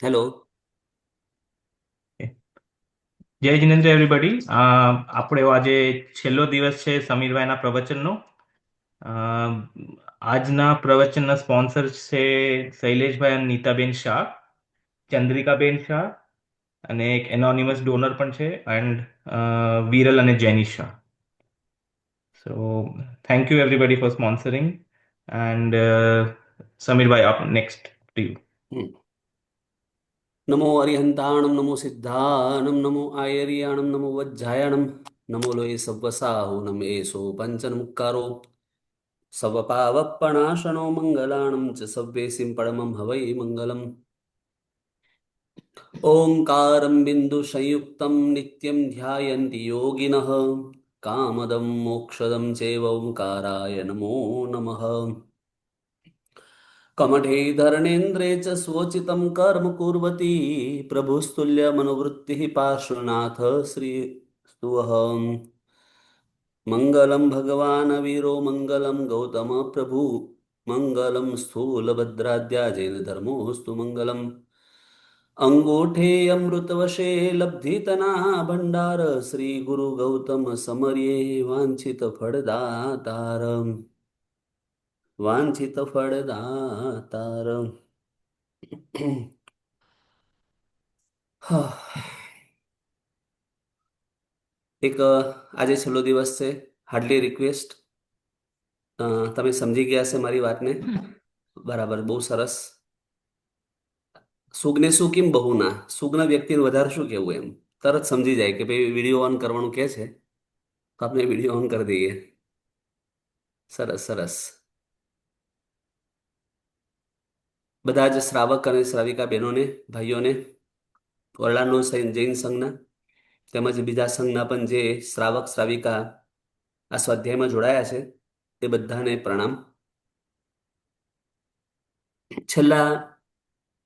Hello. જય Jinendra everybody. આપણો આજે છેલ્લો દિવસ છે સમીરભાઈના પ્રવચનનો. અ, આજના પ્રવચનના સ્પોન્સર છે શૈલેષભાઈ અને નીતાબેન શાહ, ચંદ્રિકાબેન શાહ, અને એક એનોનિમસ ડોનર પણ છે, એન્ડ વિરલ અને Jeni Shah. So thank you everybody for sponsoring. And Samirbhai, આપ નેક્સ્ટ ટુ યુ. હમ. નમો અરિહંતાણમ નમો સિદ્ધાનમ નમો આયર્યાણમ નમો વજ્જાયણમ નમો લોય સવ્વસાહુનમ એસો પંચનમુક્કારો સવપાવપણાશનો મંગલાણમ ચ સવ્યેસિં પરમં હવૈ મંગલમ. ઓંકારમ બિંદુ સંયુક્તમ નિત્યમ ધ્યાયન્તિ યોગિનઃ કામદમ મોક્ષદમ ચૈવ ઓંકારાય નમો નમઃ. कमठे धरणेन्द्रे च स्वोचितं कर्म कुर्वती प्रभुस्तुल्यमनुवृत्तिः पार्श्वनाथ श्रीस्तुवः। मङ्गलं भगवान् वीरो मङ्गलं गौतम प्रभु मङ्गलं स्थूलभद्राद्याजेन धर्मोऽस्तु मङ्गलम्। अङ्गूठेऽमृतवशे लब्धितना भण्डार श्रीगुरुगौतम समर्ये वाञ्छितफलदातारम् वाञ्छितफलदातार। એક આજે છેલ્લો દિવસ છે. હાર્ડલી રિક્વેસ્ટ, તમે સમજી ગયા હશે મારી વાતને. બરાબર, બહુ સરસ. સુગને શું કેમ બહુ ના, સુગના વ્યક્તિને વધારે શું કહેવું એમ તરત સમજી જાય કે ભાઈ વિડીયો ઓન કરવાનું કહે છે, તો આપણે વિડીયો ઓન કરી દઈએ. સરસ સરસ. બધા જ શ્રાવક અને શ્રાવિકા બહેનોને, ભાઈઓને, ઓરલાનો જૈન સંઘના તેમજ બીજા સંઘના પણ જે શ્રાવક શ્રાવિકા આ સ્વાધ્યાયમાં જોડાયા છે તે બધાને પ્રણામ. છેલ્લા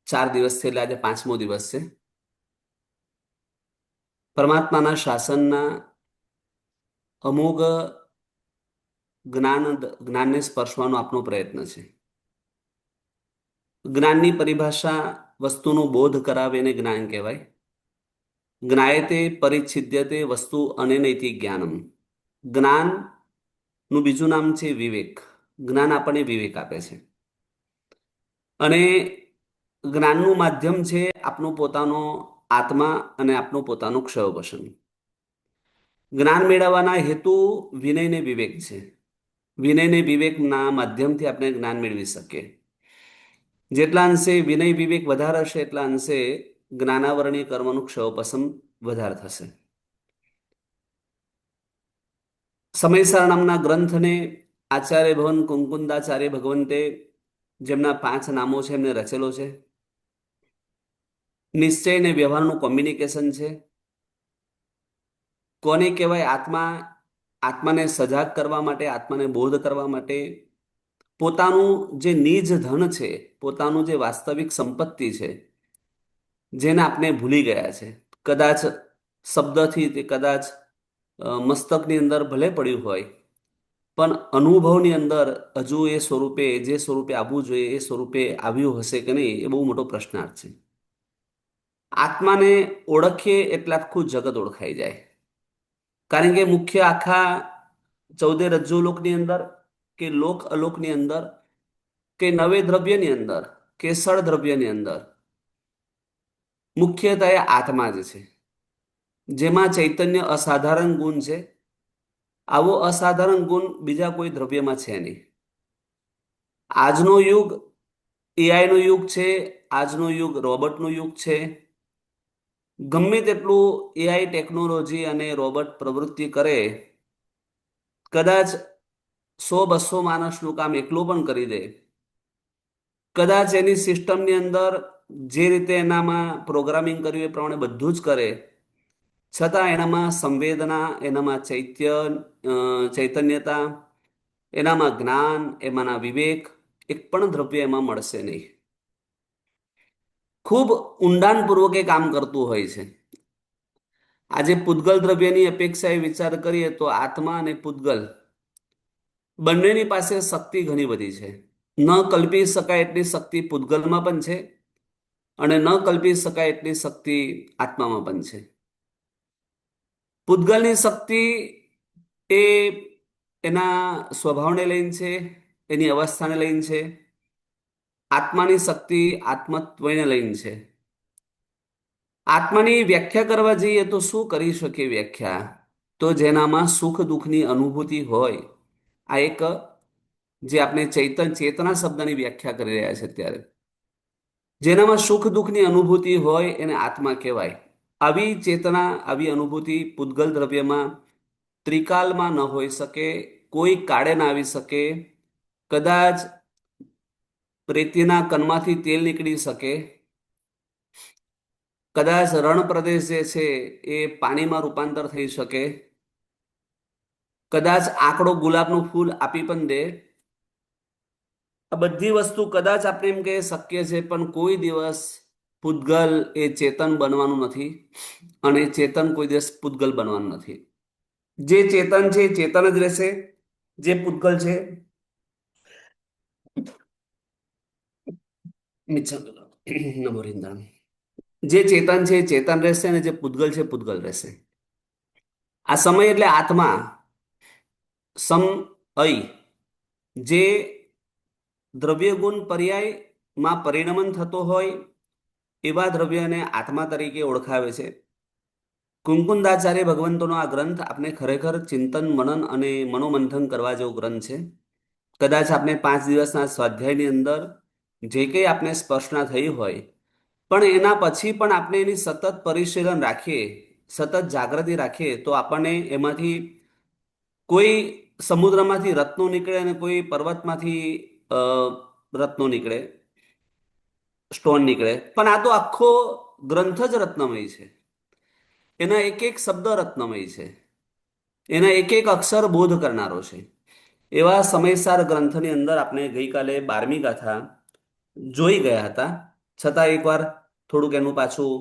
4 દિવસ છે, એટલે આજે પાંચમો દિવસ છે. પરમાત્માના શાસનના અમોઘ જ્ઞાન જ્ઞાનને સ્પર્શવાનો આપનો પ્રયત્ન છે. જ્ઞાનની પરિભાષા વસ્તુનો બોધ કરાવે એને જ્ઞાન કહેવાય. જ્ઞાયતે પરિચ્છિદ્યતે વસ્તુ અનેનૈતિ જ્ઞાનમ. જ્ઞાનનું બીજું નામ છે વિવેક. જ્ઞાન આપણને વિવેક આપે છે, અને જ્ઞાનનું માધ્યમ છે આપનો પોતાનો આત્મા અને આપનો પોતાનો ક્ષયવસન. જ્ઞાન મેળવવાના હેતુ વિનય ને વિવેક છે. વિનય ને વિવેકના માધ્યમથી આપણે જ્ઞાન મેળવી શકીએ. જેટલા અંશે વિનય વિવેક વધારે હશે એટલા અંશે જ્ઞાનાવરણીય કર્મનું ક્ષયપસમ વધારે થશે. સમયસાર નામના ગ્રંથને આચાર્ય ભવન કુંકુંદાચાર્ય ભગવંતે જેમના 5 નામો છે એમને રચેલો છે. નિશ્ચય ને વ્યવહારનું કોમ્બિનિકેશન છે. કોને કહેવાય આત્મા? આત્માને સજાગ કરવા માટે, આત્માને બોધ કરવા માટે પોતાનું જે નિજ ધન છે, પોતાનું જે વાસ્તવિક સંપત્તિ છે, જેને આપણે ભૂલી ગયા છે. કદાચ શબ્દથી તે કદાચ મસ્તકની અંદર ભલે પડ્યું હોય, પણ અનુભવની અંદર હજુ એ સ્વરૂપે, જે સ્વરૂપે આવવું જોઈએ એ સ્વરૂપે આવ્યું હશે કે નહીં, એ બહુ મોટો પ્રશ્નાર્થ છે. આત્માને ઓળખીએ એટલે આખું જગત ઓળખાઈ જાય. કારણ કે મુખ્ય આખા 14 રજ્જુ લોકની અંદર કે લોક અલોકની અંદર કે નવે દ્રવ્યની અંદર કે સળ દ્રવ્યની અંદર મુખ્યતઃ આત્મા જ છે, જેમાં ચૈતન્ય અસાધારણ ગુણ છે. આવો અસાધારણ ગુણ બીજા કોઈ દ્રવ્યમાં છે નહીં. આજનો યુગ એઆઈનો યુગ છે. આજનો યુગ રોબોટનો યુગ છે. ગમે તેટલું એઆઈ ટેકનોલોજી અને રોબોટ પ્રવૃત્તિ કરે, કદાચ 100-200 માણસનું કામ એકલો પણ કરી દે, કદાચ એની સિસ્ટમની અંદર જે રીતે એનામાં પ્રોગ્રામિંગ કર્યું એ પ્રમાણે બધું જ કરે, છતાં એનામાં સંવેદના, એનામાં ચૈતન્યતા, એનામાં જ્ઞાન, એમાંના વિવેક એક પણ દ્રવ્ય એમાં મળશે નહીં. ખૂબ ઊંડાણપૂર્વક એ કામ કરતું હોય છે. આજે પૂતગલ દ્રવ્યની અપેક્ષાએ વિચાર કરીએ તો આત્મા અને પૂતગલ બંનેની પાસે શક્તિ ઘણી બધી છે. ન કલ્પી શકાય એટલી શક્તિ પૂતગલમાં પણ છે, અને ન કલ્પી શકાય એટલી શક્તિ આત્મામાં પણ છે. પૂતગલની શક્તિ એ એના સ્વભાવને લઈને છે, એની અવસ્થાને લઈને છે. આત્માની શક્તિ આત્મત્વને લઈને છે. આત્માની વ્યાખ્યા કરવા જઈએ તો શું કરી શકીએ વ્યાખ્યા? તો જેનામાં સુખ દુઃખની અનુભૂતિ હોય. આ એક જે આપણે ચેતના શબ્દની વ્યાખ્યા કરી રહ્યા છે અત્યારે, જેનામાં સુખ દુઃખની અનુભૂતિ હોય એને આત્મા કહેવાય. આવી ચેતના, આવી અનુભૂતિ પૂતગલ દ્રવ્યમાં ત્રિકાલમાં ન હોઈ શકે, કોઈ કાળે ના આવી શકે. કદાચ રેતીના કણમાંથી તેલ નીકળી શકે, કદાચ રણ પ્રદેશ જે છે એ પાણીમાં રૂપાંતર થઈ શકે, કદાચ આંકડો ગુલાબનું ફૂલ આપી પણ દે. આ બધી વસ્તુ કદાચ આપણે એમ કે શક્ય છે, પણ કોઈ દિવસ પૂતગલ એ ચેતન બનવાનું નથી, અને ચેતન કોઈ દિવસ પૂતગલ બનવાનું નથી. જે ચેતન છે એ ચેતન જ રહેશે. જે પૂતગલ છે મિચ્છામિ નમો રિંદામ. જે ચેતન છે એ ચેતન રહેશે, અને જે પૂતગલ છે એ પૂતગલ રહેશે. આ સમય એટલે આત્મા સમ અય, જે દ્રવ્ય ગુણ પર્યાયમાં પરિણમન થતો હોય એવા દ્રવ્યને આત્મા તરીકે ઓળખાવે છે. કુંકુંદાચાર્ય ભગવંતોનો આ ગ્રંથ આપણે ખરેખર ચિંતન મનન અને મનોમંથન કરવા જેવો ગ્રંથ છે. કદાચ આપણે 5 દિવસના સ્વાધ્યાયની અંદર જે કંઈ આપણે સ્પર્શના થઈ હોય, પણ એના પછી પણ આપણે એની સતત પરિશીલન રાખીએ, સતત જાગૃતિ રાખીએ, તો આપણને એમાંથી કોઈ સમુદ્રમાંથી રત્નો નીકળે અને કોઈ પર્વતમાંથી અ, રત્નો નીકળે, સ્ટોન નીકળે. પણ આ તો આખો ગ્રંથ જ રત્નમય છે. એના એક એક શબ્દ રત્નમય છે. એના એક એક અક્ષર બોધ કરનારો છે. એવા સમયસાર ગ્રંથની અંદર આપણે ગઈકાલે 12મી ગાથા જોઈ ગયા હતા. છતાં એકવાર થોડુંક એનું પાછું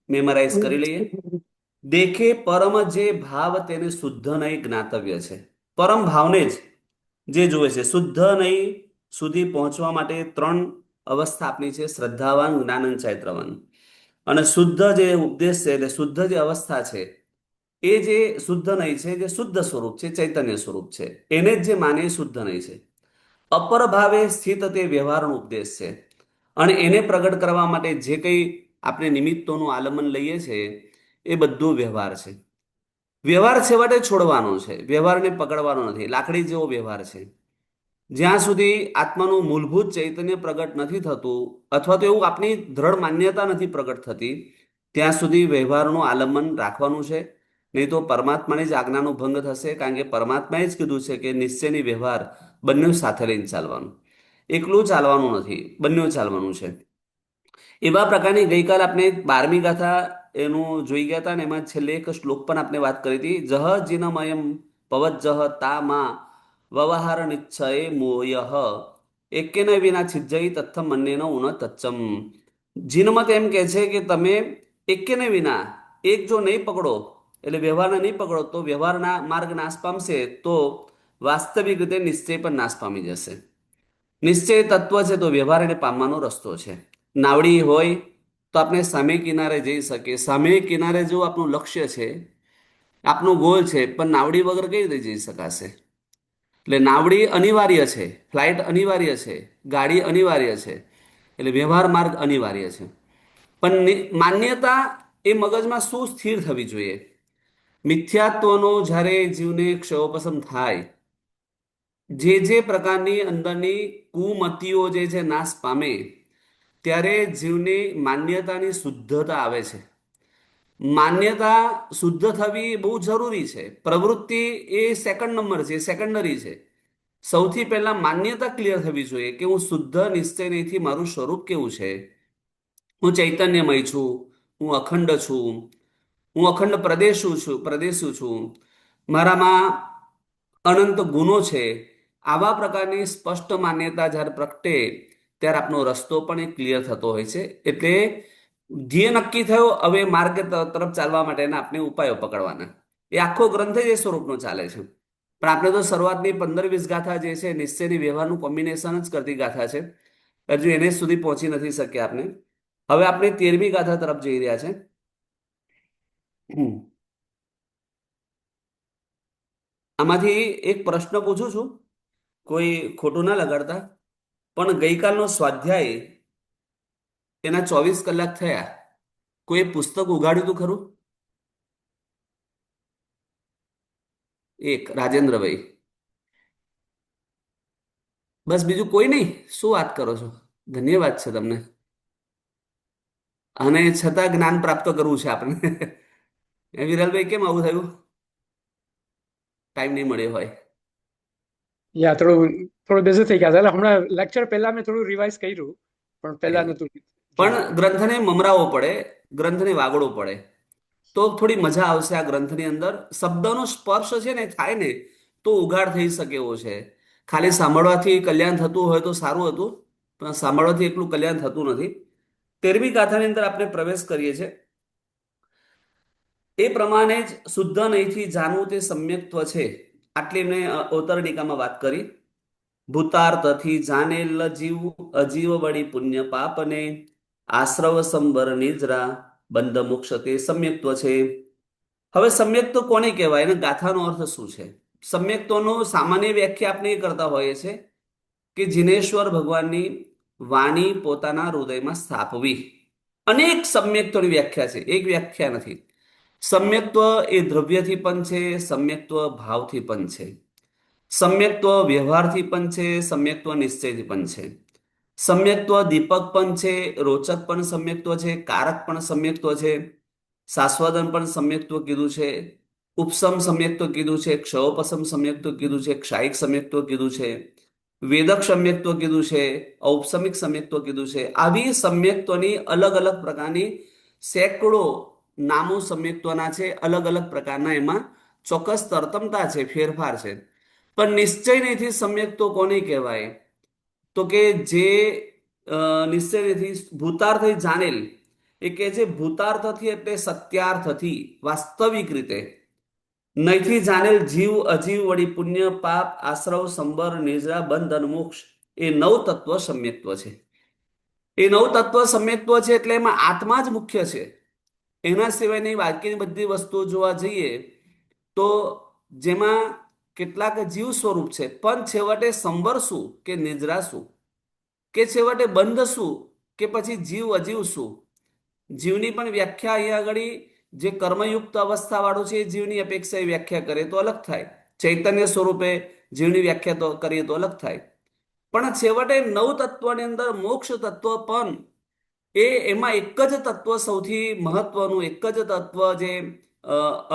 મેમરાઇઝ કરી લઈએ. દેખે પરમ જે ભાવ તેને શુદ્ધ નહીં જ્ઞાતવ્ય છે. પરમ ભાવને જ જે જુએ છે, શુદ્ધ નહીં સુધી પહોંચવા માટે 3 અવસ્થા આપણી છે: શ્રદ્ધાવાન, જ્ઞાનન, ચૈત્રવાન. અને શુદ્ધ જે ઉપદેશ છે, એટલે શુદ્ધ જે અવસ્થા છે, એ જે શુદ્ધ નહીં છે, જે શુદ્ધ સ્વરૂપ છે, ચૈતન્ય સ્વરૂપ છે, એને જ જે માને એ શુદ્ધ નહીં છે. અપર ભાવે સ્થિત તે વ્યવહારનો ઉપદેશ છે. અને એને પ્રગટ કરવા માટે જે કંઈ આપણે નિમિત્તોનું આલંબન લઈએ છીએ, એ બધું વ્યવહાર છે. વ્યવહાર છેવટે છોડવાનો છે, વ્યવહારને પકડવાનો નથી. લાકડી જેવો વ્યવહાર છે. જ્યાં સુધી આત્માનું મૂળભૂત ચૈતન્ય પ્રગટ નથી થતું, અથવા તો એવું આપણી દ્રઢ માન્યતા નથી પ્રગટ થતી, ત્યાં સુધી વ્યવહારનું આલંબન રાખવાનું છે. નહીં તો પરમાત્માની જ આજ્ઞાનો ભંગ થશે. કારણ કે પરમાત્માએ જ કીધું છે કે નિશ્ચયની વ્યવહાર બંને સાથે લઈને ચાલવાનું, એકલું ચાલવાનું નથી, બંને ચાલવાનું છે. એવા પ્રકારની ગઈકાલ આપણે 12મી ગાથા એનું જોઈ ગયા હતા, ને એમાં છેલ્લે એક શ્લોક પણ આપણે વાત કરી હતી: જહ જીનમયમ પવજ્જહ તા માં વ્યવહાર નિશ્ચય મોયઃ એકેન વિના છિજ્જઈ તથ્થમ મન્યેન ઉન તચ્ચમ. જીનમત એમ કહે છે કે તમે એકેને વિના, એક જો નહીં પકડો, એટલે વ્યવહારને નહીં પકડો, તો વ્યવહારના માર્ગ નાશ પામશે, તો વાસ્તવિક રીતે નિશ્ચય પણ નાશ પામી જશે. નિશ્ચય તત્વ છે તો વ્યવહાર એને પામવાનો રસ્તો છે. નાવડી હોય તો આપણે સામે કિનારે જઈ શકીએ. સામે કિનારે જો આપણું લક્ષ્ય છે, આપણું ગોલ છે, પણ નાવડી વગર કઈ રીતે જઈ શકાશે? એટલે નાવડી અનિવાર્ય છે, ફ્લાઇટ અનિવાર્ય છે, ગાડી અનિવાર્ય છે, એટલે વ્યવહાર માર્ગ અનિવાર્ય છે. પણ માન્યતા એ મગજમાં શું સ્થિર થવી જોઈએ? મિથ્યાત્વનો જ્યારે જીવને ક્ષયોપશમ થાય, જે પ્રકારની અંદરની કુમતીઓ જે છે નાશ પામે, ત્યારે જીવની માન્યતાની શુદ્ધતા આવે છે. માન્યતા શુદ્ધ થવી બહુ જરૂરી છે. પ્રવૃત્તિ એ સેકન્ડ નંબર છે, સેકન્ડરી છે. સૌથી પહેલા માન્યતા ક્લિયર થવી જોઈએ કે હું શુદ્ધ નિશ્ચયથી મારું સ્વરૂપ કેવું છે. હું ચૈતન્યમય છું, હું અખંડ છું, હું અખંડ પ્રદેશુ છું, મારામાં અનંત ગુણો છે. આવા પ્રકારની સ્પષ્ટ માન્યતા જ્યારે પ્રગટે, ત્યારે આપણો રસ્તો પણ એ ક્લિયર થતો હોય છે. એટલે ધ્યેય નક્કી થયો, હવે માર્ગ તરફ ચાલવા માટેના આપણે ઉપાયો પકડવાના. એ આખો ગ્રંથ જ એ સ્વરૂપનો ચાલે છે. પણ આપણે તો શરૂઆતની 15-20 ગાથા જે છે નિશ્ચયની વ્યવહારનું કોમ્બિનેશન જ કરતી ગાથા છે. હજુ એને સુધી પહોંચી નથી શક્યા આપણે. હવે આપણે 13મી ગાથા તરફ જઈ રહ્યા છે. આમાંથી એક પ્રશ્ન પૂછું છું, કોઈ ખોટું ના લગાડતા. પણ ગઈકાલનો સ્વાધ્યાય, એના 24 કલાક થયા, કોઈ પુસ્તક ઉઘાડ્યું હતું ખરું? એક રાજેન્દ્રભાઈ. બસ, બીજું કોઈ નહીં? શું વાત કરો છો! ધન્યવાદ છે તમને. અને છતાં જ્ઞાન પ્રાપ્ત કરવું છે આપણે. વિરલભાઈ, કેમ આવું થયું? ટાઈમ નહીં મળ્યો હોય. યા થોડું થોડું બેઝ થઈ ગયા હતા. એટલે હમણાં લેક્ચર પહેલા મેં થોડું રિવાઇઝ કર્યું, પણ પહેલા નહોતું પણ જોયું. ગ્રંથને મમરાવો પડે, ગ્રંથને વાગડવો પડે, તો થોડી મજા આવશે આ ગ્રંથની અંદર. શબ્દનો સ્પર્શ છે ને થાય ને, તો ઉઘાડ થઈ શકે એવો છે. ખાલી સાંભળવાથી કલ્યાણ થતું હોય તો સારું હતું, પણ સાંભળવાથી એટલું કલ્યાણ થતું નથી. 13મી ગાથાની અંદર આપણે પ્રવેશ કરીએ છીએ. એ પ્રમાણે જ શુદ્ધ નહીંથી જાણવું તે સમ્યક્ત્વ છે. આટલી મેં અવતરણિકામાં વાત કરી. ભૂતાર્થથી જાણેલ જીવ અજીવ વળી પુણ્ય પાપને આશ્રવ સંબર નિદ્રા બંધ મોક્ષ તે સમ્યક્ત્વ છે. હવે સમ્યક્ત્વ કોને કહેવાય અને ગાથાનો અર્થ શું છે? સમ્યક્ત્વનો સામાન્ય વ્યાખ્યા આપણે એ કરતા હોઈએ છે કે જિનેશ્વર ભગવાનની વાણી પોતાના હૃદયમાં સ્થાપવી. અનેક સમ્યક્ત્વની વ્યાખ્યા છે, એક વ્યાખ્યા નથી. સમ્યક્ત્વ એ દ્રવ્યથી પણ છે, સમ્યક્ત્વ ભાવથી પણ છે, સમ્યક્ત્વ વ્યવહારથી પણ છે, સમ્યક્ત્વ નિશ્ચયથી પણ છે. સમ્યક્ત્વ દીપક પણ છે, રોચક પણ સમ્યક્ત્વ છે, કારક પણ સમ્યક્ત્વ છે, શાશ્વતન પણ સમ્યક્ત્વ કીધું છે, ઉપસમ સમ્યક્ત્વ કીધું છે, ક્ષયોપસમ સમ્યક્ત્વ કીધું છે, ક્ષાયિક સમ્યક્ત્વ કીધું છે, વેદક સમ્યક્ત્વ કીધું છે, ઔપસમિક સમ્યક્ત્વ કીધું છે. આવી સમ્યક્ત્વની અલગ અલગ પ્રકારની સેંકડો નામો સમ્યક્ત્વના છે. અલગ અલગ પ્રકારના એમાં ચોક્કસ તરતમતા છે, ફેરફાર છે. પણ નિશ્ચય નહીંથી સમ્યક્ત્વ કોને કહેવાય? તો કે જે નિશ્ચય નહીંથી ભૂતાર્થથી જાણેલ, એ કે છે ભૂતાર્થથી એટલે સત્યાર્થથી, વાસ્તવિક રીતે. નહીંથી જાણેલ જીવ અજીવ વળી પુણ્ય પાપ આશ્રવ સંબર નિદ્રા બંધ અને મોક્ષ, એ નવ તત્વ સમ્યક્ત્વ છે. એ નવ તત્વ સમ્યક્ત્વ છે એટલે એમાં આત્મા જ મુખ્ય છે. એના સિવાયની બાકીની બધી વસ્તુઓ જોવા જઈએ તો જેમાં કેટલાક જીવ સ્વરૂપ છે, પણ છેવટે સંબર શું કે નિદ્રા શું, કે છેવટે બંધ શું કે પછી જીવ અજીવ શું. જીવની પણ વ્યાખ્યા અહીંયા આગળ જે કર્મયુક્ત અવસ્થા વાળું છે એ જીવની અપેક્ષા એ વ્યાખ્યા કરે તો અલગ થાય. ચૈતન્ય સ્વરૂપે જીવની વ્યાખ્યા તો કરીએ તો અલગ થાય. પણ છેવટે નવ તત્વની અંદર મોક્ષ તત્વ પણ એમાં એક જ તત્વ સૌથી મહત્વનું, એક જ તત્વ જે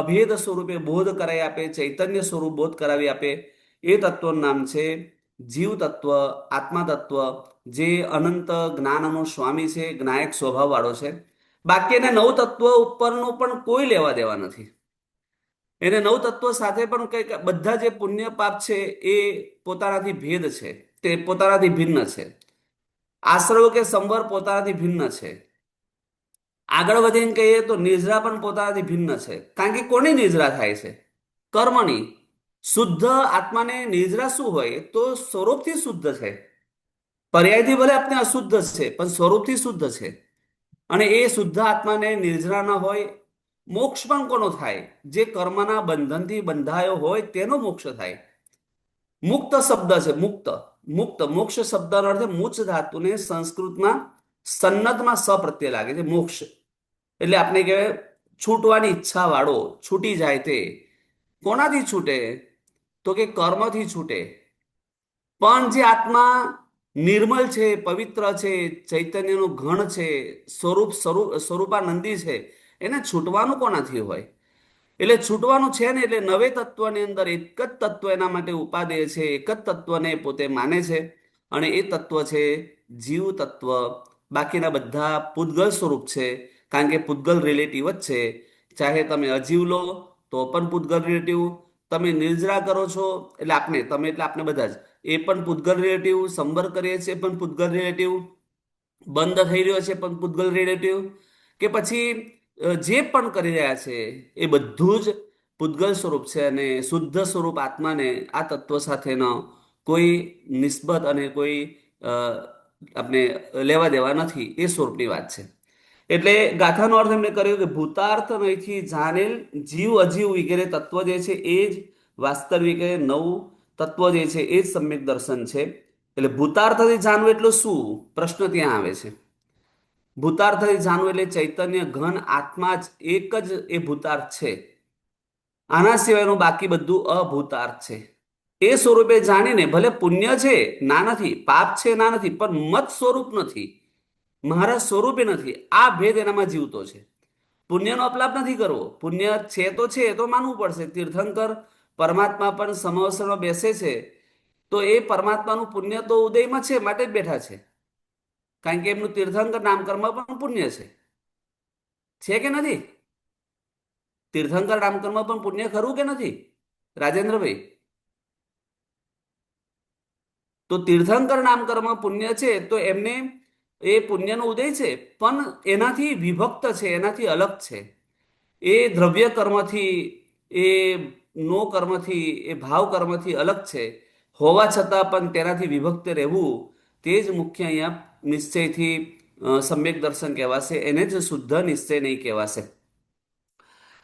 અભેદ સ્વરૂપે બોધ કરાવી આપે, ચૈતન્ય સ્વરૂપ બોધ કરાવી આપે, એ તત્વનું નામ છે જીવ તત્વ, આત્મા તત્વ, જે અનંત જ્ઞાનનો સ્વામી છે, જ્ઞાયક સ્વભાવ વાળો છે. બાકીના નવ તત્વ ઉપરનું પણ કોઈ લેવા દેવા નથી. એને નવ તત્વો સાથે પણ કંઈક બધા જે પુણ્ય પાપ છે એ પોતાનાથી ભેદ છે, તે પોતાનાથી ભિન્ન છે. આશ્રવ કે સંવર પોતાનાથી ભિન્ન છે. આગળ વધીને કહીએ તો નિદ્રા પણ પોતાનાથી ભિન્ન છે. કારણ કે કોની નિદ્રા થાય છે? કર્મની. શુદ્ધ આત્માને નિદ્રા શું હોય તો સ્વરૂપથી શુદ્ધ છે. પર્યાયથી ભલે આપણે અશુદ્ધ છે, પણ સ્વરૂપથી શુદ્ધ છે. અને એ શુદ્ધ આત્માને નિર્જરા ન હોય. મોક્ષ પણ કોનો થાય? જે કર્મના બંધનથી બંધાયો હોય તેનો મોક્ષ થાય. મુક્ત શબ્દ છે, મુક્ત. મુક્ત મોક્ષ શબ્દનો અર્થ મૂચ ધાતુને સંસ્કૃતમાં સન્નતમાં સ પ્રત્યે લાગે છે, મોક્ષ. એટલે આપણે કહેવાય છૂટવાની ઈચ્છા વાળો, છૂટી જાય તે. કોનાથી છૂટે? તો કે કર્મથી છૂટે. પણ જે આત્મા નિર્મલ છે, પવિત્ર છે, ચૈતન્યનું ઘણ છે, સ્વરૂપાનંદી છે, એને છૂટવાનું કોનાથી હોય? એટલે છૂટવાનું છે ને, એટલે નવે તત્વની અંદર એક જ તત્વ એના માટે ઉપાદેય છે, એક જ તત્વને પોતે માને છે, અને એ તત્વ છે જીવ તત્વ. બાકીના બધા પૂતગલ સ્વરૂપ છે, કારણ કે પૂતગલ રિલેટિવ જ છે. ચાહે તમે અજીવ લો તો પણ પૂતગલ રિલેટિવ, તમે નિર્જરા કરો છો એટલે આપણે, તમે એટલે આપણે બધા જ, એ પણ પૂતગલ રિલેટિવ, સંબર કરીએ છીએ પણ પૂતગલ રિલેટિવ, બંધ થઈ રહ્યો છે પણ પૂતગલ રિલેટિવ, કે પછી જે પણ કરી રહ્યા છે એ બધું જ પૂતગલ સ્વરૂપ છે. અને શુદ્ધ સ્વરૂપ આત્માને આ તત્વ સાથેનો કોઈ નિસ્બત અને કોઈ આપણે લેવા દેવા નથી. એ સ્વરૂપની વાત છે. એટલે ગાથાનો અર્થ એમને કર્યો કે ભૂતાર્થ નહીંથી જાણેલ જીવ અજીવ વગેરે તત્વ જે છે એ જ વાસ્તવિક નવું તત્વ જે છે એ જ સમ્યક દર્શન છે. એટલે ભૂતાર્થથી જાણવું એટલે શું? પ્રશ્ન ત્યાં આવે છે. ભૂતાર્થથી જાણવું એટલે ચૈતન્ય ઘન આત્મા જ એક જ એ ભૂતાર્થ છે. આના સિવાયનું બાકી બધું અભૂતાર્થ છે. એ સ્વરૂપે જાણીને ભલે પુણ્ય છે ના નથી, પાપ છે ના નથી, પણ મત સ્વરૂપ નથી, મારા સ્વરૂપે નથી, આ ભેદ એનામાં જીવતો છે. પુણ્યનો અપલાપ નથી કરવો. પુણ્ય છે તો છે, એ તો માનવું પડશે. તીર્થંકર પરમાત્મા પણ સમવસરમાં બેસે છે તો એ પરમાત્માનું પુણ્ય તો ઉદયમાં છે માટે જ બેઠા છે. કારણ કે એમનું તીર્થંકર નામકર્મ પણ પુણ્ય છે કે નથી? તીર્થંકર નામકર્મ પણ પુણ્ય ખરું કે નથી, રાજેન્દ્રભાઈ? તો તીર્થંકર નામકર્મ પુણ્ય છે તો એમને એ પુણ્યનો ઉદય છે, પણ એનાથી વિભક્ત છે, એનાથી અલગ છે. એ દ્રવ્ય કર્મથી, એ નો કર્મથી, એ ભાવ કર્મથી અલગ છે. હોવા છતાં પણ તેનાથી વિભક્ત રહેવું તે જ મુખ્ય અહીંયા નિશ્ચયથી સમ્યક દર્શન કહેવાશે. એને જ શુદ્ધ નિશ્ચય નહીં કહેવાશે.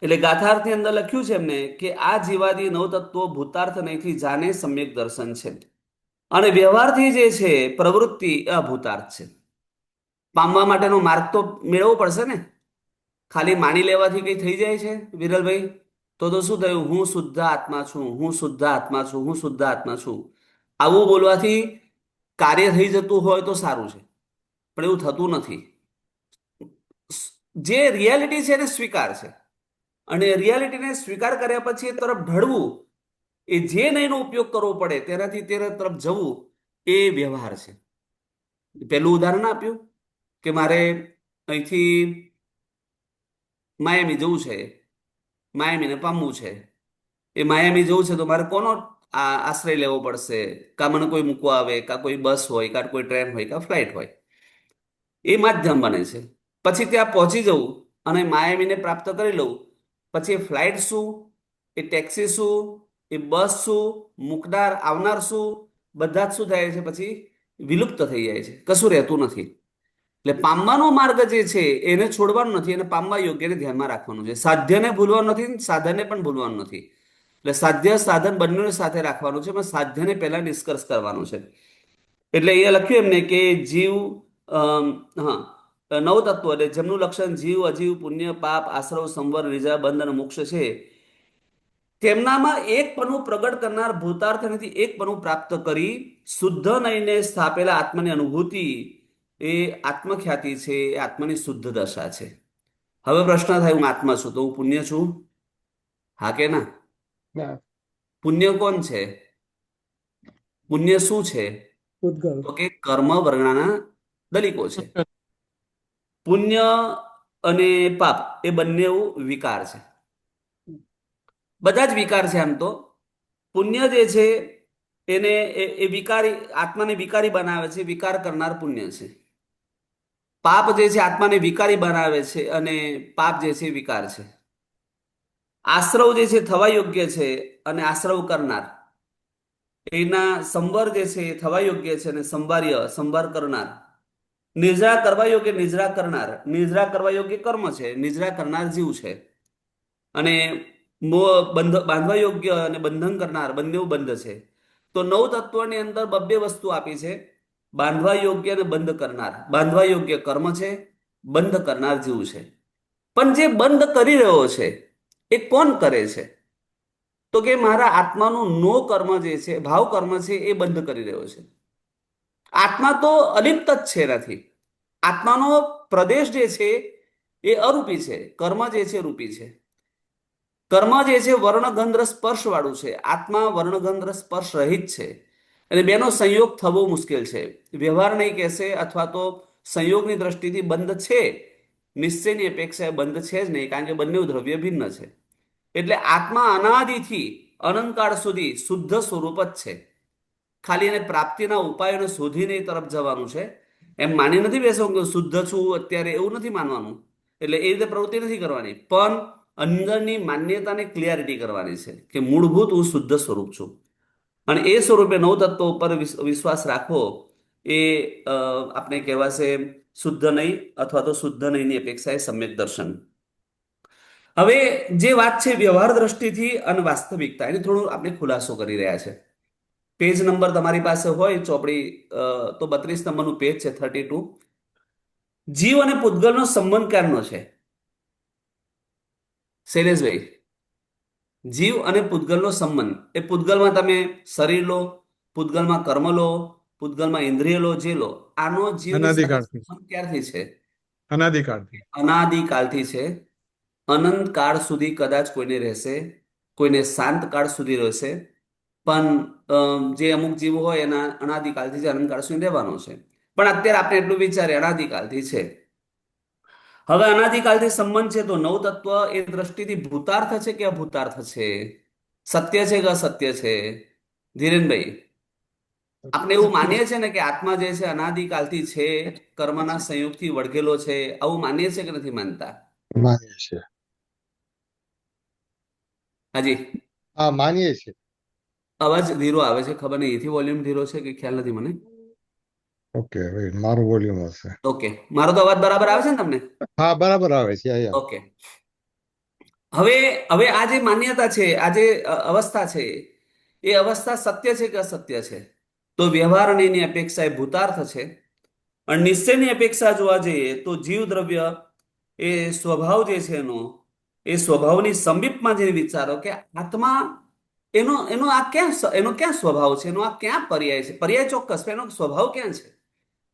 એટલે ગાથાર્થની અંદર લખ્યું છે એમને કે આ જીવાદી નવતત્વો ભૂતાર્થ નહીંથી જાણે સમ્યક દર્શન છે. અને વ્યવહારથી જે છે પ્રવૃત્તિ અભૂતાર્થ છે. પામવા માટેનો માર્ગ તો મેળવવો પડશે ને. ખાલી માની લેવાથી કઈ થઈ જાય છે વિરલભાઈ? તો શું થયું? હું શુદ્ધ આત્મા છું, હું શુદ્ધ આત્મા છું, હું શુદ્ધ આત્મા છું. આવું બોલવાથી કાર્ય થઈ જતું હોય તો સારું છે, પણ એવું થતું નથી. જે રિયાલિટી છે એને સ્વીકાર છે, અને રિયાલિટીને સ્વીકાર કર્યા પછી એ તરફ ઢળવું, એ જે નહીંનો ઉપયોગ કરવો પડે તેનાથી તે તરફ જવું, એ વ્યવહાર છે. પેલું ઉદાહરણ આપ્યું કે મારે અહીંથી માયામી જવું છે, માયામીને પામવું છે. એ માયામી જવું છે તો મારે કોનો આશ્રય લેવો પડશે? કાં મને કોઈ મૂકવા આવે, કાં કોઈ બસ હોય, કાં કોઈ ટ્રેન હોય, કાં ફ્લાઇટ હોય. એ માધ્યમ બને છે. પછી ત્યાં પહોંચી જવું અને માયામીને પ્રાપ્ત કરી લઉં. પછી એ ફ્લાઇટ શું, એ ટેક્સી શું, એ બસ શું, મૂકનાર આવનાર શું, બધા જ શું થાય છે? પછી વિલુપ્ત થઈ જાય છે, કશું રહેતું નથી. એટલે પામવાનો માર્ગ જે છે એને છોડવાનો નથી, એને પામવા યોગ્યને ધ્યાનમાં રાખવાનું છે. સાધ્યને ભૂલવાનું નથી, સાધનને પણ ભૂલવાનું નથી. એટલે સાધ્ય સાધન બંનેને સાથે રાખવાનું છે, પણ સાધ્યને પહેલા નિષ્કર્ષ કરવાનો છે. એટલે એ લખ્યું એમને કે જીવ, હા, નવ તત્વો એટલે જેમનું લક્ષણ જીવ અજીવ પુણ્ય પાપ આશ્રવ સંવર નિજા બંધ અને મોક્ષ છે, તેમનામાં એકપણું પ્રગટ કરનાર ભૂતાર્થ નથી એકપણું પ્રાપ્ત કરી શુદ્ધ નહીને સ્થાપેલા આત્માની અનુભૂતિ એ આત્મખ્યાતિ છે, એ આત્માની શુદ્ધ દશા છે. હવે પ્રશ્ન થાય, હું આત્મા છું તો હું પુણ્ય છું? હા કે ના? ના. પુણ્ય કોણ છે? પુણ્ય શું છે? ઉદ્ગલ. તો કે કર્મ વર્ણના દલિકો છે. પુણ્ય અને પાપ એ બંને વિકાર છે. બધા જ વિકાર છે. આમ તો પુણ્ય જે છે એને એ વિકારી, આત્માને વિકારી બનાવે છે, વિકાર કરનાર પુણ્ય છે. પાપ જે છે આત્માને વિકારી બનાવે છે, અને પાપ જે છે વિકાર છે. આશ્રવ જે છે થવા યોગ્ય છે, અને આશ્રવ કરનાર, એના સંવર જે છે એ થવા યોગ્ય છે, અને સંવાર્ય સંવાર કરનાર, નિદ્રા કરવા યોગ્ય નિદ્રા કરનાર, નિદ્રા કરવા યોગ્ય કર્મ છે, નિદ્રા કરનાર જીવ છે. અને બંધ બાંધવા યોગ્ય અને બંધન કરનાર બંને બંધ છે. તો નવ તત્વોની અંદર બબ્બે વસ્તુ આપી છે: બાંધવા યોગ્ય અને બંધ કરનાર. બાંધવા યોગ્ય કર્મ છે, બંધ કરનાર જીવ છે. પણ જે બંધ કરી રહ્યો છે એ કોણ કરે છે? તો કે મારા આત્માનું નો કર્મ જે છે, ભાવ કર્મ છે, એ બંધ કરી રહ્યો છે. આત્મા તો અલિપ્ત જ છે એનાથી. આત્માનો પ્રદેશ જે છે એ અરૂપી છે, કર્મ જે છે રૂપી છે. કર્મ જે છે વર્ણગંધ્ર સ્પર્શ વાળું છે, આત્મા વર્ણગંધ્ર સ્પર્શ રહિત છે. અને બેનો સંયોગ થવો મુશ્કેલ છે. વ્યવહાર નહીં કહેશે, અથવા તો સંયોગની દ્રષ્ટિથી બંધ છે, નિશ્ચયની અપેક્ષાએ બંધ છે જ નહીં, કારણ કે બંને દ્રવ્ય ભિન્ન છે. એટલે આત્મા અનાદિથી અનંતકાળ સુધી શુદ્ધ સ્વરૂપ જ છે. ખાલી એને પ્રાપ્તિના ઉપાયોને શોધીને એ તરફ જવાનું છે. એમ માની નથી બેસવું કે શુદ્ધ છું અત્યારે, એવું નથી માનવાનું. એટલે એ રીતે પ્રવૃત્તિ નથી કરવાની, પણ અંદરની માન્યતાને ક્લિયરિટી કરવાની છે કે મૂળભૂત હું શુદ્ધ સ્વરૂપ છું. અને એ સ્વરૂપે નવ તત્વો ઉપર વિશ્વાસ રાખવો એ આપણે કહેવાશે શુદ્ધ નહીં અથવા તો શુદ્ધ નહીંની અપેક્ષા એ સમ્યક દર્શન. હવે જે વાત છે વ્યવહાર દ્રષ્ટિથી અને વાસ્તવિકતા એને થોડું આપણે ખુલાસો કરી રહ્યા છે. પેજ નંબર તમારી પાસે હોય ચોપડી, તો 32 નંબરનું પેજ છે, 32. જીવ અને પૂતગલનો સંબંધ ક્યારનો છે શૈલેષભાઈ? જીવ અને પૂતગલનો સંબંધ, એ પૂતગલમાં તમે શરીર લો, પૂતગલમાં કર્મ લો, પૂતગલમાં ઇન્દ્રિય લો, જે લો, આનો જીવની સાથે અનાદિકાળથી સંબંધ ક્યારથી છે? અનાદિકાળથી અનાદિકાળથી છે. અનંત કાળ સુધી કદાચ કોઈને રહેશે, કોઈને શાંત કાળ સુધી રહેશે, પણ જે અમુક જીવ હોય એના અનાદિકાળથી જ અનંત કાળ સુધી રહેવાનો છે. પણ અત્યારે આપણે એટલું વિચારે અનાદિકાળથી છે. હવે અનાદિકાળથી સંબંધ છે તો નવ તત્વ એ દ્રષ્ટિથી ભૂતાર્થ છે કે અભૂતાર્થ છે? સત્ય છે કે અસત્ય છે? ધીરેનભાઈ, આપણે એવું માનીએ છીએ ને કે આત્મા જે છે અનાદિકાળથી છે, કર્મના સંયોગથી વળગેલો છે, આવું માનીએ છીએ કે નથી માનતા? માનીએ છીએ. હાજી. હા, માનીએ છીએ. અવાજ ધીરો આવે છે, ખબર નહીં એથી વોલ્યુમ ધીરો છે કે ખ્યાલ નથી મને. ઓકે, વેઇટ, મારું વોલ્યુમ હશે. ઓકે, મારો તો અવાજ બરાબર આવે છે ને તમને? હા, બરાબર આવે છે. અહીંયા ઓકે. હવે હવે આ જે માન્યતા છે, આ જે અવસ્થા છે, એ અવસ્થા સત્ય છે કે અસત્ય છે? તો વ્યવહાર અને એની અપેક્ષા એ ભૂતાર્થ છે. અને નિશ્ચયની અપેક્ષા જોવા જઈએ તો જીવ દ્રવ્ય એ સ્વભાવ જે છે એનો, એ સ્વભાવની સમીપમાં જે વિચારો કે આત્મા, એનો એનો આ ક્યાં, એનો ક્યાં સ્વભાવ છે, એનો આ ક્યાં પર્યાય છે? પર્યાય ચોક્કસ, પણ એનો સ્વભાવ ક્યાં છે?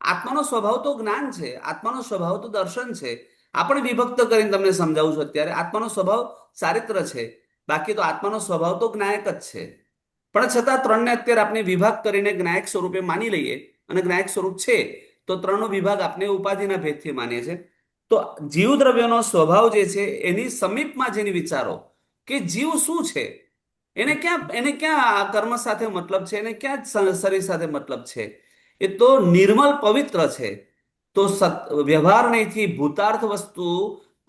આત્માનો સ્વભાવ તો જ્ઞાન છે, આત્માનો સ્વભાવ તો દર્શન છે. આપણે વિભક્ત કરીને તમને સમજાવું છું અત્યારે. આત્માનો સ્વભાવ ચારિત્ર છે, બાકી તો આત્માનો સ્વભાવ તો જ્ઞાયક જ છે. પણ છતાં ત્રણને અત્યારે આપણે વિભાગ કરીને જ્ઞાયક સ્વરૂપે માની લઈએ, અને જ્ઞાયક સ્વરૂપ છે તો ત્રણનો વિભાગ આપણે ઉપાધિના ભેદથી માનીએ છીએ. તો જીવ દ્રવ્યનો સ્વભાવ જે છે એની સમીપમાં જેની વિચારો કે જીવ શું છે, એને ક્યાં આ કર્મ સાથે મતલબ છે, એને ક્યાં શરીર સાથે મતલબ છે, એ તો નિર્મલ પવિત્ર છે. તો વ્યવહાર નહીંથી ભૂતાર્થ વસ્તુ,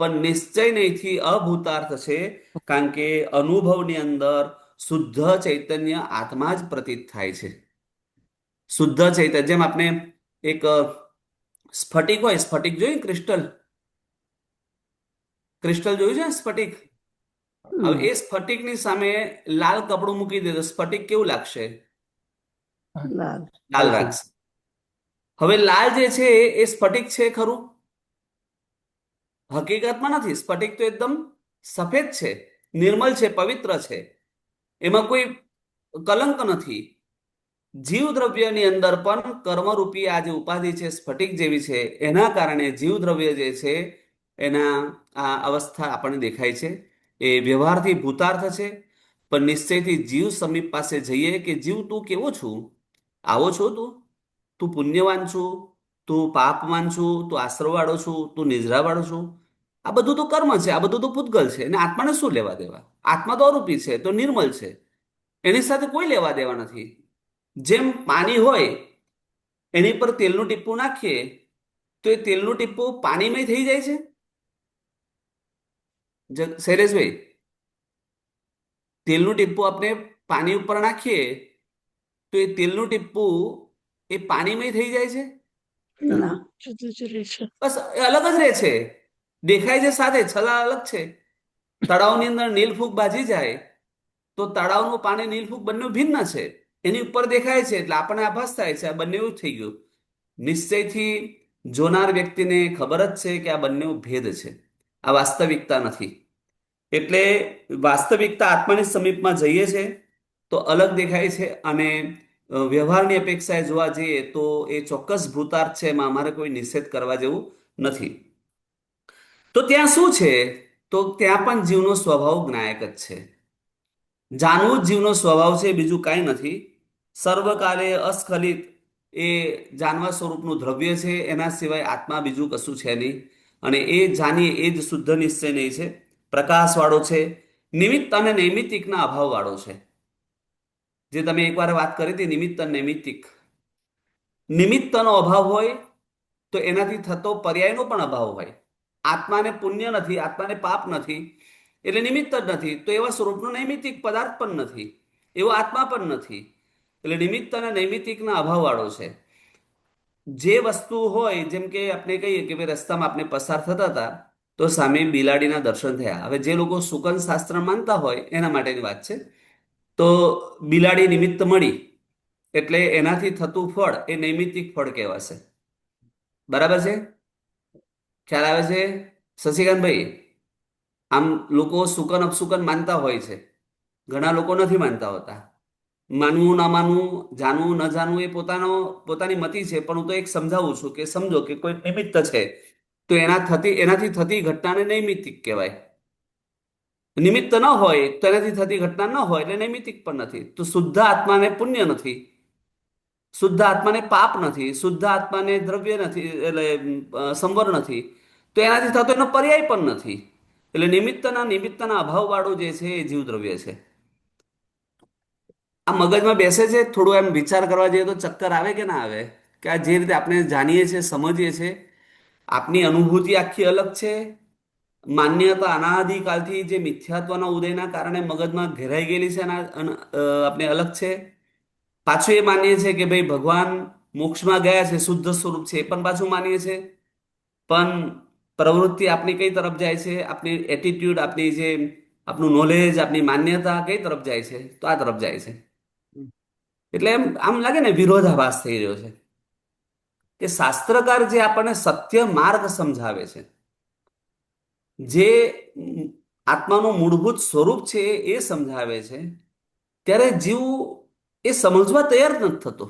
પણ નિશ્ચય નહીંથી અભૂતાર્થ છે. કારણ કે અનુભવની અંદર શુદ્ધ ચૈતન્ય આત્મા જ પ્રતીત થાય છે. શુદ્ધ ચૈતન્ય, જેમ આપણે એક સ્ફટિક હોય, સ્ફટિક જોયું? ક્રિસ્ટલ, ક્રિસ્ટલ જોયું છે સ્ફટિક? હવે એ સ્ફટિકની સામે લાલ કપડું મૂકી દે તો સ્ફટિક કેવું લાગશે? લાલ લાગશે. હવે લાલ જે છે એ સ્ફટિક છે ખરું? હકીકતમાં નથી. સ્ફટિક તો એકદમ સફેદ છે, નિર્મલ છે, પવિત્ર છે, એમાં કોઈ કલંક નથી. જીવ દ્રવ્યની અંદર પણ કર્મરૂપી આ જે ઉપાધિ છે સ્ફટિક જેવી છે, એના કારણે જીવ દ્રવ્ય જે છે એના આ અવસ્થા આપણને દેખાય છે. એ વ્યવહારથી ભૂતાર્થ છે, પણ નિશ્ચયથી જીવ સમીપ પાસે જઈએ કે જીવ તું કેવો છું, આવો છો તું, તું પુણ્યવાન છું, તું પાપવાન છું, તું આશ્રવવાળો છું, તું નિદ્રાવાળો છું, આ બધું તો કર્મ છે, આ બધું તો પૂતગલ છે, અને આત્માને શું લેવા દેવા? આત્મા તો અરૂપી છે, તો નિર્મલ છે, એની સાથે કોઈ લેવા દેવા નથી. જેમ પાણી હોય, એની પર તેલનું ટીપું નાખીએ તો એ તેલનું ટીપું પાણીમય થઈ જાય છે. શૈલેષભાઈ, તેલનું ટીપું આપણે પાણી ઉપર નાખીએ તો એ તેલનું ટીપું એ પાણીમય થઈ જાય છે? બસ એ અલગ જ રહે છે. દેખાય છે સાથે, છલા અલગ છે. તળાવની અંદર નીલફૂગ બાજી જાય તો તળાવનું પાણી નીલફૂગ બંને ભિન્ન છે. એની ઉપર દેખાય છે એટલે આપણને આભાસ થાય છે આ બંને એવું થઈ ગયું. નિશ્ચયથી જોનાર વ્યક્તિને ખબર જ છે કે આ બંને ભેદ છે, આ વાસ્તવિકતા નથી. એટલે વાસ્તવિકતા આત્માની સમીપમાં જઈએ છે તો અલગ દેખાય છે, અને વ્યવહારની અપેક્ષાએ જોવા જઈએ તો એ ચોક્કસ ભૂતાર્થ છે, એમાં અમારે કોઈ નિષેધ કરવા જેવું નથી. તો ત્યાં શું છે? તો ત્યાં પણ જીવનો સ્વભાવ જ્ઞાયક જ છે. જાણવું જ જીવનો સ્વભાવ છે, બીજું કાંઈ નથી. સર્વકાલે અસ્ખલિત એ જાણવા સ્વરૂપનું દ્રવ્ય છે, એના સિવાય આત્મા બીજું કશું છે નહીં. અને એ જાણીએ એ જ શુદ્ધ નિશ્ચય નહીં છે, પ્રકાશવાળો છે, નિમિત્ત અને નૈમિત્તિકના અભાવવાળો છે. જે તમે એકવાર વાત કરી હતી, નિમિત્ત અને નૈમિત્તિક. નિમિત્તનો અભાવ હોય તો એનાથી થતો પર્યાયનો પણ અભાવ હોય. આત્માને પુણ્ય નથી, આત્માને પાપ નથી, એટલે નિમિત્ત જ નથી, તો એવા સ્વરૂપનો નૈમિત્તિક પદાર્થ પણ નથી, એવો આત્મા પણ નથી. એટલે નિમિત્ત અને નૈમિત્તિકના અભાવવાળો છે. જે વસ્તુ હોય, જેમ કે આપણે કહીએ કે ભાઈ રસ્તામાં આપણે પસાર થતા હતા તો સામે બિલાડીના દર્શન થયા. હવે જે લોકો શુકન શાસ્ત્ર માનતા હોય એના માટેની વાત છે. તો બિલાડી નિમિત્ત મળી એટલે એનાથી થતું ફળ એ નૈમિત્તિક ફળ કહેવાશે. બરાબર છે? ખ્યાલ આવે છે શશિકાંતભાઈ? આમ લોકો શુકન અપશુકન માનતા હોય છે, ઘણા લોકો નથી માનતા હોતા. માનવું ના માનવું, જાણવું ન જાણવું એ પોતાની મતિ છે, પણ હું તો એક સમજાવું છું કે સમજો કે કોઈ નિમિત્ત છે તો એનાથી થતી ઘટનાને નૈમિત્તિક કહેવાય. નિમિત્ત ન હોય તો એનાથી થતી ઘટના ન હોય એટલે નૈમિત્તિક પણ નથી. તો શુદ્ધ આત્માને પુણ્ય નથી, શુદ્ધ આત્માને પાપ નથી, શુદ્ધ આત્માને દ્રવ્ય નથી, એટલે સંવર નથી, તો એનાથી થતો એનો પર્યાય પણ નથી. એટલે નિમિત્તના અભાવ વાળું જે છે એ જીવ દ્રવ્ય છે. આ મગજમાં બેસે છે, થોડું એમ વિચાર કરવા જઈએ તો ચક્કર આવે કે ના આવે? કે આ જે રીતે આપણે જાણીએ છીએ, સમજીએ છીએ, આપની અનુભૂતિ આખી અલગ છે. માન્યતા અનાદિકાલથી જે મિથ્યાત્વના ઉદયના કારણે મગજમાં ઘેરાઈ ગયેલી છે આપણે અલગ છે. પાછું એ માનીએ છીએ કે ભાઈ ભગવાન મોક્ષમાં ગયા છે, શુદ્ધ સ્વરૂપ છે, એ પણ પાછું માનીએ છીએ. પણ પ્રવૃત્તિ આપણી કઈ તરફ જાય છે? આપણી એટીટ્યુડ, આપણી જે આપણું નોલેજ, આપણી માન્યતા કઈ તરફ જાય છે? તો આ તરફ જાય છે. એટલે એમ આમ લાગે ને વિરોધાભાસ થઈ રહ્યો છે કે શાસ્ત્રકાર જે આપણને સત્ય માર્ગ સમજાવે છે, જે આત્માનું મૂળભૂત સ્વરૂપ છે એ સમજાવે છે, ત્યારે જીવ એ સમજવા તૈયાર નથી થતો.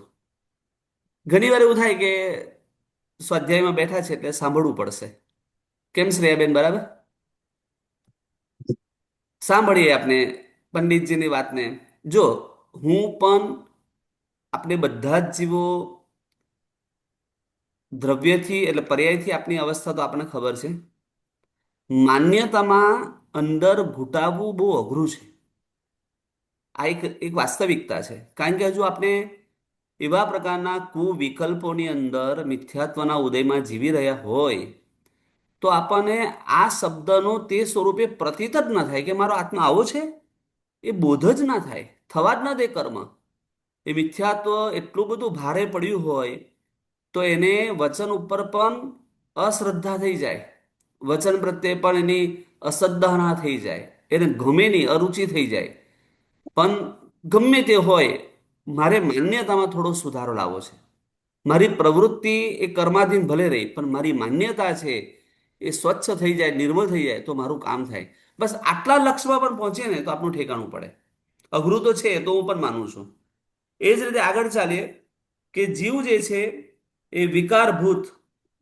ઘણી વાર એવું થાય કે સ્વાધ્યાયમાં બેઠા છે એટલે સાંભળવું પડશે. કેમ શ્રેયાબેન, બરાબર? સાંભળીએ આપણે પંડિતજીની વાતને. જો હું પણ, આપણે બધા જ જીવો દ્રવ્યથી એટલે પર્યાયથી આપણી અવસ્થા તો આપણને ખબર છે. માન્યતામાં અંદર ઘૂંટાવવું બહુ અઘરું છે. આ એક વાસ્તવિકતા છે. કારણ કે હજુ આપણે એવા પ્રકારના કુવિકલ્પોની અંદર મિથ્યાત્વના ઉદયમાં જીવી રહ્યા હોય તો આપણને આ શબ્દનો તે સ્વરૂપે પ્રતીત જ ન થાય કે મારો આત્મા આવો છે. એ બોધ જ ના થાય, થવા જ ન દે કર્મ. એ મિથ્યાત્વ એટલું બધું ભારે પડ્યું હોય તો એને વચન ઉપર પણ અશ્રદ્ધા થઈ જાય, વચન પ્રત્યે પણ એની અસદ્દાહના થઈ જાય, એને ગમે નહીં, અરુચિ થઈ જાય. પણ ગમે તે હોય, મારે માન્યતામાં થોડો સુધારો લાવવો છે. મારી પ્રવૃત્તિ એ કર્માધીન ભલે રહી, પણ મારી માન્યતા છે એ સ્વચ્છ થઈ જાય, નિર્મળ થઈ જાય તો મારું કામ થાય. બસ આટલા લક્ષ્યમાં પણ પહોંચીએ ને તો આપણું ઠેકાણું પડે. અઘરું તો છે, તો હું પણ માનું છું. એ જ રીતે આગળ ચાલીએ કે જીવ જે છે એ વિકારભૂત,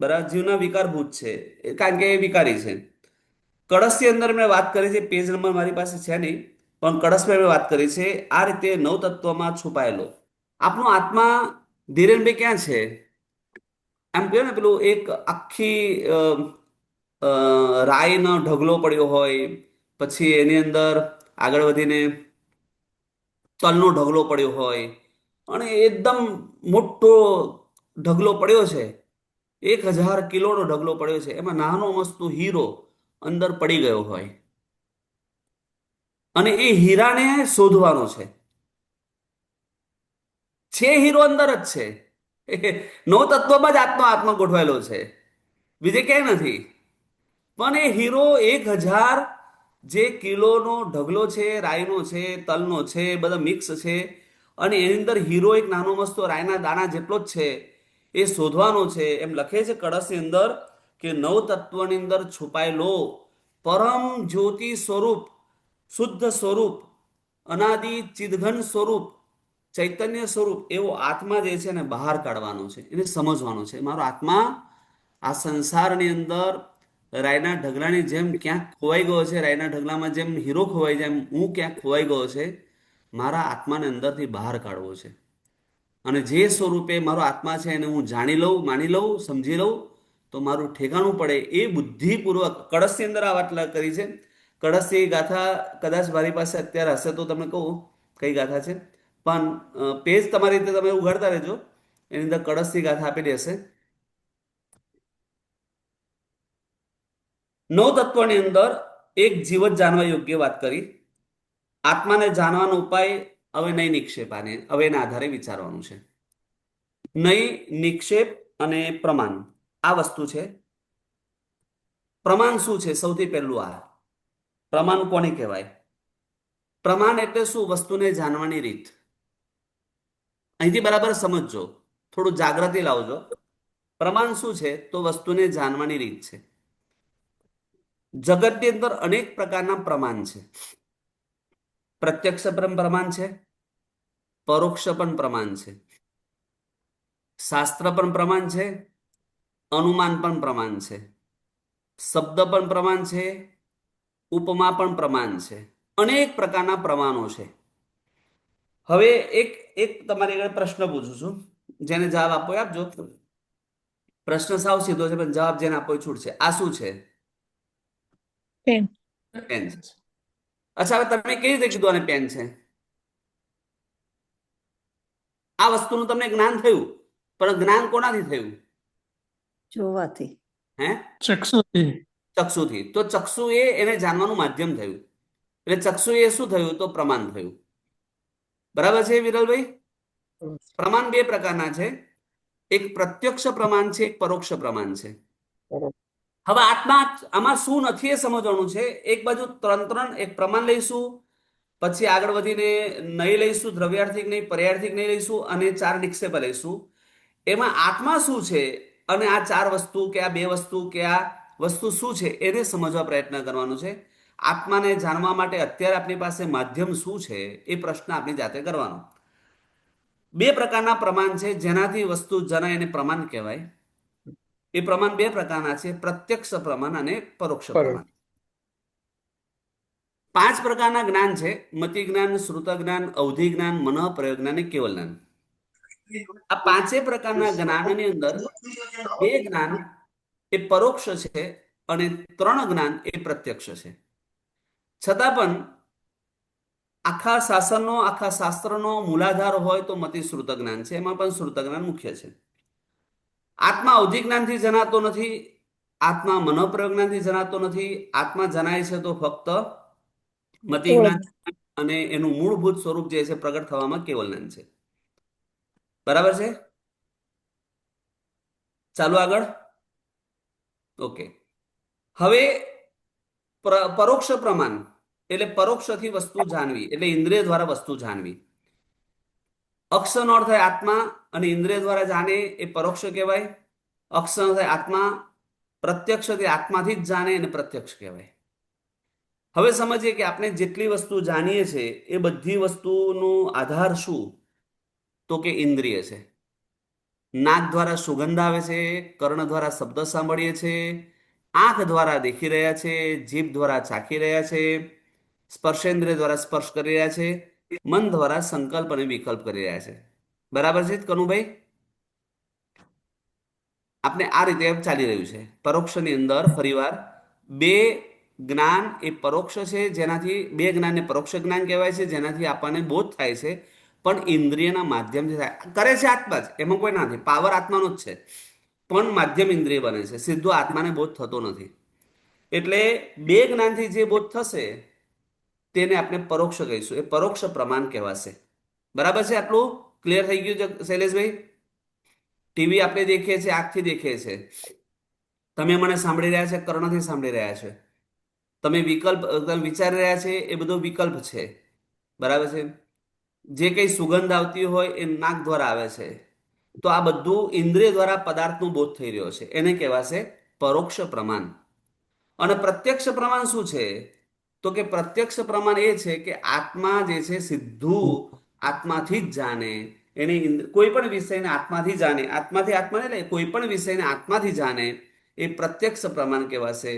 બરાબર, જીવના વિકારભૂત છે કારણ કે એ વિકારી છે. કળશની અંદર મેં વાત કરી છે, પેજ નંબર મારી પાસે છે નહીં, પણ કળશમાં મેં વાત કરી છે આ રીતે નવ તત્વમાં છુપાયેલો આપણો આત્મા. ધીરેનભાઈ ક્યાં છે? એમ કહ્યું ને પેલું એક આખી અ, રાઈનો ઢગલો પડ્યો હોય, પછી એની અંદર આગળ વધીને તલનો ઢગલો પડ્યો હોય, અને એકદમ મોટો ઢગલો પડ્યો છે, 1000 કિલોનો ઢગલો પડ્યો છે, એમાં નાનો મસ્તો હીરો અંદર પડી ગયો હોય અને એ હીરાને શોધવાનો છે હીરો અંદર જ છે. નવ તત્વમાં જ આત્મા ગોઠવાયેલો છે, બીજે ક્યાંય નથી. પણ એ હીરો 1000 કિલોનો ઢગલો છે, રાઈનો છે, તલનો છે, બધા મિક્સ છે, અને એની અંદર હીરો એક નાનો મસ્તો રાઈના દાણા જેટલો જ છે, એ શોધવાનો છે. એમ લખે છે કળશની અંદર કે નવ તત્વની અંદર છુપાયેલો પરમ જ્યોતિ સ્વરૂપ, શુદ્ધ સ્વરૂપ, અનાદિ ચિદઘન સ્વરૂપ, ચૈતન્ય સ્વરૂપ એવો આત્મા જે છે એને બહાર કાઢવાનો છે, એને સમજવાનો છે. મારો આત્મા આ સંસારની અંદર રાયના ઢગલાની જેમ ક્યાંક ખોવાઈ ગયો છે, રાયના ઢગલામાં જેમ હીરો ખોવાઈ જાય એમ હું ક્યાંક ખોવાઈ ગયો છે. મારા આત્માને અંદરથી બહાર કાઢવો છે. અને જે સ્વરૂપે મારો આત્મા છે એને હું જાણી લઉં, માની લઉં, સમજી લઉં તો મારું ઠેકાણું પડે. એ બુદ્ધિપૂર્વક કળશની અંદર આ વાત કરી છે. કળશની ગાથા કદાચ મારી પાસે અત્યારે હશે તો તમને કહું કઈ ગાથા છે, પણ પેજ તમારી રીતે તમે ઉઘાડતા રહેજો, એની અંદર કળશની ગાથા આપેલી હશે. નવ તત્વની અંદર એક જીવત જાણવા યોગ્ય વાત કરી. આત્માને જાણવાનો ઉપાય હવે નહીં નિક્ષેપ, હવે એના આધારે વિચારવાનું છે. નહીં નિક્ષેપ અને પ્રમાણ આ વસ્તુ છે. પ્રમાણ શું છે? સૌથી પહેલું આ પ્રમાણ કોને કહેવાય? પ્રમાણ એટલે શું? વસ્તુને જાણવાની રીત. અહીંથી બરાબર સમજજો, થોડું જાગૃતિ લાવજો. પ્રમાણ શું છે? તો વસ્તુને જાણવાની રીત છે. જગતની અંદર અનેક પ્રકારના પ્રમાણ છે. પ્રત્યક્ષ પણ પ્રમાણ છે, પરોક્ષ પણ પ્રમાણ છે, શાસ્ત્ર પણ પ્રમાણ છે, અનુમાન પણ પ્રમાણ છે, શબ્દ પણ પ્રમાણ છે, ઉપમા પણ પ્રમાણ છે. અનેક પ્રકારના પ્રમાણો છે. હવે એક એક તમારી આગળ પ્રશ્ન પૂછું છું, જેને જવાબ આપો એ આપજો. પ્રશ્ન સાવ સીધો છે, પણ જવાબ જેને આપવો એ છૂટશે. આ શું છે? પેન. પેન છે. અચ્છા, હવે તમે કેવી રીતે કીધું આને પેન છે? આ વસ્તુનું તમને જ્ઞાન થયું, પણ જ્ઞાન કોનાથી થયું? જોવાથી. હે? ચક્ષુથી. ચક્ષુથી. તો ચક્ષુ એને જાણવાનું માધ્યમ થયું. એટલે ચક્ષુ એ શું થયું? તો પ્રમાણ થયું. બરાબર છે વિરલભાઈ? પ્રમાણ બે પ્રકારના છે. એક પ્રત્યક્ષ પ્રમાણ છે, એક પરોક્ષ પ્રમાણ છે. હવે આમાં શું નથી એ સમજવાનું છે. એક બાજુ ત્રણ એક પ્રમાણ લઈશું, પછી આગળ વધીને નહીં લઈશું, દ્રવ્યાર્થિક નહીં, પર્યાર્થિક નહીં લઈશું, અને 4 નિક્ષેપ લઈશું. એમાં આત્મા શું છે અને આ 4 વસ્તુ કે આ 2 વસ્તુ કે આ વસ્તુ શું છે એને સમજવા પ્રયત્ન કરવાનો છે. આત્માને જાણવા માટે અત્યારે આપણી પાસે માધ્યમ શું છે એ પ્રશ્ન આપણી જાતે કરવાનો. 2 પ્રકારના પ્રમાણ છે જેનાથી વસ્તુ જણાય, એને પ્રમાણ કહેવાય. એ પ્રમાણ 2 પ્રકારના છે, પ્રત્યક્ષ પ્રમાણ અને પરોક્ષ પ્રમાણ. 5 પ્રકારના જ્ઞાન છે: મતિ જ્ઞાન, શ્રુત જ્ઞાન, અવધિ જ્ઞાન, મનઃ પ્રયોગ જ્ઞાન અને કેવલ જ્ઞાન. આ 5 પ્રકારના જ્ઞાનની અંદર 2 જ્ઞાન એ પરોક્ષ છે અને 3 જ્ઞાન એ પ્રત્યક્ષ છે. છતાં પણ આખા શાસનનો, આખા શાસ્ત્રનો મૂલાધાર હોય તો મતિ શ્રુત જ્ઞાન છે. એમાં પણ શ્રુત જ્ઞાન મુખ્ય છે. આત્મા અવધિ જ્ઞાનથી જણાતો નથી, આત્મા મનોપ્રયોગ જ્ઞાનથી જણાતો નથી. આત્મા જણાય છે તો ફક્ત મતિ જ્ઞાન અને એનું મૂળભૂત સ્વરૂપ જે છે પ્રગટ થવામાં કેવલ જ્ઞાન છે. બરાબર છે? ચાલો આગળ. ઓકે. હવે પરોક્ષ પ્રમાણ એટલે પરોક્ષથી વસ્તુ જાણવી, એટલે ઇન્દ્રિય દ્વારા વસ્તુ જાણવી. અક્ષનો અર્થ થાય આત્મા, અને ઇન્દ્રિય દ્વારા જાણે એ પરોક્ષ કહેવાય. અક્ષનો થાય આત્મા, પ્રત્યક્ષથી આત્માથી જ જાણે એને પ્રત્યક્ષ કહેવાય. હવે સમજીએ કે આપણે જેટલી વસ્તુ જાણીએ છીએ એ બધી વસ્તુનો આધાર શું? તો કે ઇન્દ્રિય છે. નાક દ્વારા સુગંધ આવે છે, કર્ણ દ્વારા શબ્દ સાંભળીએ છીએ, આંખ દ્વારા દેખી રહ્યા છે, જીભ દ્વારા ચાખી રહ્યા છે, સ્પર્શેન્દ્રિય દ્વારા સ્પર્શ કરી રહ્યા છે, મન દ્વારા સંકલ્પ અને વિકલ્પ કરી રહ્યા છે. બરાબર છે કનુભાઈ? આપણે આ રીતે ચાલી રહ્યું છે. પરોક્ષની અંદર ફરીવાર 2 જ્ઞાન એ પરોક્ષ છે, જેનાથી 2 જ્ઞાનને પરોક્ષ જ્ઞાન કહેવાય છે, જેનાથી આપણને બોધ થાય છે, પણ ઇન્દ્રિયના માધ્યમથી થાય. કરે છે આત્મા જ, એમાં કોઈ નથી. પાવર આત્માનો જ છે, પણ માધ્યમ ઇન્દ્રિય બને છે. સીધો આત્માને બોધ થતો નથી. એટલે 2 જ્ઞાનથી જે બોધ થશે તેને આપણે પરોક્ષ કહીશું. એ પરોક્ષ પ્રમાણ કહેવાશે. બરાબર છે? આટલું ક્લિયર થઈ ગયું છે શૈલેષભાઈ? ટીવી આપણે દેખીએ છીએ, આંખથી દેખીએ છીએ. તમે મને સાંભળી રહ્યા છે, કર્ણથી સાંભળી રહ્યા છે. તમે વિચારી રહ્યા છે, એ બધો વિકલ્પ છે. બરાબર છે? જે કંઈ સુગંધ આવતી હોય એ નાક દ્વારા આવે છે. તો આ બધું ઇન્દ્રિય દ્વારા પદાર્થનો બોધ થઈ રહ્યો છે, એને કહેવાશે પરોક્ષ પ્રમાણ. અને પ્રત્યક્ષ પ્રમાણ શું છે? તો કે પ્રત્યક્ષ પ્રમાણ એ છે કે આત્મા જે છે સીધું આત્માથી જ જાણે, એની કોઈ પણ વિષયને આત્માથી જાણે, આત્માથી આત્માને એટલે કોઈ પણ વિષયને આત્માથી જાણે, એ પ્રત્યક્ષ પ્રમાણ કહેવાશે.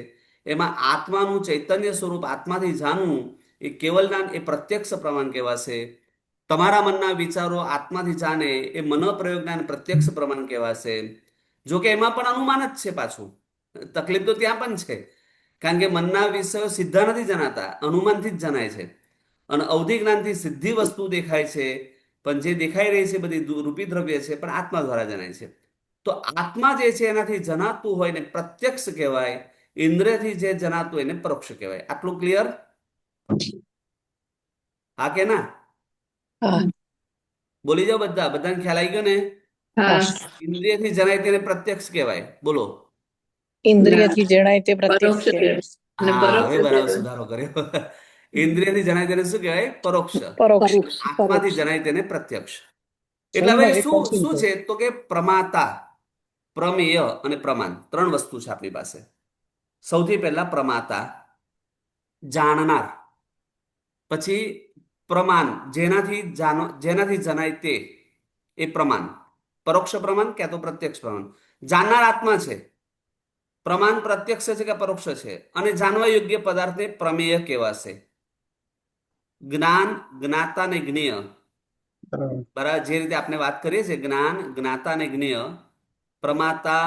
એમાં આત્માનું ચૈતન્ય સ્વરૂપ આત્માથી જાણવું એ કેવલ જ્ઞાન, એ પ્રત્યક્ષ પ્રમાણ કહેવાશે. તમારા મનના વિચારો આત્માથી જાણે એ મનોપ્રયોગ જ્ઞાન પ્રત્યક્ષ પ્રમાણ કહેવાશે. જોકે એમાં પણ અનુમાન જ છે પાછું. તકલીફ તો ત્યાં પણ છે, કારણ કે મનના વિષયો સીધા નથી જણાતા, અનુમાનથી જ જણાય છે. અને અવધિ જ્ઞાનથી સીધી વસ્તુ દેખાય છે, પણ જે દેખાઈ રહી છે બધી રૂપી દ્રવ્ય છે, પણ આત્મા દ્વારા જણાય છે. તો આત્મા જે છે એનાથી જણાતું હોય ને પ્રત્યક્ષ કહેવાય, ઇન્દ્રિયથી જે જણાતું એને પરોક્ષ કહેવાય. આટલું ક્લિયર? હા કે ના? બોલી જાઓ બધા. બધાને ખ્યાલ આવી ગયો ને? હા. ઇન્દ્રિયથી જણાય તેને પ્રત્યક્ષ કહેવાય. બોલો. ઇન્દ્રિયથી જણાય તે પ્રત્યક્ષ પરોક્ષ કહેવાય. અને હા, પરોક્ષ હવે બરાબર કહેવાય. સુધારો કર્યો. ઇન્દ્રિયથી જણાય તેને શું કહેવાય? પરોક્ષ. પરોક્ષ. આત્માથી પરોક્ષ. જણાય તેને પ્રત્યક્ષ. એટલે હવે શું શું છે તો કે પ્રમાતા, પ્રમેય અને પ્રમાણ, ત્રણ વસ્તુ છે આપણી પાસે. સૌથી પહેલા પ્રમાતા, જાણનાર. પછી પ્રમાણ, જેનાથી જણાય તે, એ પ્રમાણ. પરોક્ષ પ્રમાણ ક્યાં તો પ્રત્યક્ષ પ્રમાણ. જાણનાર આત્મા છે. પ્રમાણ પ્રત્યક્ષ છે કે પરોક્ષ છે. અને જાણવા યોગ્ય પદાર્થને પ્રમેય કહેવાશે. જ્ઞાન, જ્ઞાતા અને જ્ઞેય. બરાબર. બરાબર, જે રીતે આપણે વાત કરીએ છીએ, જ્ઞાન, જ્ઞાતા અને જ્ઞેય, પ્રમાતા,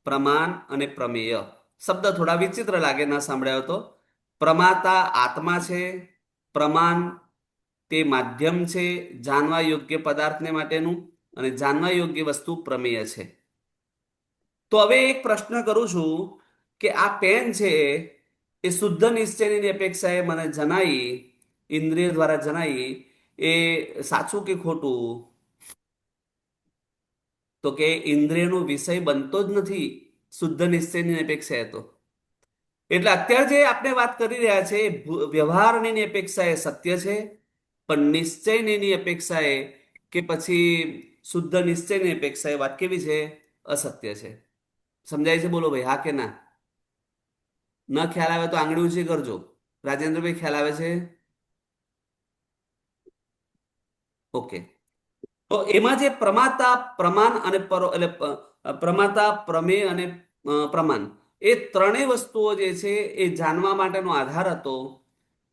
પ્રમાણ અને પ્રમેય. શબ્દ થોડા વિચિત્ર લાગે ના સાંભળ્યા હોય તો. પ્રમાતા આત્મા છે, પ્રમાણ તે માધ્યમ છે જાણવા યોગ્ય પદાર્થને માટેનું, અને જાણવા યોગ્ય વસ્તુ પ્રમેય છે. તો હવે એક પ્રશ્ન કરું છું કે આ પેન છે એ શુદ્ધ નિશ્ચયની અપેક્ષાએ મને જણાઈ, ઇન્દ્રિય દ્વારા જણાઈ, એ સાચું કે ખોટું? તો કે ઇન્દ્રિયનો વિષય બનતો જ નથી શુદ્ધ નિશ્ચયની અપેક્ષાએ. તો એટલે અત્યારે જે આપણે વાત કરી રહ્યા છે વ્યવહારની અપેક્ષાએ સત્ય છે, પણ નિશ્ચયની અપેક્ષાએ કે પછી શુદ્ધ નિશ્ચયની અપેક્ષાએ વાત કેવી છે? અસત્ય છે. સમજાય છે? બોલો ભાઈ, હા કે ના? ન ખ્યાલ આવે તો આંગળી ઊંચી કરજો. રાજેન્દ્રભાઈ, ખ્યાલ આવે છે? ઓકે. તો એમાં જે પ્રમાતા, પ્રમાણ અને પ્રમાતા, પ્રમેય અને પ્રમાણ, એ ત્રણેય વસ્તુઓ જે છે એ જાણવા માટેનો આધાર હતો.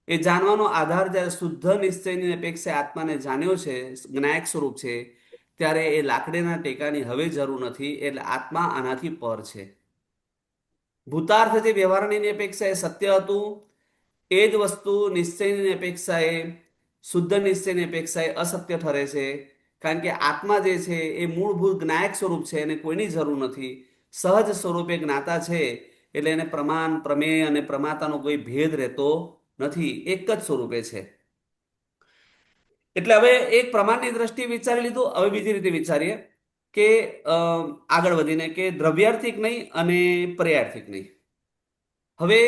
એ જાણવાનો આધાર જ્યારે શુદ્ધ નિશ્ચયની અપેક્ષા આત્માને જાણ્યો છે, જ્ઞાયક સ્વરૂપ છે, ત્યારે એ લાકડીના ટેકાની હવે જરૂર નથી. એટલે આત્મા આનાથી પર છે. ભૂતાર્થ જે વ્યવહારની અપેક્ષાએ સત્ય હતું, એ જ વસ્તુ નિશ્ચયની અપેક્ષાએ, શુદ્ધ નિશ્ચયની અપેક્ષાએ અસત્ય ઠરે છે. કારણ કે આત્મા જે છે એ મૂળભૂત જ્ઞાયક સ્વરૂપ છે, એને કોઈની જરૂર નથી. સહજ સ્વરૂપે જ્ઞાતા છે. એટલે એને પ્રમાણ, પ્રમેય અને પ્રમાતાનો કોઈ ભેદ રહેતો નથી, એક જ સ્વરૂપે છે. એટલે હવે એક પ્રમાણની દ્રષ્ટિએ વિચારી લીધું. હવે બીજી રીતે વિચારીએ કે આગળ વધીને કે દ્રવ્યાર્થિક નહીં અને પર્યાર્થિક નહીં. હવે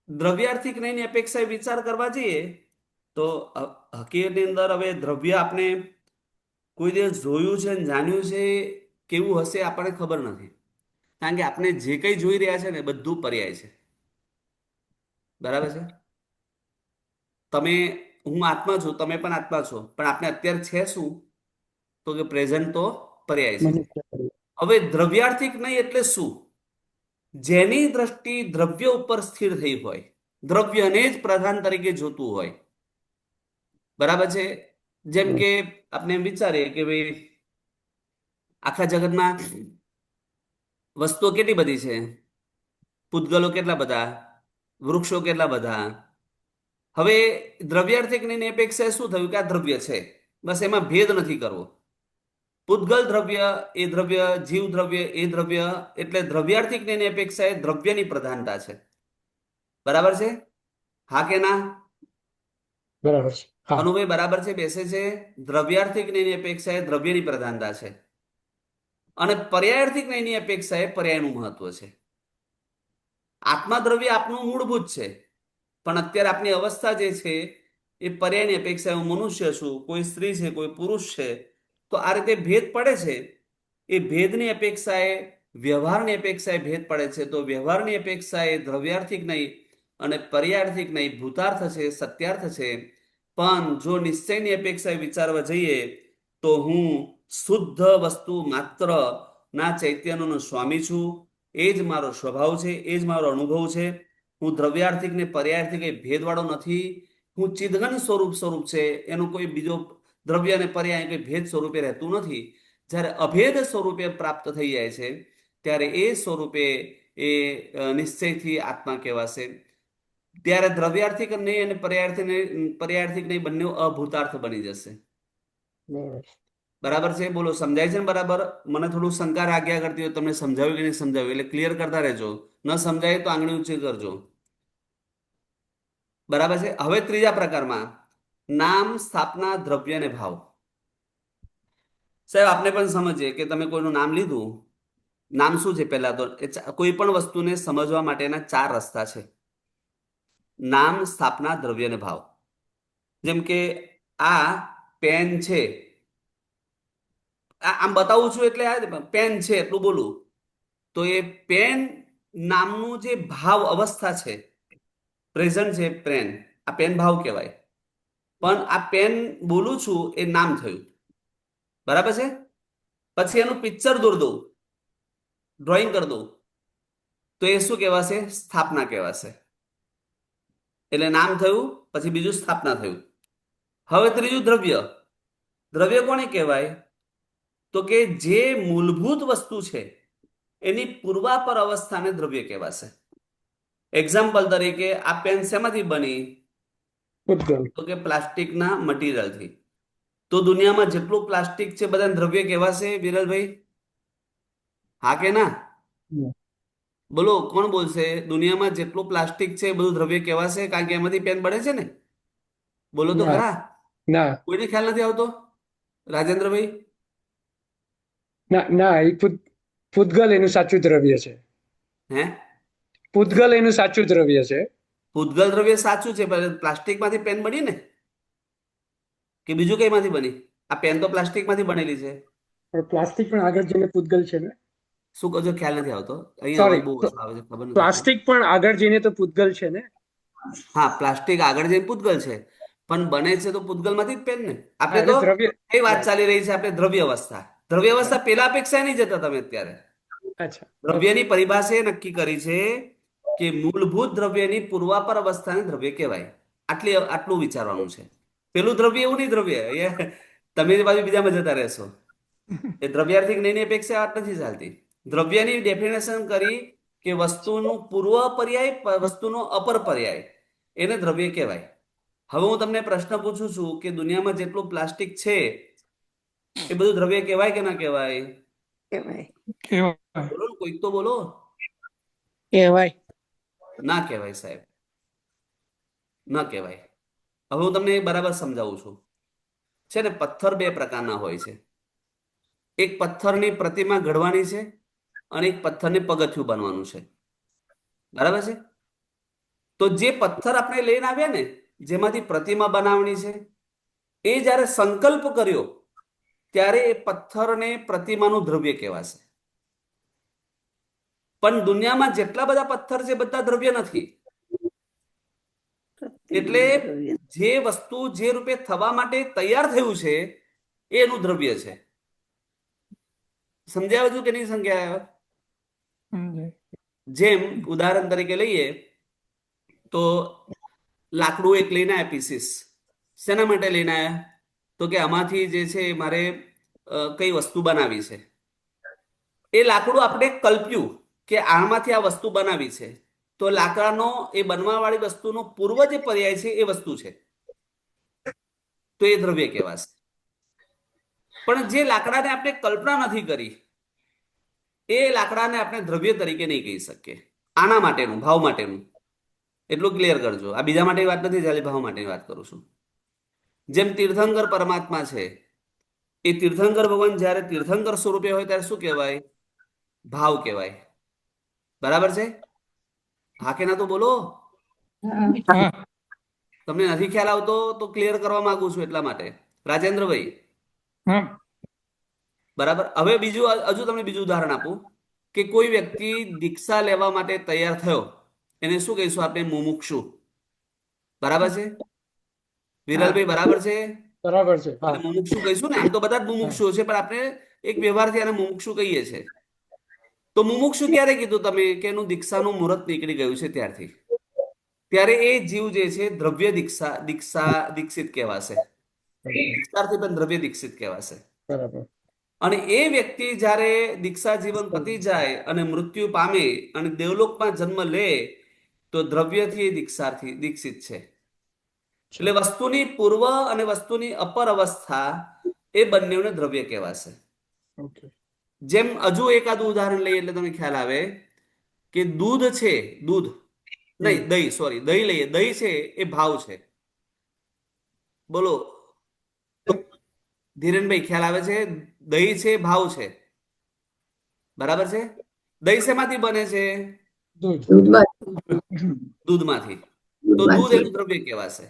દ્રવ્યાર્થિક નહીંની અપેક્ષાએ વિચાર કરવા જઈએ તો હકીકતની અંદર હવે દ્રવ્ય આપણે કોઈ દિવસ જોયું છે ને જાણ્યું છે કેવું હશે આપણને ખબર નથી. કારણ કે આપણે જે કંઈ જોઈ રહ્યા છે ને બધું પર્યાય છે. બરાબર છે? તમે, હું આત્મા છું, તમે પણ આત્મા છો, પણ આપણે અત્યારે છે શું? તો કે પ્રેઝન્ટ તો પર્યાય છે. હવે દ્રવ્યાર્થિક નહીં એટલે શું? જેની દ્રષ્ટિ દ્રવ્ય ઉપર સ્થિર થઈ હોય, દ્રવ્યને જ પ્રધાન તરીકે જોતું હોય. બરાબર છે? જેમ કે આપણે એમ વિચારીએ કે ભાઈ આખા જગતમાં વસ્તુઓ કેટલી બધી છે, પૂતગલો કેટલા બધા, વૃક્ષો કેટલા બધા. હવે દ્રવ્યાર્થિકની અપેક્ષાએ શું થયું કે આ દ્રવ્ય છે, બસ એમાં ભેદ નથી કરવો. પૂતગલ દ્રવ્ય એ દ્રવ્ય, જીવ દ્રવ્ય એ દ્રવ્ય. એટલે દ્રવ્યાર્થિકની અપેક્ષાએ દ્રવ્યની પ્રધાનતા છે. બરાબર છે? હા કે ના? બરાબર છે. હા. અનુભાઈ બરાબર છે? બેસે છે? દ્રવ્યાર્થિકની અપેક્ષાએ દ્રવ્યની પ્રધાનતા છે, અને પર્યાયાર્થિકની અપેક્ષાએ પર્યાયનું મહત્વ છે. આત્મા દ્રવ્ય આપનું મૂળભૂત છે, પણ અત્યારે આપની અવસ્થા જે છે એ પર્યાયની અપેક્ષાએ હું મનુષ્ય છું, કોઈ સ્ત્રી છે, કોઈ પુરુષ છે. તો આ રીતે ભેદ પડે છે. એ ભેદની અપેક્ષાએ, વ્યવહારની અપેક્ષાએ ભેદ પડે છે. તો વ્યવહારની અપેક્ષાએ દ્રવ્યાર્થિક નહીં અને પર્યાયાર્થિક નહીં, ભૂતાર્થ છે, સત્યાર્થ છે. પણ જો નિશ્ચયની અપેક્ષાએ વિચારવા જઈએ તો હું શુદ્ધ વસ્તુ માત્ર ના ચૈતન્યનો સ્વામી છું. એ જ મારો સ્વભાવ છે, એ જ મારો અનુભવ છે. હું દ્રવ્યાર્થિક ને પર્યાયાર્થિક એ ભેદવાળો નથી. હું ચિદઘન સ્વરૂપ છે, એનો કોઈ બીજો દ્રવ્ય અને પર્યાય કોઈ ભેદ સ્વરૂપે રહેતું નથી. જ્યારે અભેદ સ્વરૂપે પ્રાપ્ત થઈ જાય છે ત્યારે એ સ્વરૂપે એ નિશ્ચયથી આત્મા કહેવાશે. ત્યારે દ્રવ્યાર્થિક નહીં અને પર્યાયાર્થિક નહીં, બંને અભૂતાર્થ બની જશે. બરાબર. બરાબર છે? બોલો, સમજાય છે ને? બરાબર. મને થોડું શંકા રાખ્યા કરતી હોય, તમને સમજાવ્યું કે નહીં સમજાવ્યું, એટલે ક્લિયર કરતા રહેજો. ન સમજાય તો આંગળી ઊંચી કરજો. બરાબર છે? હવે ત્રીજા પ્રકારમાં નામ, સ્થાપના, દ્રવ્ય અને ભાવ. સાહેબ આપને પણ સમજીએ કે તમે કોઈનું નામ લીધું. નામ શું છે પહેલા તો કોઈ પણ વસ્તુને સમજવા માટેના 4 રસ્તા છે: નામ, સ્થાપના, દ્રવ્ય અને ભાવ. જેમ કે આ પેન છે. આમ બતાવું છું એટલે આ પેન છે એટલું બોલું તો એ પેન નામનું જે ભાવ અવસ્થા છે, પ્રેઝન્ટ છે પેન, આ પેન ભાવ કહેવાય. પણ આ પેન બોલું છું એ નામ થયું. બરાબર છે? પછી એનું પિક્ચર દોર દઉં, ડ્રોઈંગ કરી દઉં, તો એ શું કહેવાશે? સ્થાપના કહેવાશે. એટલે નામ થયું, પછી બીજું સ્થાપના થયું. હવે ત્રીજું દ્રવ્ય. દ્રવ્ય કોને કહેવાય? તો કે જે મૂળભૂત વસ્તુ છે એની પૂર્વાપર અવસ્થાને દ્રવ્ય કહેવાશે. એક્ઝામ્પલ તરીકે આ પેન શેમાંથી બની? પૂતગલ. તો કે પ્લાસ્ટિકના મટીરિયલથી. તો દુનિયામાં જેટલું પ્લાસ્ટિક છે બધા દ્રવ્ય કહેવાશે વિરલભાઈ? હા કે ના? બોલો, કોણ બોલશે? દુનિયામાં જેટલું પ્લાસ્ટિક છે એ બધું દ્રવ્ય કહેવાશે? કારણ કે એમાંથી પેન બને છે ને. બોલો તો ના. ખરા. ના કોઈને ખ્યાલ નથી આવતો? રાજેન્દ્રભાઈ? ના ના એ પૂતગલ એનું સાચું દ્રવ્ય છે. હે? પૂતગલ એનું સાચું દ્રવ્ય છે. પૂતગલ દ્રવ્ય સાચું છે, પણ પ્લાસ્ટિકમાંથી પેન બની ને? કે બીજું કઈમાંથી બની? આ પેન તો પ્લાસ્ટિકમાંથી બનેલી છે. પણ પ્લાસ્ટિક પણ આગળ જઈને પૂતગલ છે ને. શું કહો છો? ખ્યાલ નથી આવતો. અહીંયા અવાજ સોરી, બહુ ઓછો આવે છે, ખબર નથી પડતી. પ્લાસ્ટિક પણ આગળ જઈને તો પૂતગલ છે ને. હા, પ્લાસ્ટિક આગળ જઈને પૂતગલ છે, પણ બને છે તો પૂતગલમાંથી જ પેન ને. આપણે હા, તો એટલે દ્રવ્ય. કઈ વાત ચાલી રહી છે? આપણે દ્રવ્ય અવસ્થા. દ્રવ્ય અવસ્થા પેલા અપેક્ષા નહીં જતા તમે અત્યારે. અચ્છા. દ્રવ્યની પરિભાષા એ નક્કી કરી છે કે મૂળભૂત દ્રવ્યની પૂર્વાપર અવસ્થાને દ્રવ્ય કહેવાય. આટલું વિચારવાનું છે. પેલું દ્રવ્ય એવું નહીં. દ્રવ્ય તમે બાજુ બીજામાં જતા રહેશો. એ દ્રવ્યાર્થિક નહીં અપેક્ષા વાત નથી ચાલતી. દ્રવ્યની ડેફિનેશન કરી કે વસ્તુનું પૂર્વ પર્યાય, વસ્તુનો અપર પર્યાય, એને દ્રવ્ય કહેવાય. હવે હું તમને પ્રશ્ન પૂછું છું કે દુનિયામાં જેટલું પ્લાસ્ટિક છે એ બધું દ્રવ્ય કહેવાય કે ના કહેવાય? બોલો ને, કોઈક તો બોલો. કહેવાય. ના કહેવાય સાહેબ, ના કહેવાય. હવે હું તમને બરાબર સમજાવું છું. છે ને, પથ્થર 2 પ્રકારના હોય છે. એક પથ્થરની પ્રતિમા ઘડવાની છે અને એક પથ્થરને પગથિયું બનવાનું છે. બરાબર છે? તો જે પથ્થર આપણે લઈને આવ્યા ને, જેમાંથી પ્રતિમા બનાવવાની છે, એ જ્યારે સંકલ્પ કર્યો ત્યારે એ પથ્થરને પ્રતિમાનું દ્રવ્ય કહેવાશે. પણ દુનિયામાં જેટલા બધા પથ્થર છે બધા દ્રવ્ય નથી. એટલે જે વસ્તુ જે રૂપે થવા માટે તૈયાર થયું છે એ એનું દ્રવ્ય છે. સમજાય બધું કે નહીં સમજાય? જેમ ઉદાહરણ તરીકે લઈએ તો લાકડું એક લઈને આવ્યા પીસીસ. શેના માટે લઈને આવ્યા? તો કે આમાંથી જે છે મારે કઈ વસ્તુ બનાવી છે. એ લાકડું આપણે કલ્પ્યું કે આમાંથી આ વસ્તુ બનાવી છે, તો લાકડાનો એ બનવાવાળી વસ્તુનો પૂર્વ જે પર્યાય છે એ વસ્તુ છે, તો એ દ્રવ્ય કહેવાશે. પણ જે લાકડાને આપણે કલ્પના નથી કરી એ લાકડાને આપણે દ્રવ્ય તરીકે નહીં કહી શકીએ. આના માટેનું, ભાવ માટેનું. એટલું ક્લિયર કરજો. આ બીજા માટે વાત નથી ચાલી, ભાવ માટેની વાત કરું છું. જેમ તીર્થંકર પરમાત્મા છે, એ તીર્થંકર ભગવાન જ્યારે તીર્થંકર સ્વરૂપે હોય ત્યારે શું કહેવાય? ભાવ કહેવાય. બરાબર છે? હા કે ના તો બોલો. તમને નથી ખ્યાલ આવતો તો ક્લિયર કરવા માંગુ છું એટલા માટે. રાજેન્દ્રભાઈ? બરાબર. હવે બીજું, હજુ તમને બીજું ઉદાહરણ આપું કે કોઈ વ્યક્તિ દીક્ષા લેવા માટે તૈયાર થયો, એને શું કહીશું આપણે? મુમુક્ષુ. બરાબર છે વિરલભાઈ? બરાબર છે? બરાબર છે. હા. મુમુક્ષુ કહીશું ને. આમ તો બધા જ મુમુક્ષુઓ છે, પણ આપણે એક વ્યવહારથી આને મુમુક્ષુ કહીએ છીએ. તો મુમુક્ષુ ક્યારે કીધું તમે? કે એનું દીક્ષાનું મુહૂર્ત નીકળી ગયું છે ત્યારથી. ત્યારે એ જીવ જે છે દ્રવ્ય દીક્ષિત કહેવાશે. દીક્ષાર્થી પણ દ્રવ્ય દીક્ષિત કહેવાશે. બરાબર. અને એ વ્યક્તિ જ્યારે દીક્ષા જીવન પતી જાય અને મૃત્યુ પામે અને દેવલોકમાં જન્મ લે તો દ્રવ્યથી એ દીક્ષિત છે. એટલે વસ્તુની પૂર્વ અને વસ્તુની અપર અવસ્થા એ બંનેને દ્રવ્ય કહેવાશે. ઓકે. જેમ હજુ એકાદું ઉદાહરણ લઈએ એટલે તમને ખ્યાલ આવે કે દૂધ છે, દૂધ નહીં, દહીં, સોરી, દહીં લઈએ. દહીં છે એ ભાવ છે. બોલો ધીરેનભાઈ, ખ્યાલ આવે છે? દહીં છે ભાવ છે, બરાબર છે? દહીં શેમાંથી બને છે? દૂધ. દૂધમાંથી. તો દૂધ એનું દ્રવ્ય કહેવાશે.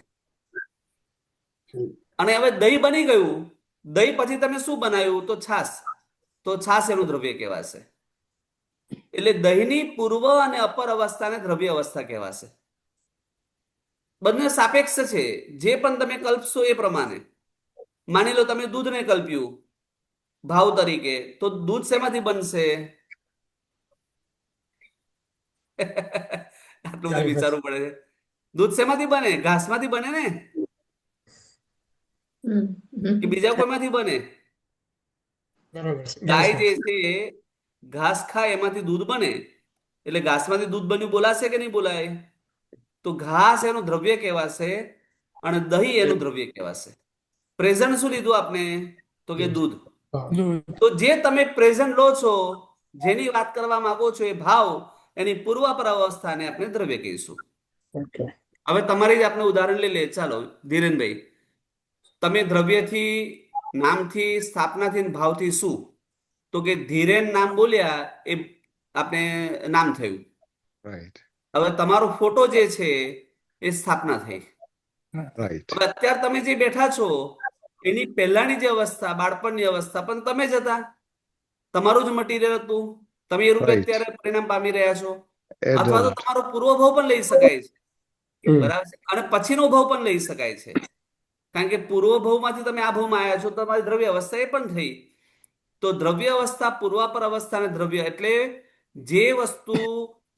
અને હવે દહીં બની ગયું, દહીં પછી તમે શું બનાવ્યું? તો છાશ. તો છાશ એનું દ્રવ્ય કહેવાશે. એટલે દહીંની પૂર્વ અને અપર અવસ્થાને દ્રવ્ય અવસ્થા કહેવાશે. બંને સાપેક્ષ છે. જે પણ તમે કલ્પશો એ પ્રમાણે. માની લો તમે દૂધને કલ્પ્યું ભાવ તરીકે, તો દૂધ શેમાંથી બનશે? આટલું બધું વિચારવું પડે છે. દૂધ શેમાંથી બને? ઘાસમાંથી બને ને? કે બીજા કોઈમાંથી બને? બરોબર છે. ગાય જે છે ઘાસ ખાય એમાંથી દૂધ બને. એટલે ઘાસમાંથી દૂધ બન્યું બોલાશે કે નહીં બોલાય? તો ઘાસ એનું દ્રવ્ય કહેવાશે અને દહીં એનું દ્રવ્ય કહેવાશે. પ્રેઝન્ટ શું લીધું આપણે? તો કે દૂધ. દૂધ. તો જે તમે પ્રેઝન્ટ લો છો, જેની વાત કરવા માંગો છો, એ ભાવ, એની પૂર્વાપર અવસ્થાને આપણે દ્રવ્ય કહીશું. ઓકે. હવે તમારી જ આપણે ઉદાહરણ લઈ લે. ચાલો ધીરેનભાઈ, તમે દ્રવ્યથી, નામથી, સ્થાપનાથી, ને ભાવથી શું? તો કે ધીરેન નામ બોલ્યા એ આપણે નામ થયું. રાઈટ હવે તમારો ફોટો જે છે એ સ્થાપના થઈ. રાઈટ હવે અત્યારે તમે જે બેઠા છો એની પહેલાની જે અવસ્થા, બાળપણની અવસ્થા, પણ તમે જ હતા. તમારું જ મટીરિયલ હતું. તમે એ રૂપે Right. અત્યારે પરિણામ પામી રહ્યા છો. એ અથવા તો દોરટ. તમારો પૂર્વભાવ પણ લઈ શકાય છે, હમ. બરાબર છે? અને પછીનો ભાવ પણ લઈ શકાય છે. કારણ કે પૂર્વ ભાવમાંથી તમે આ ભાવમાં આવ્યા છો, તમારી દ્રવ્ય અવસ્થા એ પણ થઈ. તો દ્રવ્ય અવસ્થા, પૂર્વાપર અવસ્થાને દ્રવ્ય એટલે જે વસ્તુ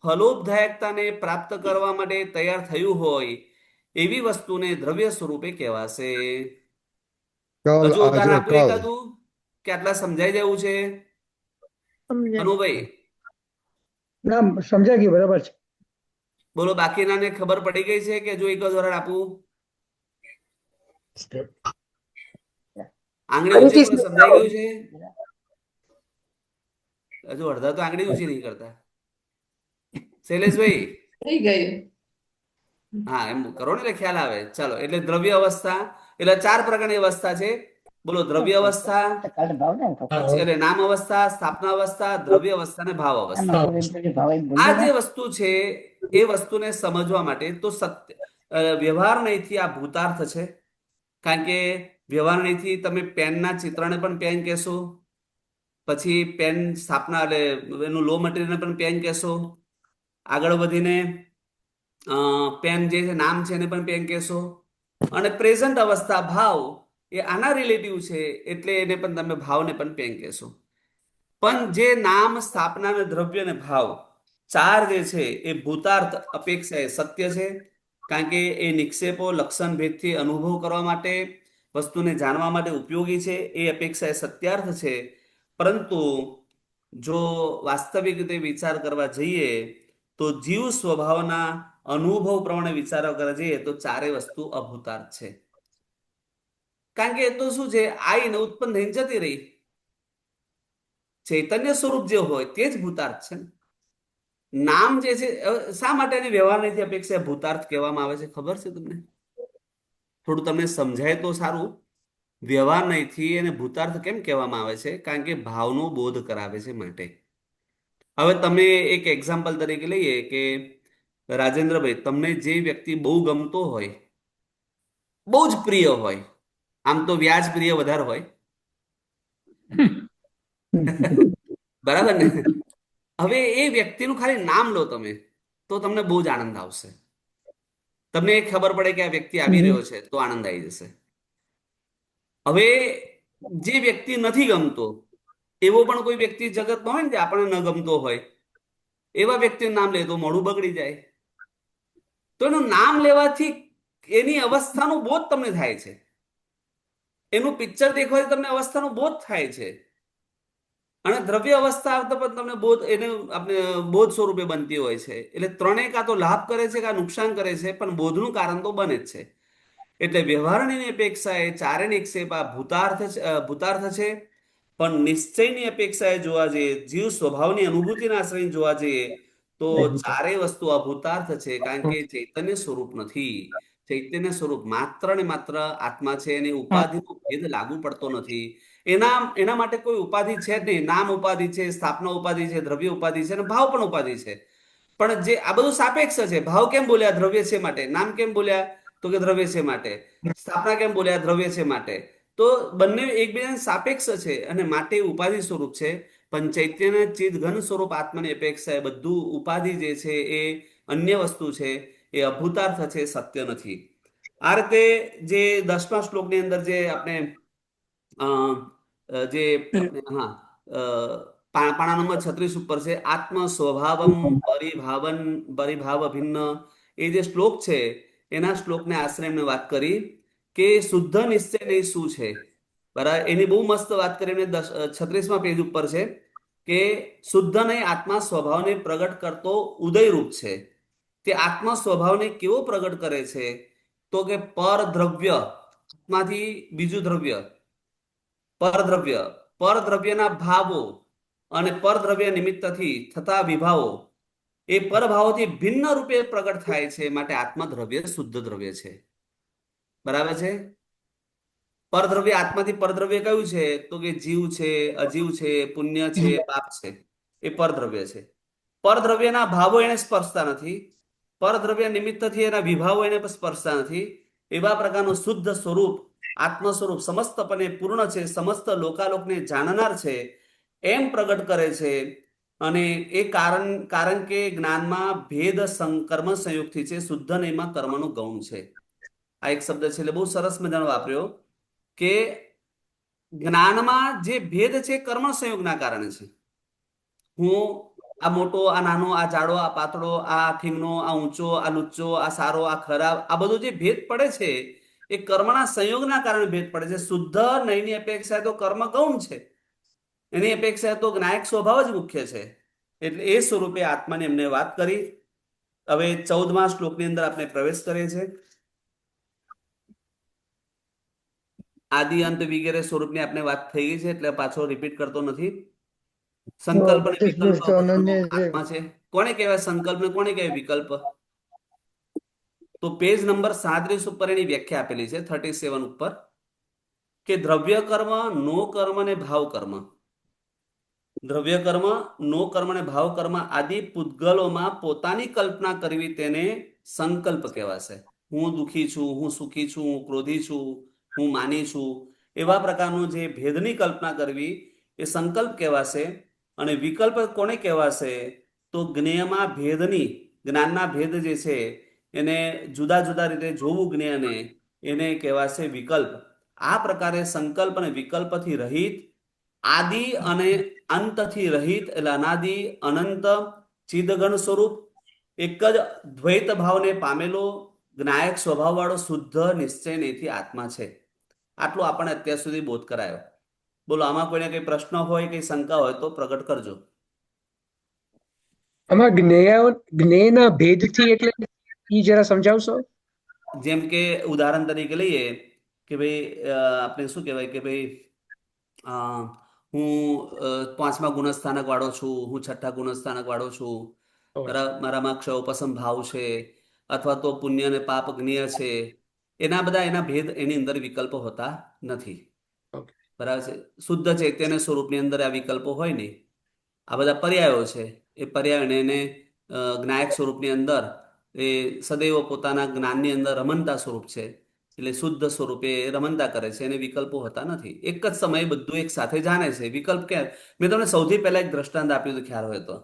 ફલોપદાયકતાને પ્રાપ્ત કરવા માટે તૈયાર થયું હોય એવી વસ્તુને દ્રવ્ય સ્વરૂપે કહેવાશે. કલ હજુ ઉદાહરણ આજે આપું કલ એકાદું કે આટલા સમજાઈ જવું છે? સમજાય. અનુભાઈ ના, સમજાય ગયું, બરાબર છે. બોલો, બાકીનાને ખબર પડી ગઈ છે કે જો એક ઉદાહરણ આપું? આંગળી ઊંચી કરો, સમજાઈ ગયું છે? હજુ અડધા તો આંગળી ઊંચી નહીં કરતા. શૈલેષભાઈ, થઈ ગયું. હા એમ કરો ને એટલે ખ્યાલ આવે. ચાલો, એટલે દ્રવ્ય અવસ્થા એટલે 4 પ્રકારની અવસ્થા છે. બોલો, દ્રવ્ય અવસ્થા, પછી એટલે નામ અવસ્થા, સ્થાપના અવસ્થા, દ્રવ્ય અવસ્થા અને ભાવ અવસ્થા. આ જે વસ્તુ છે એ વસ્તુને સમજવા માટે તો વ્યવહાર નહીંથી આ ભૂતાર્થ છે. કારણ કે વ્યવહાર નહીંથી તમે પેનના ચિત્રને પણ પેન કહેશો, પછી પેન સ્થાપના એટલે એનું લો મટીરિયલને પણ પેન કહેશો. આગળ વધીને પેન જે છે નામ છે એને પણ પેન કહેશો. અને પ્રેઝન્ટ અવસ્થા ભાવ એ આના રિલેટિવ છે, એટલે એને પણ તમે ભાવને પણ પેન કહેશો. પણ જે નામ, સ્થાપના અને દ્રવ્ય અને ભાવ 4 જે છે એ ભૂતાર્થ અપેક્ષા એ સત્ય છે. કારણ કે એ નિક્ષેપો લક્ષણ ભેદથી અનુભવ કરવા માટે, વસ્તુને જાણવા માટે ઉપયોગી છે. એ અપેક્ષા એ સત્યાર્થ છે. પરંતુ જો વાસ્તવિક રીતે વિચાર કરવા જઈએ તો જીવ સ્વભાવના અનુભવ પ્રમાણે વિચાર કરવા જઈએ તો 4 વસ્તુ અભૂતાર્થ છે. કારણ કે એ તો શું છે, આઈને ઉત્પન્ન થઈને જતી રહી. ચૈતન્ય સ્વરૂપ જે હોય તે જ ભૂતાર્થ છે ને. નામ જે છે, શા માટે એને વ્યવહાર નથી અપેક્ષા ભૂતાર્થ કહેવામાં આવે છે ખબર છે તમને? થોડું તમને સમજાય તો સારું. વ્યવહાર નહીંથી એને ભૂતાર્થ કેમ કહેવામાં આવે છે? કારણ કે ભાવનો બોધ કરાવે છે માટે. હવે તમે એક એક્ઝામ્પલ તરીકે લઈએ કે રાજેન્દ્રભાઈ, તમને જે વ્યક્તિ બહુ ગમતો હોય, બહુ જ પ્રિય હોય, આમ તો વ્યાજ પ્રિય વધારે હોય, બરાબર ને? હવે એ વ્યક્તિનું ખાલી નામ લો તમે તો તમને બહુ જ આનંદ આવશે. તમને ખબર પડે કે આ વ્યક્તિ આવી રહ્યો છે તો આનંદ આવી જશે. હવે જે વ્યક્તિ નથી ગમતો એવો પણ કોઈ વ્યક્તિ જગતમાં હોય ને જે આપણને ન ગમતો હોય, એવા વ્યક્તિનું નામ લે તો મોઢું બગડી જાય. તો એનું નામ લેવાથી એની અવસ્થાનો બોધ તમને થાય છે. એનું પિક્ચર દેખવાથી તમને અવસ્થાનો બોધ થાય છે. અને દ્રવ્ય અવસ્થા આવતા પણ તમને બોધ એને આપણે બોધ સ્વરૂપે બનતી હોય છે. એટલે ત્રણેય કાં તો લાભ કરે છે કાં નુકસાન કરે છે, પણ બોધનું કારણ તો બને જ છે. એટલે વ્યવહારની અપેક્ષાએ 4 નિક્ષેપ આ ભૂતાર્થ છે. પણ નિશ્ચયની અપેક્ષાએ જોવા જઈએ, જીવ સ્વભાવની અનુભૂતિના આશ્રય જોવા જઈએ તો 4 વસ્તુ અભૂતાર્થ છે. કારણ કે ચૈતન્ય સ્વરૂપ નથી. ચૈતન્ય સ્વરૂપ માત્ર ને માત્ર આત્મા છે. એને ઉપાધિનો ભેદ લાગુ પડતો નથી. એના માટે કોઈ ઉપાધિ છે જ નહીં. નામ ઉપાધિ છે, સ્થાપના ઉપાધિ છે, દ્રવ્ય ઉપાધિ છે અને ભાવ પણ ઉપાધિ છે. પણ જે આ બધું સાપેક્ષ છે. ભાવ કેમ બોલ્યા? દ્રવ્ય છે માટે. નામ કેમ બોલ્યા? તો કે દ્રવ્ય છે માટે. સ્થાપના કેમ બોલ્યા? દ્રવ્ય છે માટે. તો બંને એકબીજાને સાપેક્ષ છે અને માટે ઉપાધિ સ્વરૂપ છે. પણ ચૈતન્ય ચિદ ઘન સ્વરૂપ આત્માની અપેક્ષા એ બધું ઉપાધિ જે છે એ અન્ય વસ્તુ છે, એ અભૂતાર્થ છે, સત્ય નથી. આ રીતે જે 10મા શ્લોકની અંદર જે આપણે અ, જે આપણે હા પાના નંબર 36 ઉપર છે, આત્મ સ્વભાવમ પરિભાવ ભિન્ન, એ જે શ્લોક છે એના શ્લોકને આશ્રય એમને વાત કરી કે શુદ્ધ નિશ્ચય નહીં શું છે. બરાબર, એની બહુ મસ્ત વાત કરી એમને 36મા પેજ ઉપર છે કે શુદ્ધ નહીં આત્મા સ્વભાવને પ્રગટ કરતો ઉદયરૂપ છે. તે આત્મા સ્વભાવને કેવો પ્રગટ કરે છે? તો કે પરદ્રવ્ય, આત્માથી બીજું દ્રવ્ય, પરદ્રવ્ય, પરદ્રવ્યના ભાવો અને પરદ્રવ્ય નિમિત્તથી થતા વિભાવો એ પરભાવોથી ભિન્ન રૂપે પ્રગટ થાય છે. માટે આત્મા દ્રવ્ય શુદ્ધ દ્રવ્ય છે. બરાબર છે. પરદ્રવ્ય, આત્માથી પરદ્રવ્ય કયું છે? તો કે જીવ છે, અજીવ છે, પુણ્ય છે, પાપ છે, એ પરદ્રવ્ય છે. પરદ્રવ્યના ભાવો એને સ્પર્શતા નથી. પરદ્રવ્ય નિમિત્તથી એના વિભાવો એને સ્પર્શતા નથી. એવા પ્રકારનું શુદ્ધ સ્વરૂપ, આત્મ સ્વરૂપ સમસ્તપણે પૂર્ણ છે, સમસ્ત લોકાલોકને જાણનાર છે, એમ પ્રગટ કરે છે. અને એ કારણ કે જ્ઞાનમાં ભેદ કર્મ સંયુક્તથી છે, શુદ્ધ નહીંમાં કર્મનું ગૌણ છે. આ એક શબ્દ છે એટલે બહુ સરસ મજાનો વાપર્યો કે જ્ઞાનમાં જે ભેદ છે કર્મ સંયોગના કારણે છે. હું આ મોટો, આ નાનો, આ જાડો, આ પાતળો, આ ઠીંગનો, આ ઊંચો, આ લુચ્ચો, આ સારો, આ ખરાબ, આ બધું જે ભેદ પડે છે એ કર્મના સંયોગના કારણે ભેદ પડે છે. શુદ્ધ નહીંની અપેક્ષા તો કર્મ ગૌણ છે, એની અપેક્ષા તો જ્ઞાયક સ્વભાવ જ મુખ્ય છે. એટલે એ સ્વરૂપે આત્માની એમને વાત કરી. હવે 14મા શ્લોકની અંદર આપણે પ્રવેશ કરીએ છીએ. આદિ અંત વગેરે સ્વરૂપની આપણે વાત થઈ ગઈ છે એટલે પાછો રિપીટ કરતો નથી. સંકલ્પ અને વિકલ્પ આત્મા છે. કોને કહેવાય સંકલ્પ ને કોને કહેવાય વિકલ્પ? તો પેજ નંબર 37 ઉપર એની વ્યાખ્યા આપેલી છે, 37 ઉપર, કે દ્રવ્ય કર્મ, નો કર્મ અને ભાવ કર્મ. દ્રવ્ય કર્મ, નો કર્મ અને ભાવ કર્મ આદિ પૂતગલોમાં પોતાની કલ્પના કરવી તેને સંકલ્પ કહેવાશે. હું દુઃખી છું, હું સુખી છું, હું ક્રોધી છું, હું માની છું, એવા પ્રકારનું જે ભેદની કલ્પના કરવી એ સંકલ્પ કહેવાશે. અને વિકલ્પ કોને કહેવાશે? તો જ્ઞેયમાં ભેદની, જ્ઞાનના ભેદ જે છે એને જુદા જુદા રીતે જોવું જ્ઞેયને, એને કહેવાશે વિકલ્પ. આ પ્રકારે સંકલ્પ અને વિકલ્પથી રહિત, આદિ અને અંતથી રહિત એટલે અનાદિ અનંત ચિદગણ સ્વરૂપ એક જ દ્વૈત ભાવને પામેલો જ્ઞાયક સ્વભાવવાળો શુદ્ધ નિશ્ચય નહીંથી આત્મા છે. આટલું આપણને અત્યાર સુધી બોધ કરાયો. બોલો, આમાં કોઈને કઈ પ્રશ્ન હોય, કઈ શંકા હોય તો પ્રગટ કરજો. આમાં જ્ઞેયના ભેદથી એટલે ઈ જરા સમજાવશો? જેમ કે ઉદાહરણ તરીકે લઈએ કે ભાઈ આપણે શું કહેવાય કે ભાઈ હું 5મા ગુણસ્થાનક વાળો છું, હું 6ઠ્ઠા ગુણસ્થાનક વાળો છું, બરાબર, મારામાં ક્ષયોપસમ ભાવ છે, અથવા તો પુણ્ય અને પાપ જ્ઞેય છે. એના ભેદ એની અંદર વિકલ્પો હોતા નથી. બરાબર છે. શુદ્ધ ચૈતન્ય સ્વરૂપની અંદર આ વિકલ્પો હોય નહીં. આ બધા પર્યાયો છે. એ પર્યાયોને એને જ્ઞાયક સ્વરૂપની અંદર એ સદૈવ પોતાના જ્ઞાનની અંદર રમનતા સ્વરૂપ છે, એટલે શુદ્ધ સ્વરૂપે રમનતા કરે છે, એને વિકલ્પો હોતા નથી. એક જ સમયે બધું એક સાથે જાણે છે. વિકલ્પ ક્યાં? મેં તમને સૌથી પહેલા એક દ્રષ્ટાંત આપ્યું હતું, ખ્યાલ હોય તો,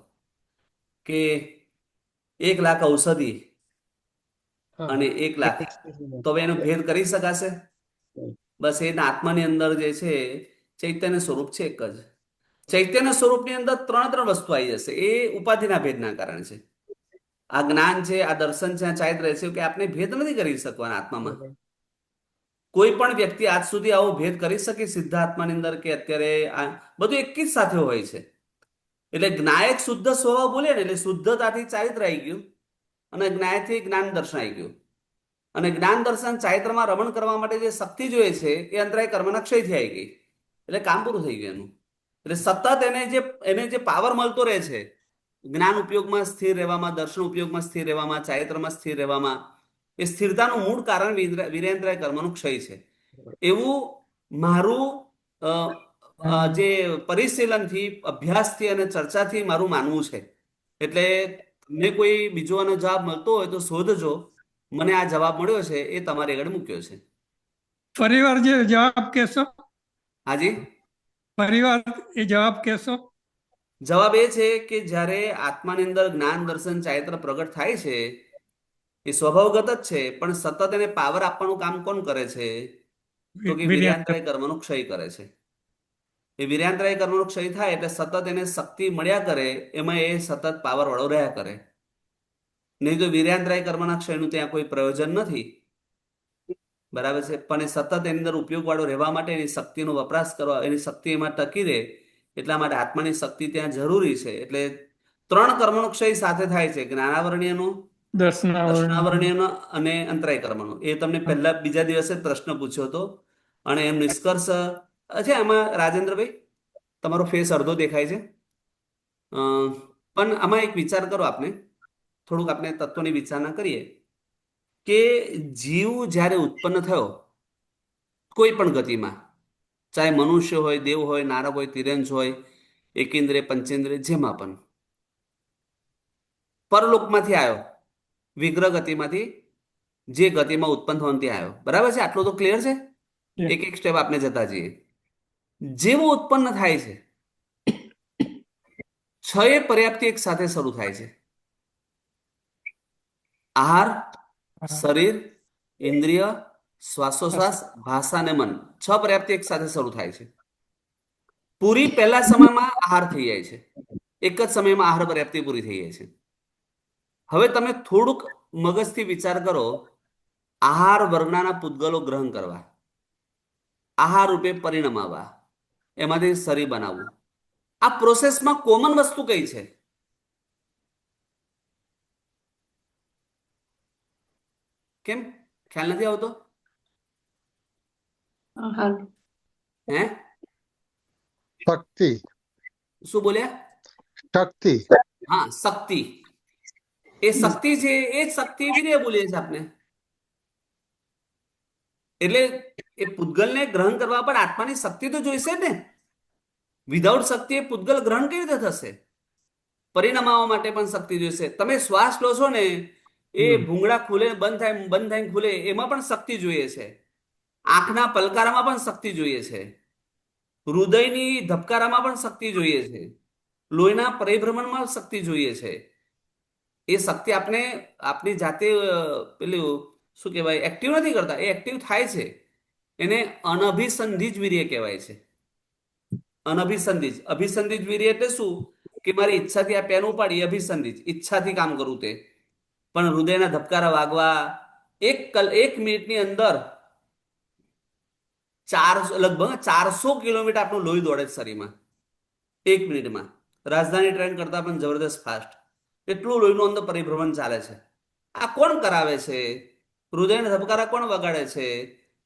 કે 1 લાખ ઔષધિ અને 1 લાખ, તો હવે એનો ભેદ કરી શકાશે? બસ એના આત્માની અંદર જે છે ચૈતન્ય સ્વરૂપ છે એક જ. ચૈતન્ય સ્વરૂપની અંદર 3 વસ્તુ આવી જશે. એ ઉપાધિના ભેદના કારણે છે. આ જ્ઞાન છે, આ દર્શન છે, આ ચારિત્ર છે કે આપણે ભેદ નથી કરી શકવાના આત્મામાં. કોઈ પણ વ્યક્તિ આજ સુધી આવો ભેદ કરી શકે સિદ્ધ આત્માની અંદર કે અત્યારે આ બધું એક જ સાથે હોય છે? એટલે જ્ઞાયક શુદ્ધ સ્વભાવ બોલે ને એટલે શુદ્ધતાથી ચારિત્ર આવી ગયું અને જ્ઞાયથી જ્ઞાન દર્શન આવી ગયું. અને જ્ઞાન દર્શન ચારિત્રમાં રમણ કરવા માટે જે શક્તિ જોઈએ છે એ અંતરાય કર્મના ક્ષયથી આવી ગઈ, એટલે કામ પૂરું થઈ ગયું એનું. એટલે સતત એને જે પાવર મળતો રહે છે જ્ઞાન ઉપયોગમાં સ્થિર રહેવામાં, દર્શન ઉપયોગમાં સ્થિર રહેવામાં, ચારિત્રમાં સ્થિર રહેવામાં, એ સ્થિરતાનું મૂળ કારણ વિરેન્દ્રાય કર્મનું ક્ષય છે. એવું મારું જે પરિશીલનથી, અભ્યાસથી અને ચર્ચાથી મારું માનવું છે. એટલે તમને કોઈ બીજો આનો જવાબ મળતો હોય તો શોધજો. મને આ જવાબ મળ્યો છે એ તમારી આગળ મૂક્યો છે. ફરીવાર જે જવાબ કહેશો, હાજી, ફરીવાર એ જવાબ કહેશો. જવાબ એ છે કે જ્યારે આત્માની અંદર જ્ઞાન, દર્શન, ચારિત્ર પ્રગટ થાય છે એ સ્વભાવગત જ છે, પણ સતત એને પાવર આપવાનું કામ કોણ કરે છે? તો કે વિર્યાંતર. વીર્યાંતરાય કર્મનો ક્ષય કરે છે. એ વીર્યાંતરાય કર્મનો ક્ષય થાય એટલે સતત એને શક્તિ મળ્યા કરે, એમાં એ સતત પાવર વાળો રહ્યા કરે. નહીં તો વીર્યાંતરાય કર્મના ક્ષયનું ત્યાં કોઈ પ્રયોજન નથી. બરાબર છે. પણ એ સતત એની અંદર ઉપયોગ વાળો રહેવા માટે એની શક્તિનો વપરાશ કરવા, એની શક્તિ એમાં ટકી રહે, એટલા માટે આત્માની શક્તિ ત્યાં જરૂરી છે. એટલે 3 કર્મનો ક્ષય સાથે થાય છે: જ્ઞાનાવરણીયનો, દર્શનાવરણ. દર્શનાવરણીયનો અને અંતરાય કર્મનો. એ તમને પહેલા બીજા દિવસે પ્રશ્ન પૂછ્યો હતો અને એમ નિષ્કર્ષ છે. આમાં રાજેન્દ્રભાઈ તમારો ફેસ અડધો દેખાય છે. પણ આમાં એક વિચાર કરો, આપણે થોડુંક આપણે તત્વની વિચારણા કરીએ કે જીવ જ્યારે ઉત્પન્ન થયો કોઈ પણ ગતિમાં, ચાહે મનુષ્ય હોય, દેવ હોય, નારક હોય, તિર્યંશ હોય, એકેન્દ્રિય, પંચેન્દ્રિય, જેમાં પણ પરલોકમાંથી આવ્યો, વિગ્રહ ગતિમાંથી જે ગતિમાં ઉત્પન્ન થવાનું ત્યાં આવ્યો. બરાબર છે? આટલું તો ક્લિયર છે? Yeah. એક એક સ્ટેપ આપણે જતા જઈએ. જેવું ઉત્પન્ન થાય છે, 6 પર્યાપ્તિ એક સાથે શરૂ થાય છે: આહાર, શરીર, ઇન્દ્રિય, શ્વાસોશ્વાસ, ભાષા અને મન. 6 પર્યાપ્તિ એક સાથે શરૂ થાય છે. પૂરી પહેલા સમયમાં આહાર થઈ જાય છે, એક જ સમયમાં આહાર પર્યાપ્તિ પૂરી થઈ જાય છે. હવે તમે થોડુંક મગજથી વિચાર કરો, આહાર વર્ગના પૂતગલો ગ્રહણ કરવા, આહાર રૂપે પરિણમાવા, એમાંથી શરીર બનાવવું, આ પ્રોસેસમાં કોમન વસ્તુ કઈ છે? કેમ ખ્યાલ નથી આવતો? હે, શક્તિ, શું બોલ્યા? શક્તિ. હા, શક્તિ. એ શક્તિ છે, એ જ શક્તિ વીર્ય બોલીએ છીએ આપણે. એટલે એ પૂતગલને ગ્રહણ કરવા પર આત્માની શક્તિ તો જોઈશે જ ને. વિધાઉટ શક્તિ એ પૂતગલ ગ્રહણ કેવી રીતે થશે? પરિણમાવા માટે પણ શક્તિ જોઈશે. તમે શ્વાસ લો છો ને, એ ભૂંગળા ખુલે, બંધ થાય, બંધ થાય, ખુલે, એમાં પણ શક્તિ જોઈએ છે. આંખના પલકારામાં પણ શક્તિ જોઈએ છે. હૃદયની ધબકારામાં પણ શક્તિ જોઈએ છે. લોહીના પરિભ્રમણમાં શક્તિ જોઈએ છે. એ શક્તિ આપણે આપણી જાતે પેલું શું કહેવાય, એક્ટિવ નથી કરતા, એ એક્ટિવ થાય છે. એને અનભિસંધિજ વીર્ય કહેવાય છે. અનભિસંધિજ. અભિસંધિજ વીર્ય એટલે શું? કે મારી ઈચ્છાથી આ પેન ઉપાડી, અભિસંધિજ, ઈચ્છાથી કામ કરું તે. પણ હૃદયના ધબકારા વાગવા, એક મિનિટની અંદર લગભગ 400 કિલોમીટર આપણું લોહી દોડે છે શરીરમાં, 1 મિનિટમાં. રાજધાની ટ્રેન કરતા પણ જબરદસ્ત ફાસ્ટ. એટલું લોહીનું અંદર પરિભ્રમણ ચાલે છે. આ કોણ કરાવે છે? હૃદયના ધબકારા કોણ વગાડે છે?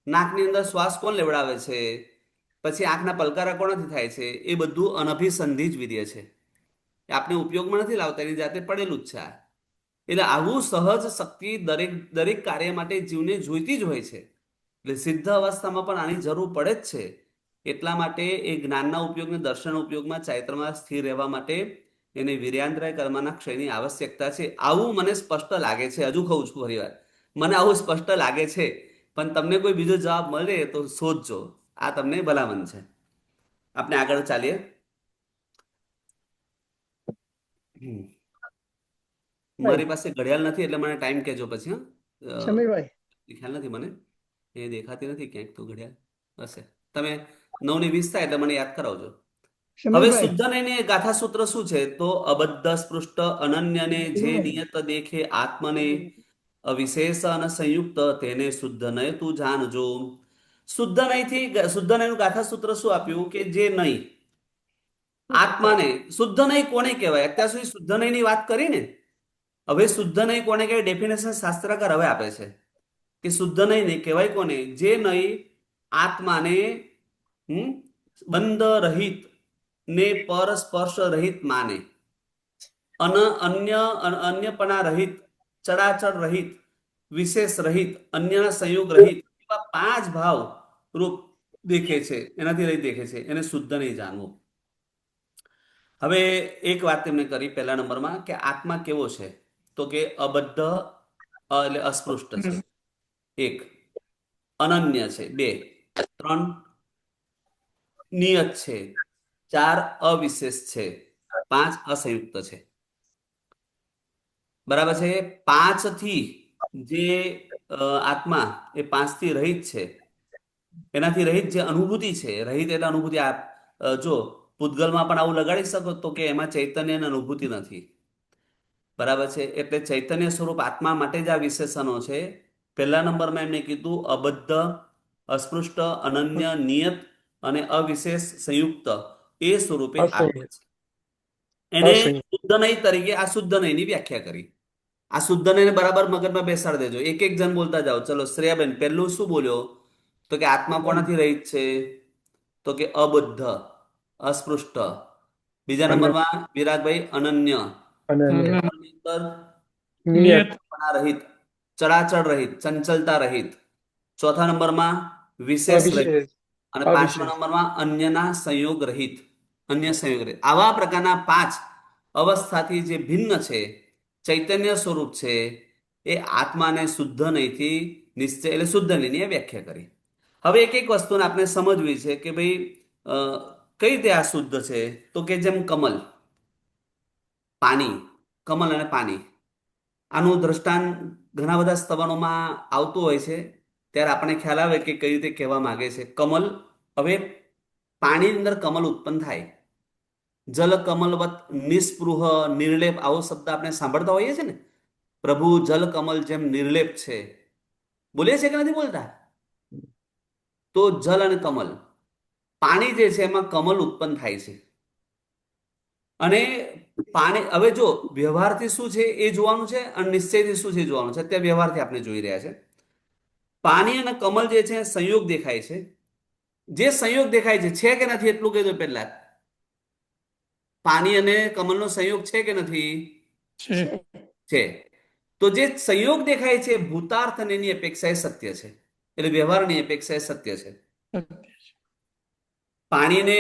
નાકની અંદર શ્વાસ કોણ લેવડાવે છે? પછી આંખના પલકારા કોણાથી થાય છે? એ બધું અનભિસંધિજ વીર્ય છે. એ આપણે ઉપયોગમાં નથી લાવતા, એની જાતે પડેલું જ છે આ. એટલે આવું સહજ શક્તિ દરેક કાર્ય માટે જીવને જોઈતી જ હોય છે. એટલે સિદ્ધ અવસ્થામાં પણ આની જરૂર પડે જ છે. એટલા માટે એ જ્ઞાનના ઉપયોગને, દર્શનના ઉપયોગમાં, ચારિત્રમાં સ્થિર રહેવા માટે એને વીર્યાંતરાય કર્મના ક્ષયની આવશ્યકતા છે. આવું મને સ્પષ્ટ લાગે છે. હજુ કહું છું ફરી વાર, મને આવું સ્પષ્ટ લાગે છે. પણ તમને કોઈ બીજો જવાબ મળે તો શોધજો. આ તમને ભલામણ છે. આપણે આગળ ચાલીએ. મારી પાસે ઘડિયાળ નથી એટલે મને ટાઈમ કહેજો પછી. હા, સમીરભાઈ, ખ્યાલ નથી મને, એ દેખાતી નથી ક્યાંક તો ઘડિયાળ હશે. તમે 9:20 થાય એટલે મને યાદ કરાવજો. હવે સમીરભાઈ, શુદ્ધ નયને ગાથા સૂત્ર શું છે? તો અબદ્ધ સ્પૃષ્ટ અનન્યને જે નિયત દેખે આત્મને અવિશેષ અને સંયુક્ત, તેને શુદ્ધ નય તું જાણજો. શુદ્ધ નયનું ગાથા સૂત્ર શું આપ્યું? કે જે નય આત્માને, શુદ્ધ નય કોને કહેવાય? અત્યાર સુધી શુદ્ધ નયની વાત કરી ને, હવે શુદ્ધ નય કોને કહેવાય? ડેફિનેશન શાસ્ત્રકાર હવે આપે છે કે શુદ્ધ નય કહેવાય કોને? જે નય આત્માને બંધ રહિત ને પર સ્પર્શ રહિત માને, અન્યપણા રહિત, ચડાચડ રહિત, વિશેષ રહિત, અન્યના સંયોગ રહિત, એવા 5 ભાવ રૂપ દેખે છે એનાથી રહિત દેખે છે એને શુદ્ધ નહીં જાણવું. હવે એક વાત તેમણે કરી પહેલા નંબરમાં કે આત્મા કેવો છે, તો કે અબદ્ધ એટલે અસ્પૃષ્ટ છે, હમ. એક. અનન્ય છે, બે. ત્રણ, નિયત છે. ચાર, અવિશેષ છે. પાંચ, અસંયુક્ત છે. બરાબર છે. પાંચથી જે આત્મા એ પાંચથી રહિત છે, એનાથી રહિત જે અનુભૂતિ છે, રહિત એટલે અનુભૂતિ જો પૂતગલમાં પણ આવું લગાડી શકો તો કે એમાં ચૈતન્ય અને અનુભૂતિ નથી. બરાબર છે. એટલે ચૈતન્ય સ્વરૂપ આત્મા માટે જ આ વિશેષણો છે. પહેલા નંબરમાં એમને કીધું અબદ્ધ, અસ્પૃષ્ટ, અનન્ય, નિયત અને અવિશેષ સંયુક્ત એ સ્વરૂપે આત્મા અસંયુક્ત છે. એને અસંયુક્ત શુદ્ધ નહીં તરીકે આ શુદ્ધ નહીંની વ્યાખ્યા કરી. આ શુદ્ધ નહીંને બરાબર મગજમાં બેસાડી દેજો. એક એક જણ બોલતા જાઓ. ચલો શ્રેયાબેન પહેલું શું બોલ્યો, તો કે આત્મા કોનાથી રહિત છે, તો કે અબદ્ધ, અસ્પૃષ્ટ. બીજા અને નંબરમાં વિરાગભાઈ અનન્ય. અને અને નંબરની અંદર નિયત નિયત રહિત, ચળાચળ રહિત, ચંચલતા રહિત. ચોથા નંબરમાં વિશેષ રહિત. અવિશેષ અને પાંચમા અવિશેષ નંબરમાં અન્યના સંયોગ રહિત, અન્ય સંયોગ રહિત. આવા પ્રકારના પાંચ અવસ્થાથી જે ભિન્ન છે, ચૈતન્ય સ્વરૂપ છે, એ આત્માને શુદ્ધ નહીંથી નિશ્ચય એટલે શુદ્ધ નહીંની એ વ્યાખ્યા કરી. હવે એક એક વસ્તુને આપણે સમજવી છે કે ભાઈ અ, કઈ રીતે આ શુદ્ધ છે, તો કે જેમ કમલ, પાણી, કમલ અને પાણી, આનું દ્રષ્ટાંત ઘણા બધા સ્તવનોમાં આવતું હોય છે. ત્યારે આપણને ખ્યાલ આવે કે કઈ રીતે કહેવા માંગે છે. કમલ, હવે પાણીની અંદર કમલ ઉત્પન્ન થાય. જલ કમલવત નિસ્પૃહ નિર્લેપ આવો શબ્દ આપણે સાંભળતા હોઈએ છીએ ને. પ્રભુ જલ કમલ જેમ નિર્લેપ છે, બોલીએ છે કે નથી બોલતા? તો જલ અને કમલ, પાણી જે છે એમાં કમલ ઉત્પન્ન થાય છે. અને પાણી, હવે જો વ્યવહારથી શું છે એ જોવાનું છે અને નિશ્ચયથી શું છે એ જોવાનું છે. અત્યારે વ્યવહારથી આપણે જોઈ રહ્યા છે. પાણી અને કમલ જે છે સંયોગ દેખાય છે. જે સંયોગ દેખાય છે કે નથી એટલું કહી દો પહેલા. પાણી અને કમલનો સંયોગ છે કે નથી? છે. છે. તો જે સંયોગ દેખાય છે ભૂતાર્થ અને એની અપેક્ષાએ સત્ય છે, એટલે વ્યવહારની અપેક્ષાએ સત્ય છે. પાણીને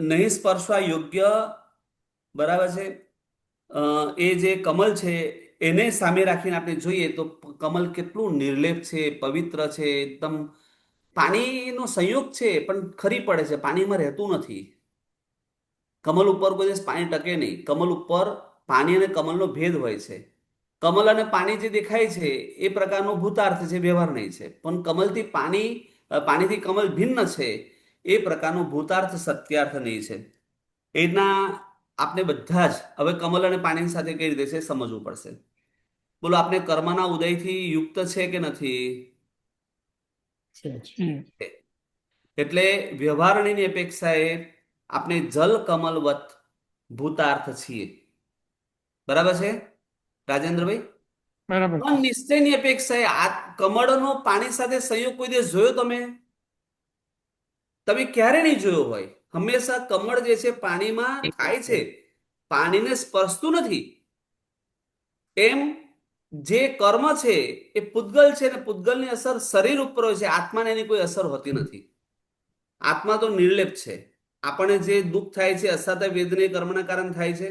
નહીં સ્પર્શવા યોગ્ય, બરાબર છે, એ જે કમલ છે એને સામે રાખીને આપણે જોઈએ તો કમલ કેટલું નિર્લેપ છે, પવિત્ર છે એકદમ. પાણીનો સંયોગ છે પણ ખરી પડે છે, પાણીમાં રહેતું નથી. કમલ ઉપર કોઈ દિવસ પાણી ટકે નહીં. કમલ ઉપર પાણી અને કમલનો ભેદ હોય છે. કમલ અને પાણી જે દેખાય છે એ પ્રકારનો ભૂતાર્થ છે, વ્યવહાર નહીં છે. પણ કમલથી પાણી, પાણીથી કમલ ભિન્ન છે એ પ્રકારનો ભૂતાર્થ સત્યાર્થ નહીં છે. એના આપણે બધા જ હવે કમલ અને પાણીની સાથે કઈ રીતે છે એ સમજવું પડશે. બોલો, આપણે કર્મના ઉદયથી યુક્ત છે કે નથી? છે. એટલે વ્યવહારની અપેક્ષાએ આપણે જલ કમલવત ભૂતાર્થ છીએ. બરાબર છે રાજેન્દ્રભાઈ? બરાબર છે. પણ નિશ્ચયની અપેક્ષાએ આ કમળનો પાણી સાથે સંયોગ કોઈ દિવસ જોયો તમે? તમે ક્યારે નહીં જોયો હોય. હંમેશા કમળ જે છે પાણીમાં થાય છે, પાણીને સ્પર્શતું નથી. એમ જે કર્મ છે એ પૂતગલ છે ને પૂતગલની અસર શરીર ઉપર હોય છે, આત્માને એની કોઈ અસર હોતી નથી. આત્મા તો નિર્લેપ છે. આપણને જે દુઃખ થાય છે અસાધ્ય વેદને કર્મના કારણે થાય છે.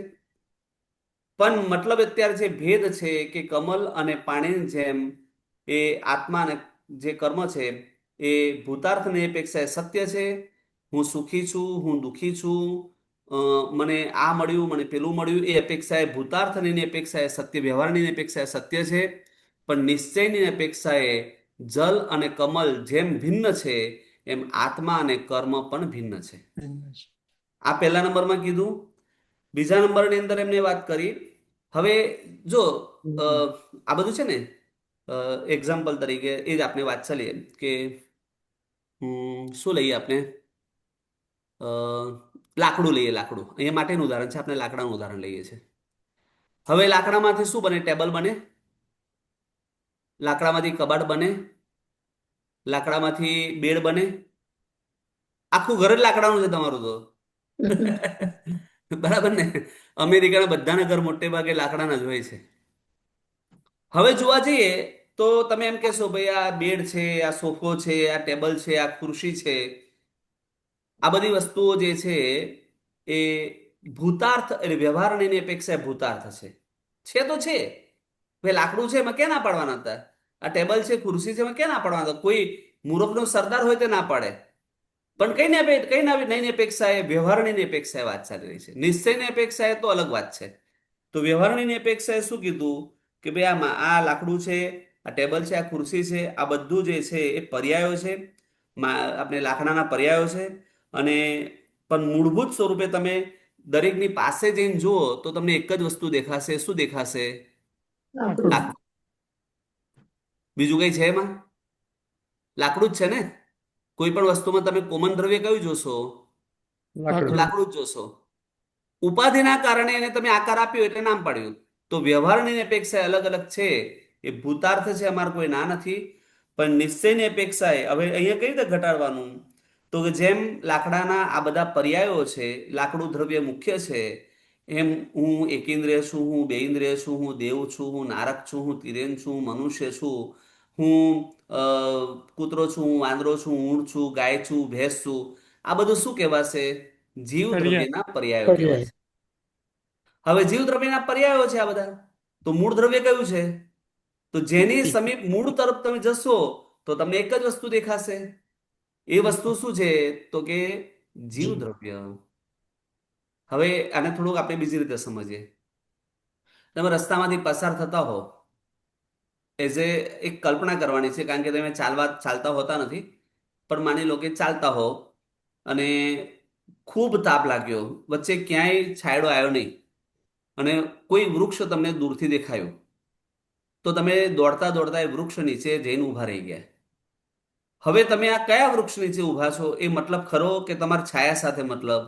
પણ મતલબ અત્યારે જે ભેદ છે કે કમલ અને પાણીની જેમ એ આત્મા અને જે કર્મ છે એ ભૂતાર્થની અપેક્ષાએ સત્ય છે. હું સુખી છું, હું દુઃખી છું, મને આ મળ્યું, મને પેલું મળ્યું, એ અપેક્ષાએ ભૂતાર્થની અપેક્ષાએ સત્ય, વ્યવહારની અપેક્ષાએ સત્ય છે. પણ નિશ્ચયની અપેક્ષાએ જલ અને કમલ જેમ ભિન્ન છે એમ આત્મા અને કર્મ પણ ભિન્ન છે. આ પહેલા નંબરમાં કીધું. બીજા નંબરની અંદર એમને વાત કરી. હવે જો આ બધું છે ને એક્ઝામ્પલ તરીકે એ જ આપણે વાત ચાલીએ કે શું લઈએ આપણે, અ, લાકડું લઈએ. લાકડું અહીંયા માટેનું ઉદાહરણ છે, આપણે લાકડાનું ઉદાહરણ લઈએ છીએ. હવે લાકડામાંથી શું બને? ટેબલ બને, લાકડામાંથી કબાટ બને, લાકડામાંથી બેડ બને. આખું ઘર જ લાકડાનું છે તમારું તો. બરાબર ને? અમેરિકાના બધાના ઘર મોટે ભાગે લાકડાના જ હોય છે. હવે જોવા જઈએ તો તમે એમ કહેશો ભાઈ આ બેડ છે, આ સોફો છે, આ ટેબલ છે, આ ખુરશી છે, આ બધી વસ્તુઓ જે છે એ ભૂતાર્થ એટલે વ્યવહારની અપેક્ષાએ ભૂતાર્થ છે તો છે. ભાઈ લાકડું છે એમાં ક્યાં ના પાડવાના હતા? આ ટેબલ છે, ખુરશી છે, એમાં ક્યાં ના પાડવાના હતા? કોઈ મૂર્ખનો સરદાર હોય તો ના પાડે. પણ કઈ ના નહીં અપેક્ષાએ વ્યવહારની અપેક્ષાએ વાત ચાલી રહી છે. નિશ્ચયની અપેક્ષાએ તો અલગ વાત છે. તો વ્યવહારની અપેક્ષાએ શું કીધું કે ભાઈ આ લાકડું છે, આ ટેબલ છે, આ ખુરશી છે, આ બધું જે છે એ પર્યાયો છે, આપણે લાકડાના પર્યાયો છે. અને પણ મૂળભૂત સ્વરૂપે તમે દરેકની પાસે જઈને જુઓ તો તમને એક જ વસ્તુ દેખાશે. શું દેખાશે? લાકડું. લાકડું. બીજું કઈ છે એમાં? લાકડું જ છે ને. કોઈ પણ વસ્તુમાં તમે કોમન દ્રવ્ય કયું જોશો? લાકડું. લાકડું જ જોશો. ઉપાધિના કારણે એને તમે આકાર આપ્યો એટલે નામ પાડ્યું. તો વ્યવહારની અપેક્ષા અલગ અલગ છે. એ ભૂતાર્થ છે, અમારે કોઈ ના નથી. પણ નિશ્ચયની અપેક્ષાએ હવે અહીંયા કઈ રીતે ઘટાડવાનું? તો કે જેમ લાકડાના આ બધા પર્યાયો છે, લાકડું દ્રવ્ય મુખ્ય છે, એમ હું એકેન્દ્રિય છું, હું બેઇન્દ્રિય છું, હું દેવ છું, હું નારક છું, હું તિર્યન છું, હું મનુષ્ય છું, હું કૂતરો છું, હું વાંદરો છું, હું ઊંટ છું, ગાય છું, ભેંસ છું. આ બધું શું કહેવાશે? જીવ પર્યાય. દ્રવ્યના પર્યાયો પર્યાય. કહેવાશે. હવે જીવ દ્રવ્યના પર્યાયો છે આ બધા. તો મૂળ દ્રવ્ય કયું છે? તો જેની સમીપ મૂળ તરફ તમે જશો તો તમને એક જ વસ્તુ દેખાશે. એ વસ્તુ શું છે? તો કે જીવ દ્રવ્ય. હવે આને થોડુંક આપણે બીજી રીતે સમજીએ. તમે રસ્તામાંથી પસાર થતા હો, એઝ એક કલ્પના કરવાની છે, કારણ કે તમે ચાલતા હોતા નથી. પણ માની લો કે ચાલતા હો અને ખૂબ તાપ લાગ્યો, વચ્ચે ક્યાંય છાંયડો આવ્યો નહીં અને કોઈ વૃક્ષ તમને દૂરથી દેખાયું, તો તમે દોડતા દોડતા એ વૃક્ષ નીચે જઈને ઊભા રહી ગયા. હવે તમે આ કયા વૃક્ષ નીચે ઊભા છો એ મતલબ ખરો કે તમારા છાયા સાથે મતલબ?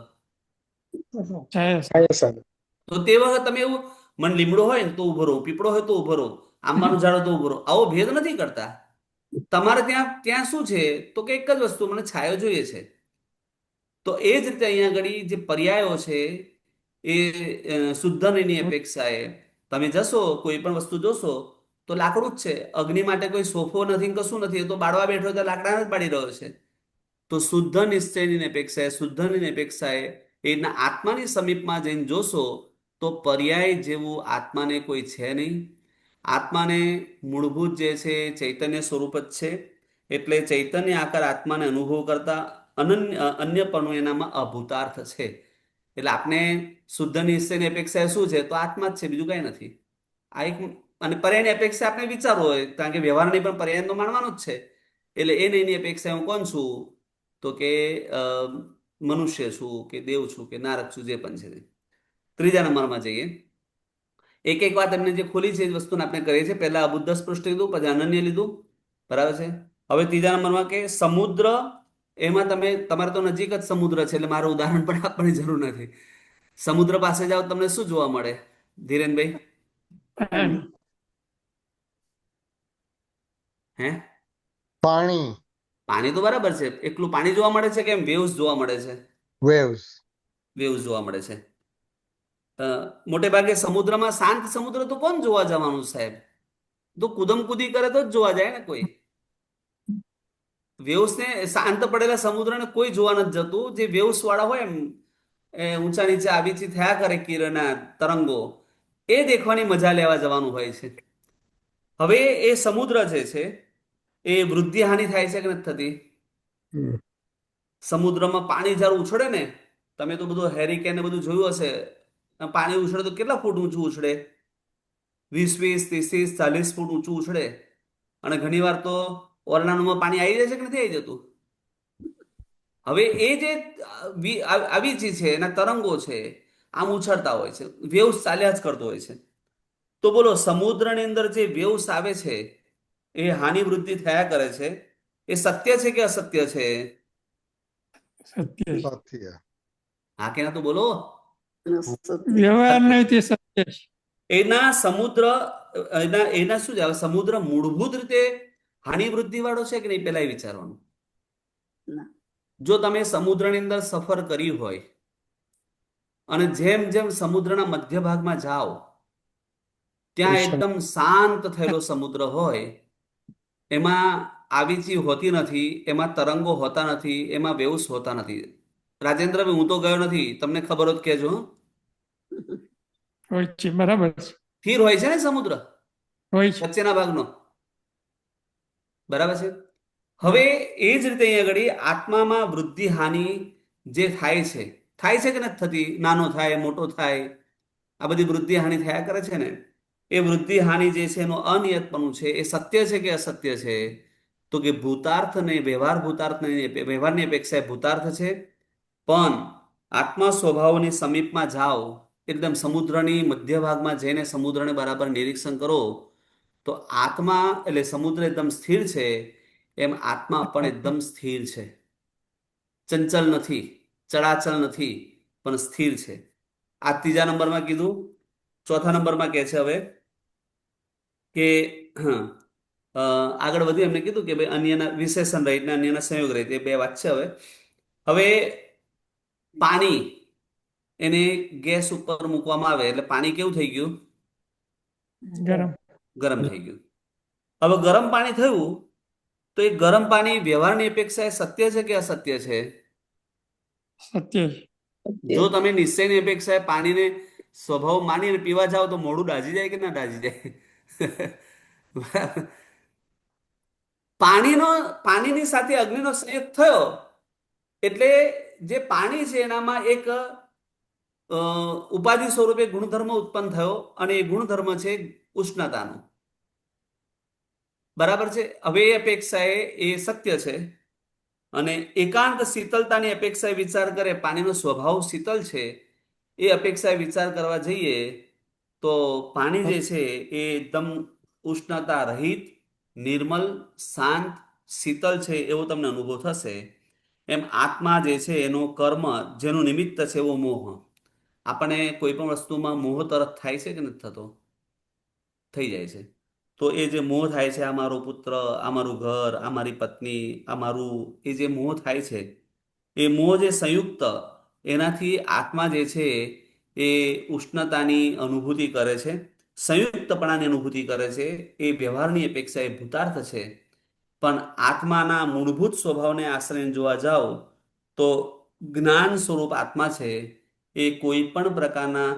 છાયા. છાયા સાથે. તો તે વખત તમે એવું મન લીમડો હોય ને તો ઉભો રહો, પીપળો હોય તો ઉભો રહો, આંબાનું ઝાડ હોય તો ઉભો રહો. આવો ભેદ નથી કરતા. તમારે ત્યાં ત્યાં શું છે? તો કે એક જ વસ્તુ, મને છાયો જોઈએ છે. તો એ જ રીતે અહીંયા આગળ જે પર્યાયો છે એ શુદ્ધ નહીંની અપેક્ષાએ તમે જશો, કોઈ પણ વસ્તુ જોશો તો લાકડું જ છે. અગ્નિ માટે કોઈ સોફો નથી ને કશું નથી, એ તો બાળવા બેઠો તો લાકડાને જ બાળી રહ્યો છે. તો શુદ્ધ નિશ્ચયની અપેક્ષાએ, શુદ્ધની અપેક્ષાએ એના આત્માની સમીપમાં જઈને જોશો તો પર્યાય જેવું આત્માને કોઈ છે નહીં. આત્માને મૂળભૂત જે છે એ ચૈતન્ય સ્વરૂપ જ છે. એટલે ચૈતન્ય આકાર આત્માને અનુભવ કરતા અન્યપણું એનામાં અભૂતાર્થ છે. એટલે આપણે શુદ્ધ નિશ્ચયની અપેક્ષા શું છે? તો આત્મા જ છે, બીજું કઈ નથી. આ એક. અને પર્યાયની અપેક્ષા આપણે વિચારવો હોય, કારણ કે વ્યવહારની પણ પર્યાય તો માનવાનું જ છે. એટલે એ નહીંની અપેક્ષા હું કોણ છું? તો કે મનુષ્ય છું કે દેવ છું કે નારક છું, જે પણ છે તે. ત્રીજા નંબરમાં જઈએ. એક એક વાત એમને જે ખોલી છે એ વસ્તુને આપણે કરીએ છીએ. પહેલા અબુદ્ધ સ્પૃષ્ટ લીધું, પછી અનન્ય લીધું, બરાબર છે. હવે ત્રીજા નંબરમાં કે સમુદ્ર, એમાં તમારે તો નજીક જ સમુદ્ર છે એટલે મારું ઉદાહરણ પણ આપવાની જરૂર નથી. સમુદ્ર પાસે જાઓ તમને શું જોવા મળે ધીરેનભાઈ? પાણી. હે? પાણી, પાણી તો બરાબર છે. એકલું પાણી જોવા મળે છે કે એમ વેવ્સ જોવા મળે છે? waves, વેવ્સ જોવા મળે છે. મોટે ભાગે સમુદ્રમાં, શાંત સમુદ્ર તો કોણ જોવા જવાનું સાહેબ? તો કુદમ કુદી કરે તો જ જોવા જાય ને કોઈ. વેવ્સને, શાંત પડેલા સમુદ્રને કોઈ જોવા નથી જતું. જે વેવ્સ વાળા હોય એમ ઊંચા નીચે આવીથી થયા કરે, કિરણના તરંગો, એ દેખવાની મજા લેવા જવાનું હોય છે. હવે એ સમુદ્ર જે છે એ વૃદ્ધિ હાનિ થાય છે કે નથી થતી? હમ. સમુદ્રમાં પાણી જ્યારે ઉછળે ને, તમે તો બધું હેરિકેન ને બધું જોયું હશે. પાણી ઉછળે તો કેટલા ફૂટ ઊંચું ઉછળે? 20, 30, 40 ફૂટ ઊંચું ઉછળે. અને ઘણીવાર તો ઓરડામાં પાણી આવી જાય છે કે નથી આવી જતું? હવે એ જે આવી ચીજ છે, એના તરંગો છે, આમ ઉછળતા હોય છે, વેવ્સ ચાલ્યા જ કરતો હોય છે. તો બોલો, સમુદ્રની અંદર જે વેવ્સ આવે છે એ હાનિ વૃદ્ધિ થયા કરે છે, એ સત્ય છે કે અસત્ય છે? સત્ય. સત્ય, હા કે ના? તો બોલો. વ્યવહાર નહીં તે સત્ય છે. એના સમુદ્ર, એના શું છે? સમુદ્ર મૂળભૂત રીતે હાનિ વૃદ્ધિ વાળો છે કે નહીં, પેલા એ વિચારવાનું. જો તમે સમુદ્રની અંદર સફર કરી હોય અને જેમ જેમ સમુદ્રના મધ્ય ભાગમાં જાઓ ત્યાં એકદમ શાંત થયેલો સમુદ્ર હોય, એમાં આવીચી હોતી નથી, એમાં તરંગો હોતા નથી, એમાં વેવ્સ હોતા નથી. રાજેન્દ્રભાઈ, હું તો ગયો નથી, તમને ખબર હોત કહેજો હં? હોય છે, બરાબર છે, સ્થિર હોય છે ને સમુદ્ર હોય છે. વચ્ચેના ભાગનો, બરાબર છે. હવે એ જ રીતે અહીંયા આગળ આત્મામાં વૃદ્ધિ હાનિ જે થાય છે કે નથી થતી? નાનો થાય, મોટો થાય, આ બધી વૃદ્ધિ હાનિ થયા કરે છે ને. એ વૃદ્ધિ હાનિ જે છે એનું અનિયતપણું છે, એ સત્ય છે કે અસત્ય છે? તો કે ભૂતાર્થ ને વ્યવહારની અપેક્ષાએ ભૂતાર્થ છે. પણ આત્મા સ્વભાવની સમીપમાં જાઓ, એકદમ સમુદ્રની મધ્ય ભાગમાં જઈને સમુદ્રને બરાબર નિરીક્ષણ કરો, તો આત્મા એટલે સમુદ્ર એકદમ સ્થિર છે, એમ આત્મા પણ એકદમ સ્થિર છે. ચંચલ નથી, ચળાચલ નથી, પણ સ્થિર છે. આ ત્રીજા નંબરમાં કીધું. ચોથા નંબરમાં કહે છે હવે કે આગળ વધ્યું, એમને કીધું કે ભાઈ અન્યના વિશેષણ રહિત ને અન્યના સંયોગ રહિત, એ બે વાત છે. હવે પાણી એને ગેસ ઉપર મૂકવામાં આવે એટલે પાણી કેવું થઈ ગયું? ગરમ. ગરમ થઈ ગયું. હવે ગરમ પાણી થયું, તો એ ગરમ પાણી વ્યવહારની અપેક્ષાએ સત્ય છે કે અસત્ય છે? સત્ય છે. જો તમે નિશ્ચયની અપેક્ષાએ પાણીને સ્વભાવ માનીને પીવા જાઓ તો મોઢું દાઝી જાય કે ના દાઝી જાય? બરાબર. પાણીની સાથે અગ્નિનો સંયોગ થયો એટલે જે પાણી છે એનામાં એક ઉપાધિ સ્વરૂપે ગુણધર્મ ઉત્પન્ન થયો, અને એ ગુણધર્મ છે ઉષ્ણતાનો. બરાબર છે. હવે એ અપેક્ષાએ એ સત્ય છે. અને એકાંત શીતળતાની અપેક્ષાએ વિચાર કરે, પાણીનો સ્વભાવ શીતળ છે, એ અપેક્ષાએ વિચાર કરવા જઈએ તો પાણી જે છે એ એકદમ ઉષ્ણતા રહિત, નિર્મલ, શાંત, શીતળ છે એવો તમને અનુભવ થશે. એમ આત્મા જે છે એનો કર્મ જેનું નિમિત્ત છે એવો મોહ. આપણે કોઈ પણ વસ્તુમાં મોહ તરફ થાય છે કે નથી થતો? થઈ જાય છે. તો એ જે મોહ થાય છે, આ મારો પુત્ર, આ મારું ઘર, આ મારી પત્ની, આ મારું, એ જે મોહ થાય છે, એ મોહ જે સંયુક્ત, એનાથી આત્મા જે છે એ ઉષ્ણતાની અનુભૂતિ કરે છે, સંયુક્તપણાની અનુભૂતિ કરે છે. એ વ્યવહારની અપેક્ષા એ ભૂતાર્થ છે. પણ આત્માના મૂળભૂત સ્વભાવને આશ્રય જોવા જાઓ તો જ્ઞાન સ્વરૂપ આત્મા છે એ કોઈ પણ પ્રકારના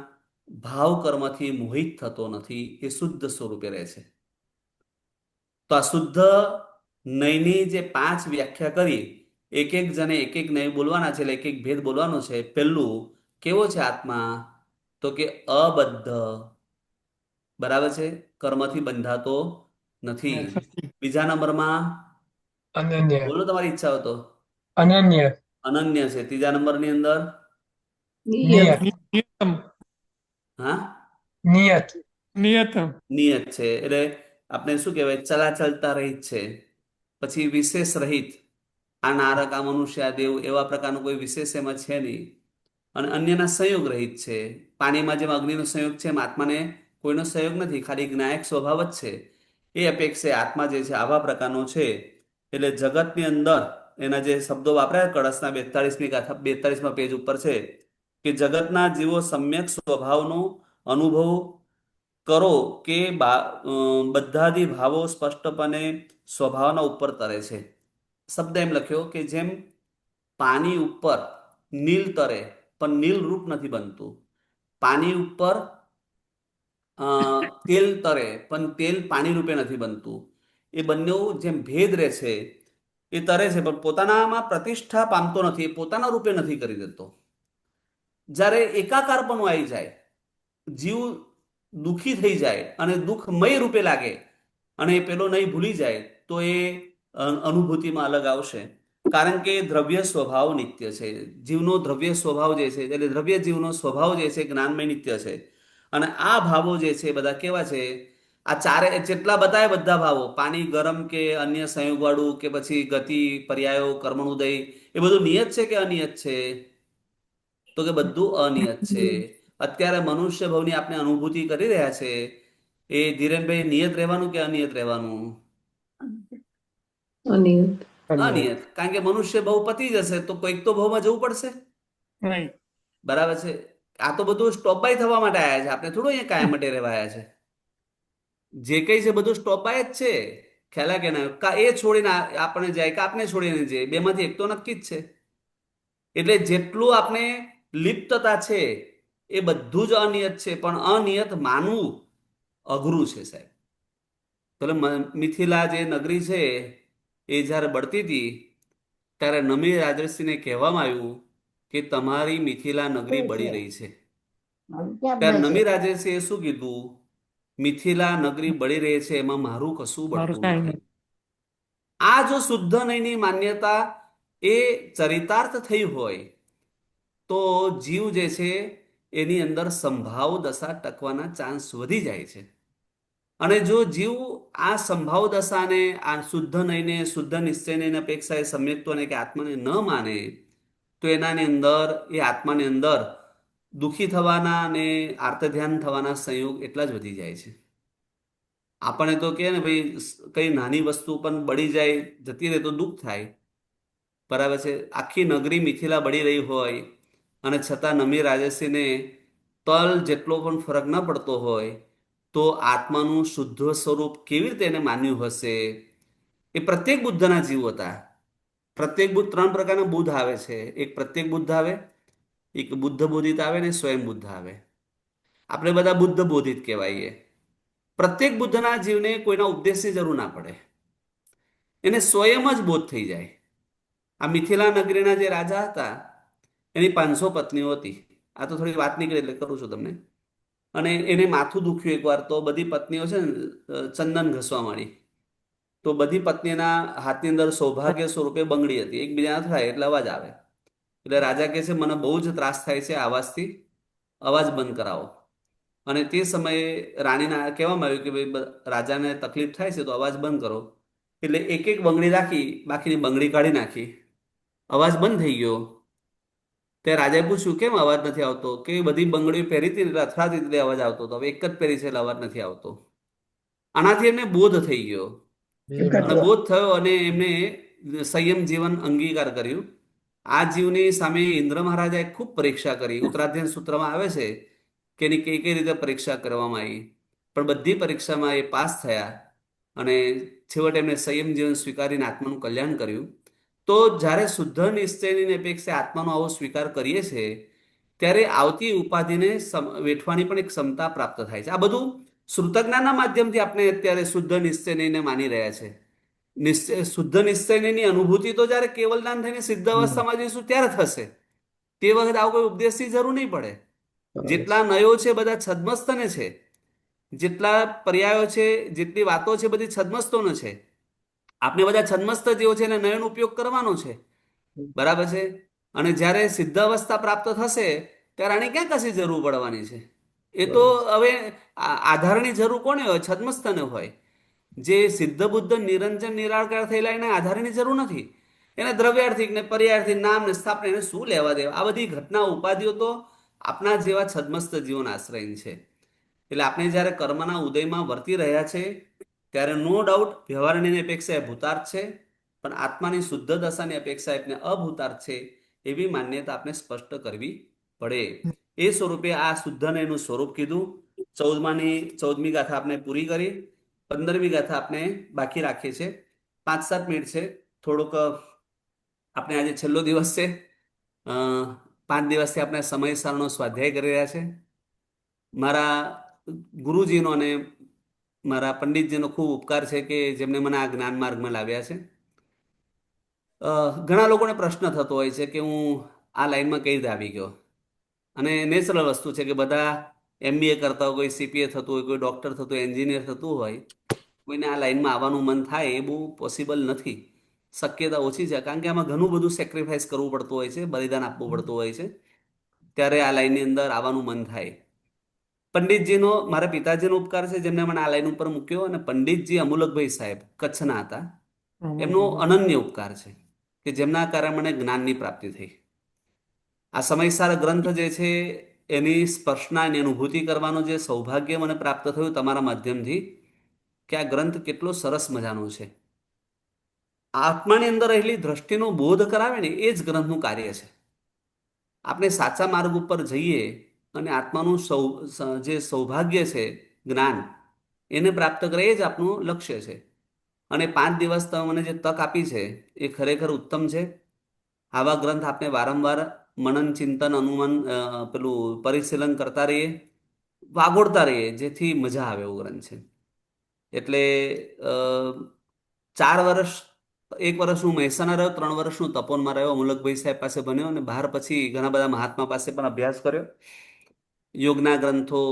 ભાવ કર્મથી મોહિત થતો નથી, એ શુદ્ધ સ્વરૂપે રહે છે. તો આ શુદ્ધ નયની જે 5 વ્યાખ્યા કરી, એક એક જણે એક એક નય બોલવાના છે, એટલે એક એક ભેદ બોલવાનો છે. પહેલું, કેવો છે આત્મા? તો કે અબદ્ધ, બરાબર છે, કર્મથી બંધાતો નથી. બીજા નંબરમાં અનન્ય. બોલો, તમારી ઈચ્છા હોય તો. અનન્ય. અનન્ય છે. ત્રીજા નંબરની અંદર નિયત. નિયતમ. હા, નિયત. નિયતમ. નિયત છે. એટલે આપણે શું કહેવાય, ચલાચલતા રહિત છે. પછી વિશેષ રહિત, આ નારક, આ મનુષ્ય, આ દેવ, એવા પ્રકારનું કોઈ વિશેષ એમાં છે નહીં. અને અન્યના સંયોગ રહિત છે. પાણીમાં જેમ અગ્નિનો સંયોગ છે એમ આત્માને કોઈનો સંયોગ નથી, ખાલી જ્ઞાયક સ્વભાવ જ છે. એ અપેક્ષે આત્મા જે છે આવા પ્રકારનો છે. એટલે જગતની અંદર એના જે શબ્દો વાપર્યા કળશના 42મી ગાથા 42મા પેજ ઉપર છે કે જગતના જીવો સમ્યક સ્વભાવનો અનુભવ કરો કે બધાથી ભાવો સ્પષ્ટપણે સ્વભાવના ઉપર તરે છે. શબ્દ એમ લખ્યો કે જેમ પાણી ઉપર નીલ તરે પણ નીલ રૂપ નથી બનતું, પાણી ઉપર તેલ તરે પણ તેલ પાણી રૂપે નથી બનતું, એ બંને જેમ ભેદ રહે છે, એ તરે છે પણ પોતાનામાં પ્રતિષ્ઠા પામતો નથી, એ પોતાના રૂપે નથી કરી દેતો. જ્યારે એકાકારપણું આવી જાય, જીવ દુઃખી થઈ જાય અને દુઃખમય રૂપે લાગે અને એ પેલો નહીં ભૂલી જાય, તો એ અનુભૂતિમાં અલગ આવશે. કારણ કે દ્રવ્ય સ્વભાવ નિત્ય છે. જીવનો દ્રવ્ય સ્વભાવ જે છે, એટલે દ્રવ્ય જીવનો સ્વભાવ જે છે જ્ઞાનમય નિત્ય છે. અને આ ભાવો જે છે બધા કેવા છે? આ ચારે જેટલા બતાવે બધા ભાવો, પાણી, ગરમ કે અન્ય સંયોગવાળું કે પછી ગતિ, પર્યાયો, કર્મણુદય, એ બધું નિયત છે કે અનિયત છે? તો કે બધું અનિયત છે. અત્યારે મનુષ્ય ભાવની આપણે અનુભૂતિ કરી રહ્યા છે, એ ધીરેનભાઈ નિયત રહેવાનું કે અનિયત રહેવાનું? અનિયત. અનિયત. કારણ કે મનુષ્ય ભાવ પતી જશે તો કોઈક તો ભાવમાં જવું પડશે. નહીં. બરાબર છે. આ તો બધું સ્ટોપ બાય થવા માટે આવ્યા છે, આપણે થોડું અહીંયા કાયમ માટે રહેવા આવ્યા છે. જે કઈ છે બધું સ્ટોપ બાય જ છે. ખ્યાલ કે ના? કા એ છોડીને આપણે જાય કે આપણે છોડીને જાય, બેમાંથી એક તો નક્કી જ છે. એટલે જેટલું આપણે લિપ્તતા છે એ બધું જ અનિયત છે, પણ અનિયત માનવું અઘરું છે સાહેબ. એટલે મિથિલા જે નગરી છે એ જ્યારે બળતી હતી ત્યારે નમી રાજર્ષિને કહેવામાં આવ્યું કે તમારી મિથિલા નગરી બળી રહી છે. ત્યારે નમી રાજર્ષિએ શું કીધું? મિથિલા નગરી બળી રહી છે એમાં મારું કશું મારું બળતું કાંઈ નથી. નહીં. આ જો શુદ્ધ નયની માન્યતા એ ચરિતાર્થ થઈ હોય તો જીવ જે છે એની અંદર સંભાવ દશા ટકવાના ચાન્સ વધી જાય છે. અને જો જીવ આ સંભાવ દશાને, આ શુદ્ધ નયને, શુદ્ધ નિશ્ચયને અપેક્ષાએ સમ્યક્ત્વને કે આત્માને ન માને તો એનાની અંદર, એ આત્માની અંદર દુઃખી થવાના અને આર્તધ્યાન થવાના સંયોગ એટલા જ વધી જાય છે. આપણે તો કે ને ભાઈ, કઈ નાની વસ્તુ પણ બળી જાય, જતી રહે તો દુઃખ થાય, બરાબર છે. આખી નગરી મિથિલા બળી રહી હોય અને છતાં નમી રાજર્ષિને તલ જેટલો પણ ફરક ન પડતો હોય તો આત્માનું શુદ્ધ સ્વરૂપ કેવી રીતે એને માન્યું હશે? એ પ્રત્યેક બુદ્ધના જીવ હતા. પ્રત્યેક બુદ્ધ, ત્રણ પ્રકારના બુદ્ધ આવે છે. એક પ્રત્યેક બુદ્ધ આવે, એક બુદ્ધ બોધિત આવે ને સ્વયં બુદ્ધ આવે. આપણે બધા બુદ્ધ બોધિત કહેવાઈએ. પ્રત્યેક બુદ્ધના જીવને કોઈના ઉપદેશની જરૂર ના પડે, એને સ્વયં જ બોધ થઈ જાય. આ મિથિલા નગરીના જે રાજા હતા એની 500 પત્નીઓ હતી. આ તો થોડી વાત નીકળી એટલે કરું છું તમને. અને એને માથું દુખ્યું એકવાર, તો બધી પત્નીઓ છે ને ચંદન ઘસવા માંડી. તો બધી પત્નીના હાથની અંદર સૌભાગ્ય સ્વરૂપે બંગડી હતી. એકબીજાના થાય એટલે અવાજ આવે. એટલે રાજા કહે છે મને બહુ જ ત્રાસ થાય છે આ અવાજથી, અવાજ બંધ કરાવો. અને તે સમયે રાણીને કહેવામાં આવ્યું કે ભાઈ રાજાને તકલીફ થાય છે તો અવાજ બંધ કરો. એટલે એક એક બંગડી રાખી, બાકીની બંગડી કાઢી નાખી. અવાજ બંધ થઈ ગયો. તે રાજાએ પૂછ્યું કેમ અવાજ નથી આવતો? કે બધી બંગડીઓ પહેરી હતી એટલે અથડાતી એટલે અવાજ આવતો હતો, હવે એક જ પહેરી છે એટલે અવાજ નથી આવતો. આનાથી એમને બોધ થઈ ગયો. અને બોધ થયો અને એમને સંયમ જીવન અંગીકાર કર્યું. આ જીવની સામે ઇન્દ્ર મહારાજાએ ખૂબ પરીક્ષા કરી. ઉત્તરાધ્યયન સૂત્રમાં આવે છે કે એની કઈ કઈ રીતે પરીક્ષા કરવામાં આવી, પણ બધી પરીક્ષામાં એ પાસ થયા અને છેવટે એમને સંયમ જીવન સ્વીકારીને આત્માનું કલ્યાણ કર્યું. તો જ્યારે શુદ્ધ નિશ્ચયની અપેક્ષા આત્માનો આવો સ્વીકાર કરીએ છીએ ત્યારે આવતી ઉપાધિને વેઠવાની પણ એક ક્ષમતા પ્રાપ્ત થાય છે. આ બધું શ્રુતજ્ઞાનના માધ્યમથી આપણે અત્યારે શુદ્ધ નિશ્ચયને માની રહ્યા છે. શુદ્ધ નિશ્ચયની અનુભૂતિ તો જ્યારે કેવલ જ્ઞાન થઈને સિદ્ધ અવસ્થામાં જઈશું ત્યારે થશે. તે વખતે આવું કોઈ ઉપદેશની જરૂર નહીં પડે. જેટલા નયો છે બધા છદ્મસ્તને છે, જેટલા પર્યાયો છે, જેટલી વાતો છે બધી છદ્મસ્તોનો છે. આપણે બધા છદ્મસ્ત જેવો છે એને નયનો ઉપયોગ કરવાનો છે, બરાબર છે. અને જ્યારે સિદ્ધ અવસ્થા પ્રાપ્ત થશે ત્યારે આની ક્યાં કશી જરૂર પડવાની છે? એ તો હવે આધારની જરૂર કોને હોય? છદ્મસ્તને હોય. જે સિદ્ધ બુદ્ધ નિરંજન નિરાકાર થયેલા એને આધારની જરૂર નથી. એને દ્રવ્યાર્થિક ને પર્યાર્થિક નામ ને સ્થાપના એને શું લેવા દેવા? આ બધી ઘટના ઉપાધિઓ તો આપણા જેવા છદ્મસ્ત જીવન આશ્રયની છે. એટલે આપણે જ્યારે કર્મના ઉદયમાં વર્તી રહ્યા છે ત્યારે નો ડાઉટ વ્યવહારની અપેક્ષા એ ભૂતાર્થ છે, પણ આત્માની શુદ્ધ દશાની અપેક્ષા એટલે અભૂતાર્થ છે. એવી માન્યતા આપણે સ્પષ્ટ કરવી પડે. એ સ્વરૂપે આ શુદ્ધનયનું સ્વરૂપ કીધું. 14મી ગાથા આપણે પૂરી કરી. 15મી ગાથા આપણે બાકી રાખીએ છીએ. 5-7 મિનિટ છે. થોડુંક આપણે આજે છેલ્લો દિવસ છે, 5 દિવસથી આપણે સમય સારનો સ્વાધ્યાય કરી રહ્યા છે. મારા ગુરુજીનો અને મારા પંડિતજીનો ખૂબ ઉપકાર છે કે જેમને મને આ જ્ઞાન માર્ગમાં લાવ્યા છે. ઘણા લોકોને પ્રશ્ન થતો હોય છે કે હું આ લાઈનમાં કઈ રીતે આવી ગયો. અને નેચરલ વસ્તુ છે કે બધા MBA કરતા હોય, કોઈ CPA થતું હોય, કોઈ ડૉક્ટર થતું હોય, એન્જિનિયર થતું હોય, કોઈને આ લાઈનમાં આવવાનું મન થાય એ બહુ પોસિબલ નથી. શક્યતા ઓછી છે, કારણ કે આમાં ઘણું બધું સેક્રિફાઈસ કરવું પડતું હોય છે, બલિદાન આપવું પડતું હોય છે. ત્યારે આ લાઈનની અંદર આવવાનું મન થાય. પંડિતજીનો, મારા પિતાજીનો ઉપકાર છે જેમને મને આ લાઈન ઉપર મૂક્યો. અને પંડિતજી અમુલકભાઈ સાહેબ કચ્છના હતા, એમનો અનન્ય ઉપકાર છે કે જેમના કારણે મને જ્ઞાનની પ્રાપ્તિ થઈ. આ સમયસાર ગ્રંથ જે છે એની સ્પર્શના, એની અનુભૂતિ કરવાનું જે સૌભાગ્ય મને પ્રાપ્ત થયું તમારા માધ્યમથી, કે આ ગ્રંથ કેટલો સરસ મજાનો છે. આત્માની અંદર રહેલી દ્રષ્ટિનો બોધ કરાવે ને એ જ ગ્રંથનું કાર્ય છે. આપણે સાચા માર્ગ ઉપર જઈએ અને આત્માનું જે સૌભાગ્ય છે જ્ઞાન, એને પ્રાપ્ત કરે એ જ આપણું લક્ષ્ય છે. અને 5 દિવસ તમે મને જે તક આપી છે એ ખરેખર ઉત્તમ છે. આવા ગ્રંથ આપણે વારંવાર મનન ચિંતન અનુમન પેલું પરિશીલન કરતા રહીએ, વાગોળતા રહીએ, જેથી મજા આવે એવો ગ્રંથ છે. એટલે અ, 4 વર્ષ, 1 વર્ષ હું મહેસાણા રહ્યો, 3 વર્ષ હું તપોનમાં રહ્યો, મુલકભાઈ સાહેબ પાસે ભણ્યો, અને બહાર પછી ઘણા બધા મહાત્મા પાસે પણ અભ્યાસ કર્યો. યોગના ગ્રંથો,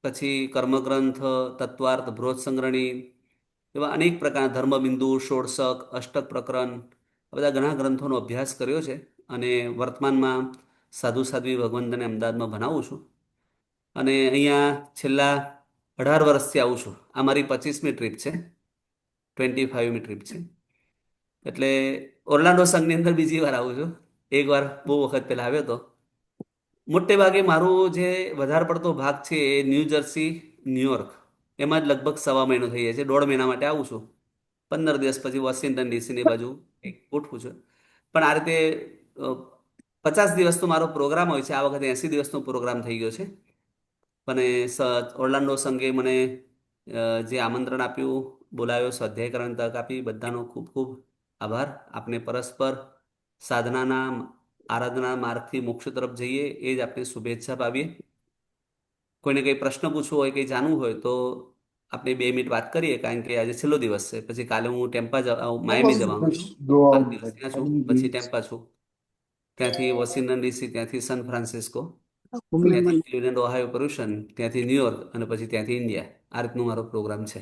પછી કર્મગ્રંથ, તત્વાર્થ, બૃહદ સંગ્રહણી, એવા અનેક પ્રકારના ધર્મબિંદુ, ષોડશક, અષ્ટક પ્રકરણ, આ બધા ઘણા ગ્રંથોનો અભ્યાસ કર્યો છે. અને વર્તમાનમાં સાધુ સાધ્વી ભગવંતને અમદાવાદમાં ભણાવું છું. અને અહીંયા છેલ્લા 18 વર્ષથી આવું છું. આ મારી 25મી ટ્રીપ છે, 25મી ટ્રીપ છે. એટલે ઓર્લાન્ડો સંઘની અંદર બીજી વાર આવું છું. એક વાર બહુ વખત પહેલા આવ્યો હતો. મોટે ભાગે મારું જે વધારે પડતો ભાગ છે એ ન્યૂ જર્સી, ન્યુયોર્ક, એમાં જ લગભગ 1.25 મહિનો થઈ જાય છે. 1.5 મહિના માટે આવું છું. 15 દિવસ પછી વોશિંગ્ટન ડીસીની બાજુ એક ગોઠવું છું. પણ આ રીતે 50 દિવસનો મારો પ્રોગ્રામ હોય છે. આ વખતે 80 દિવસનો પ્રોગ્રામ થઈ ગયો છે. અને ઓર્લાન્ડો સંઘે મને જે આમંત્રણ આપ્યું, બોલાવ્યો, સ્વાધ્યાય કરવાની તક આપી, બધાનો ખૂબ ખૂબ આભાર. આપને પરસ્પર સાધનાના, આરાધના માર્ગથી મોક્ષ તરફ જઈએ, એ જ આપણે શુભેચ્છા પાવીએ. કોઈને કંઈ પ્રશ્ન પૂછવો હોય, કંઈ જાણવું હોય તો આપણે 2 મિનિટ વાત કરીએ, કારણ કે આજે છેલ્લો દિવસ છે. પછી કાલે હું માયામી જવાનો છું. 5 દિવસ ત્યાં છું, પછી ટેમ્પા છું, ત્યાંથી વોશિંગ્ટન ડીસી, ત્યાંથી સન ફ્રાન્સિસ્કો, ત્યાંથી ક્લિવલેન્ડ ઓહાયો પર્યુષન, ત્યાંથી ન્યુયોર્ક, અને પછી ત્યાંથી ઇન્ડિયા. આ રીતનો મારો પ્રોગ્રામ છે.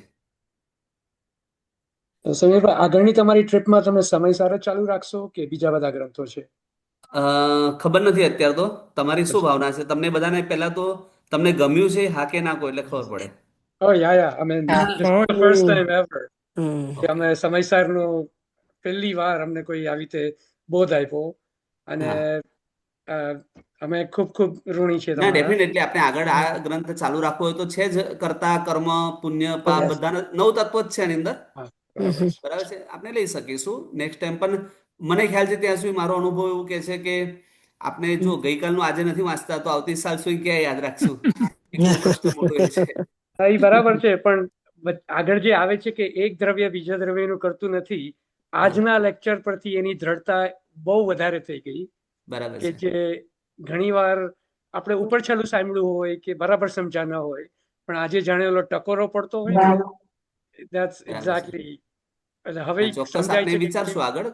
તો સમીરભાઈ, આગળની તમારી ટ્રીપમાં તમે સમયસર જ ચાલુ રાખશો કે બીજા બધા ગ્રંથો છે? ખબર નથી અત્યારે તો. તમારી શું ભાવના છે? તમને બધાને પહેલા તો તમને ગમ્યું છે, હા કે ના કહો એટલે ખબર પડે. Oh yeah, yeah. I mean, this is the first time ever કે Okay. અમે સમયસરનો પહેલી વાર અમને કોઈ આવી રીતે બોધ આપ્યો, અને હા, અમે ખૂબ ખૂબ ઋણી છે ના તમારા. ડેફિનેટલી આપણે આગળ આ ગ્રંથ ચાલુ રાખવો હોય તો છે જ. કર્તા, કર્મ, પુણ્ય, પાપ, બધાના 9 તત્વો જ છે આની અંદર. હા, બરાબર છે. બરાબર છે, આપણે લઈ શકીશું નેક્સ્ટ ટાઈમ. પણ મને ખ્યાલ છે ત્યાં સુધી મારો અનુભવ એવું કે છે કે આપણે જો ગઈકાલનું આજે નથી વાંચતા તો આવતી સાલ સુધી ક્યાં યાદ રાખશું? એક તો પ્રશ્ન મોટો એ છે. હા, એ બરાબર છે, પણ આગળ જે આવે છે કે એક દ્રવ્ય બીજા દ્રવ્યનું કરતું નથી, આજના લેક્ચર પરથી એની દ્રઢતા બહુ વધારે થઈ ગઈ. બરાબર કે છે. જે ઘણીવાર આપણે ઉપરછલ્લું સાંભળ્યું હોય કે બરાબર સમજા ન હોય, પણ આજે જાણે ઓલો ટકોરો પડતો હોય ને, that's બરાબર છે. exactly. એટલે હવે ના, ચોક્કસ સમજાય આપણે છે કે વિચારશું આગળ.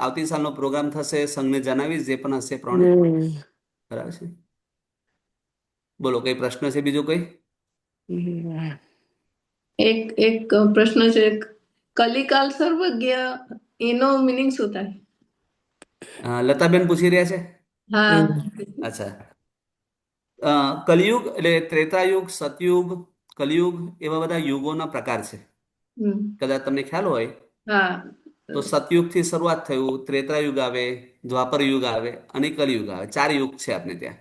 આવતી સાલનો પ્રોગ્રામ થશે, સંઘને જણાવીશ જે પણ હશે પ્રણે. બરાબર છે. બોલો, કઈ પ્રશ્ન છે બીજો કઈ? એક એક પ્રશ્ન છે, કલિકાલ સર્વજ્ઞ એનો મિનિંગ શું થાય? લતાબેન પૂછી રહ્યા છે. હા. અચ્છા. કલિયુગ એટલે ત્રેતાયુગ, સતયુગ, કલિયુગ, એવા બધા યુગોના પ્રકાર છે. કદાચ તમને ખ્યાલ હોય હા. તો સતયુગથી શરૂઆત થયું, ત્રેતાયુગ આવે, દ્વાપર યુગ આવે અને કલિયુગ આવે. 4 યુગ છે આપણે ત્યાં.